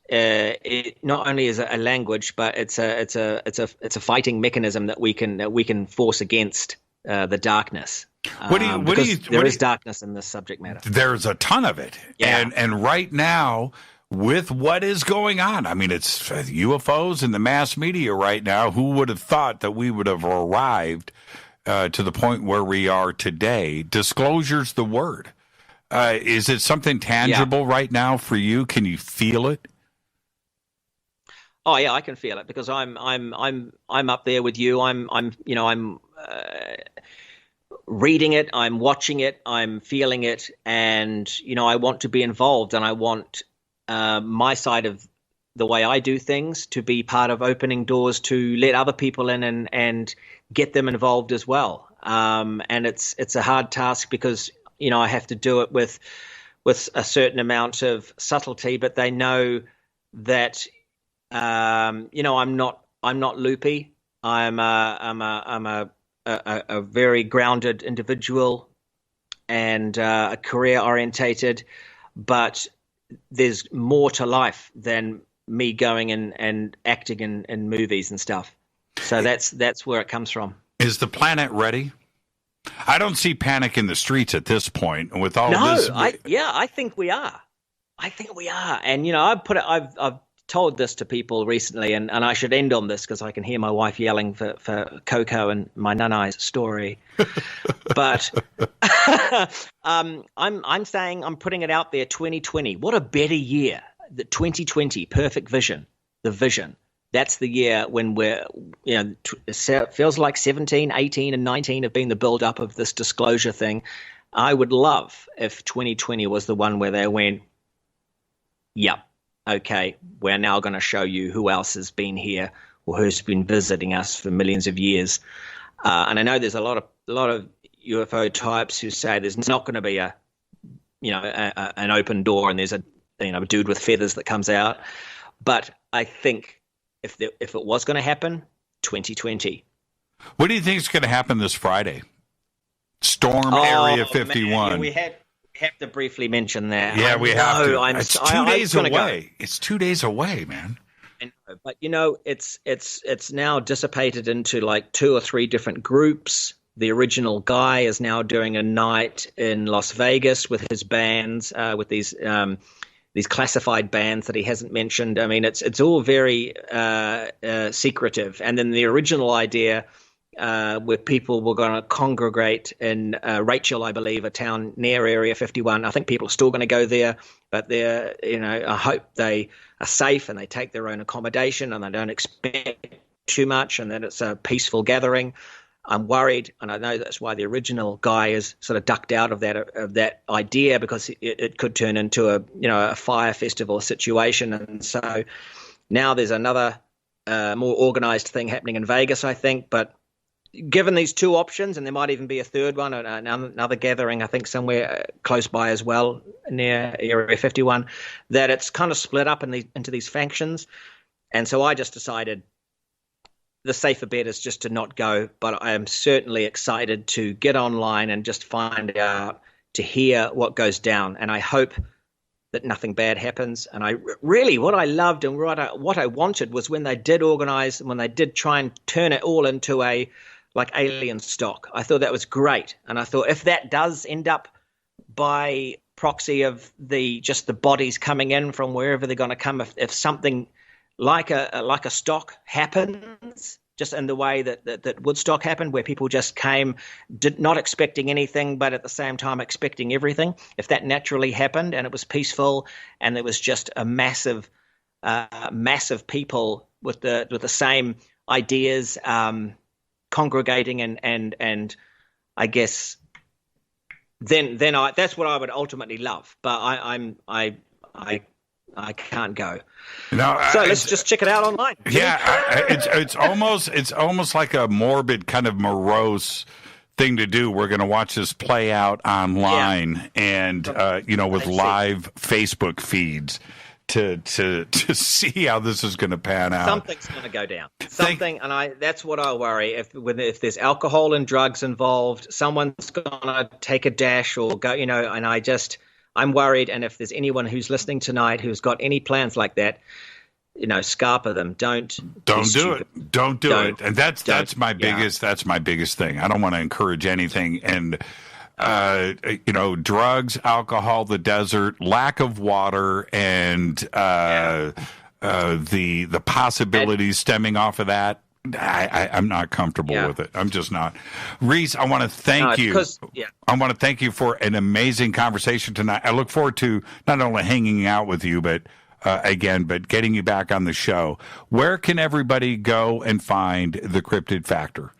H: it not only is a language, but it's a fighting mechanism that we can force against the darkness. There is darkness in this subject matter.
F: There's a ton of it. Yeah. And right now, with what is going on, I mean, it's UFOs and the mass media right now. Who would have thought that we would have arrived to the point where we are today? Disclosure's the word. Is it something tangible right now for you? Can you feel it?
H: Oh yeah, I can feel it because I'm up there with you. I'm reading it, I'm watching it, I'm feeling it, and I want to be involved, and I want my side of the way I do things to be part of opening doors to let other people in and get them involved as well. And it's a hard task because I have to do it with a certain amount of subtlety, but they know that I'm not loopy. I'm a very grounded individual and a career orientated, but there's more to life than me going and acting in movies and stuff. So that's where it comes from.
F: Is the planet ready? I don't see panic in the streets at this point with all this.
H: I think we are. And I've told this to people recently, and I should end on this because I can hear my wife yelling for Coco and my Nanai's story. But I'm saying, I'm putting it out there, 2020. What a better year. The 2020, perfect vision, the vision. That's the year when we're, it feels like 17, 18, and 19 have been the build-up of this disclosure thing. I would love if 2020 was the one where they went, yep. Okay, we're now going to show you who else has been here or who's been visiting us for millions of years. And I know there's a lot of UFO types who say there's not going to be an open door and there's a dude with feathers that comes out. But I think if it was going to happen, 2020.
F: What do you think is going to happen this Friday? Storm Area 51.
H: Man, we have to briefly mention that.
F: Yeah, we have to. It's 2 days away.
H: Go.
F: It's 2 days away, man.
H: But it's now dissipated into like 2 or 3 different groups. The original guy is now doing a night in Las Vegas with his bands, with these classified bands that he hasn't mentioned. I mean, it's all very secretive. And then the original idea, where people were going to congregate in Rachel, I believe, a town near Area 51. I think people are still going to go there, but I hope they are safe and they take their own accommodation and they don't expect too much and that it's a peaceful gathering. I'm worried, and I know that's why the original guy is sort of ducked out of that idea because it could turn into a fire festival situation. And so now there's another more organized thing happening in Vegas, I think, but given these 2 options, and there might even be a third one, another gathering, I think, somewhere close by as well, near Area 51, that it's kind of split up into these factions. And so I just decided the safer bet is just to not go, but I am certainly excited to get online and just find out, to hear what goes down. And I hope that nothing bad happens. And I really, what I loved and what I wanted was when they did organize and when they did try and turn it all into a like alien stock. I thought that was great. And I thought if that does end up by proxy of the bodies coming in from wherever they're going to come, if something like a stock happens, just in the way that Woodstock happened, where people just came, not expecting anything, but at the same time expecting everything. If that naturally happened and it was peaceful and there was just a massive people with the same ideas congregating and I guess then that's what I would ultimately love. But I can't go.
F: No,
H: so let's just check it out online.
F: Yeah, it's almost like a morbid kind of morose thing to do. We're going to watch this play out online, and with live Facebook feeds to see how this is going to pan out.
H: Something's going to go down. That's what I worry. If there's alcohol and drugs involved, someone's going to take a dash or go. And I'm worried. And if there's anyone who's listening tonight who's got any plans like that, scarper them. Don't do it. Don't do it. And that's my biggest thing. I don't want to encourage anything. And
F: drugs, alcohol, the desert, lack of water, and the possibilities stemming off of that. I'm not comfortable with it. I'm just not. Rhys, I want to thank you. I want to thank you for an amazing conversation tonight. I look forward to not only hanging out with you, but getting you back on the show. Where can everybody go and find the Cryptid Factor?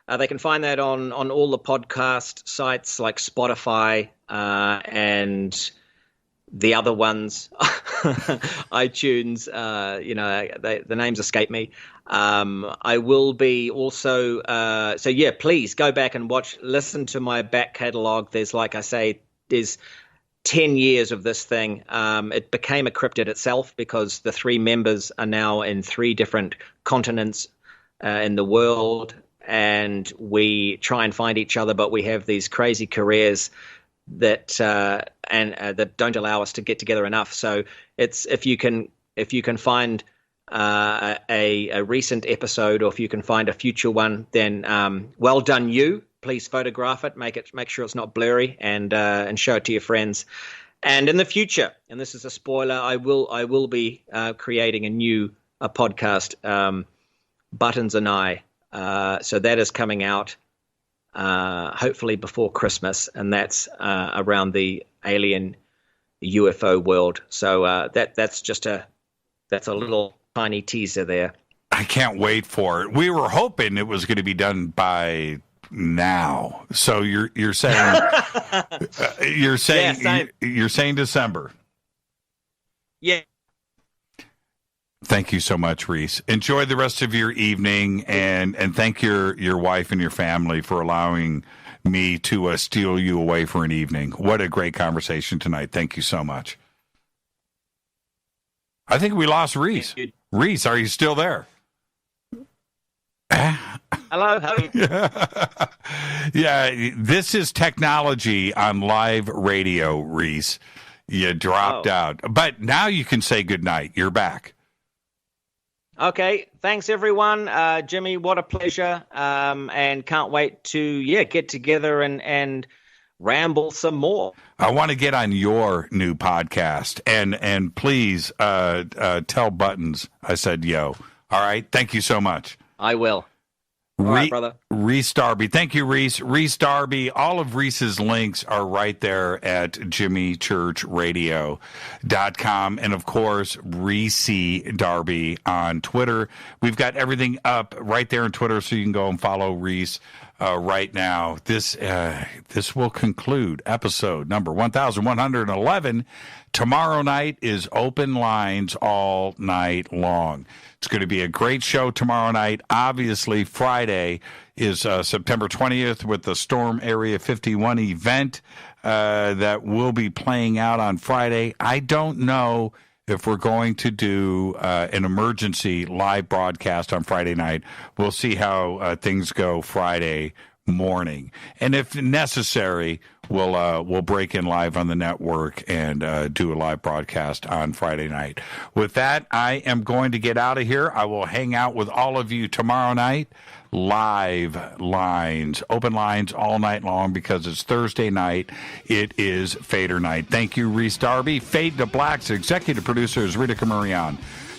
H: They can find that on all the podcast sites like Spotify and the other ones, iTunes. The names escape me. I will be also. Please go back and listen to my back catalog. There's, like I say, there's 10 years of this thing. It became a cryptid itself because the three members are now in 3 different continents in the world. And we try and find each other, but we have these crazy careers that that don't allow us to get together enough. So it's if you can find a recent episode, or if you can find a future one, then well done you. Please photograph it, make sure it's not blurry, and show it to your friends. And in the future, and this is a spoiler, I will be creating a new podcast, Buttons and I. So that is coming out hopefully before Christmas, and that's around the alien UFO world. So that's a little tiny teaser there.
F: I can't wait for it. We were hoping it was going to be done by now. So you're saying you're saying December.
H: Yeah.
F: Thank you so much, Rhys. Enjoy the rest of your evening, and thank your wife and your family for allowing me to steal you away for an evening. What a great conversation tonight. Thank you so much. I think we lost Rhys. Rhys, are you still there?
H: Hello.
F: Yeah, this is technology on live radio, Rhys. You dropped out. But now you can say goodnight. You're back.
H: Okay, thanks everyone. Jimmy, what a pleasure. And can't wait to get together and ramble some more.
F: I want to get on your new podcast, and please tell Buttons I said yo. All right, thank you so much.
H: I will. All right, brother.
F: Rhys Darby. Thank you, Rhys. Rhys Darby. All of Rhys's links are right there at jimmychurchradio.com. And, of course, Rhys Darby on Twitter. We've got everything up right there on Twitter, so you can go and follow Rhys right now. This will conclude episode number 1111. Tomorrow night is open lines all night long. It's going to be a great show tomorrow night. Obviously, Friday is September 20th with the Storm Area 51 event that will be playing out on Friday. I don't know if we're going to do an emergency live broadcast on Friday night. We'll see how things go Friday morning, and if necessary, we'll break in live on the network and do a live broadcast on Friday night. With that, I am going to get out of here. I will hang out with all of you tomorrow night. Live lines, open lines all night long, because it's Thursday night. It is Fader night. Thank you, Rhys Darby. Fade to Black's executive producer is Rita Camurian.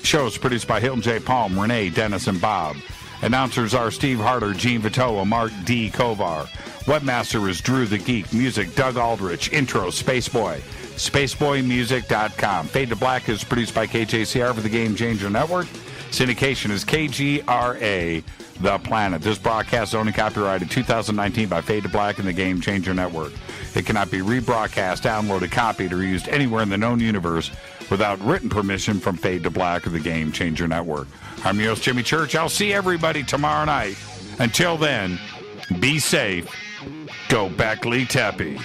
F: Show is produced by Hilton J. Palm, Renee, Dennis, and Bob. Announcers are Steve Harder, Gene Vitoa, Mark D. Kovar. Webmaster is Drew the Geek. Music, Doug Aldrich. Intro, Spaceboy. SpaceboyMusic.com. Fade to Black is produced by KJCR for the Game Changer Network. Syndication is KGRA, The Planet. This broadcast is only copyrighted 2019 by Fade to Black and the Game Changer Network. It cannot be rebroadcast, downloaded, copied, or used anywhere in the known universe without written permission from Fade to Black or the Game Changer Network. I'm your host, Jimmy Church. I'll see everybody tomorrow night. Until then, be safe. Go Beckley Teppy.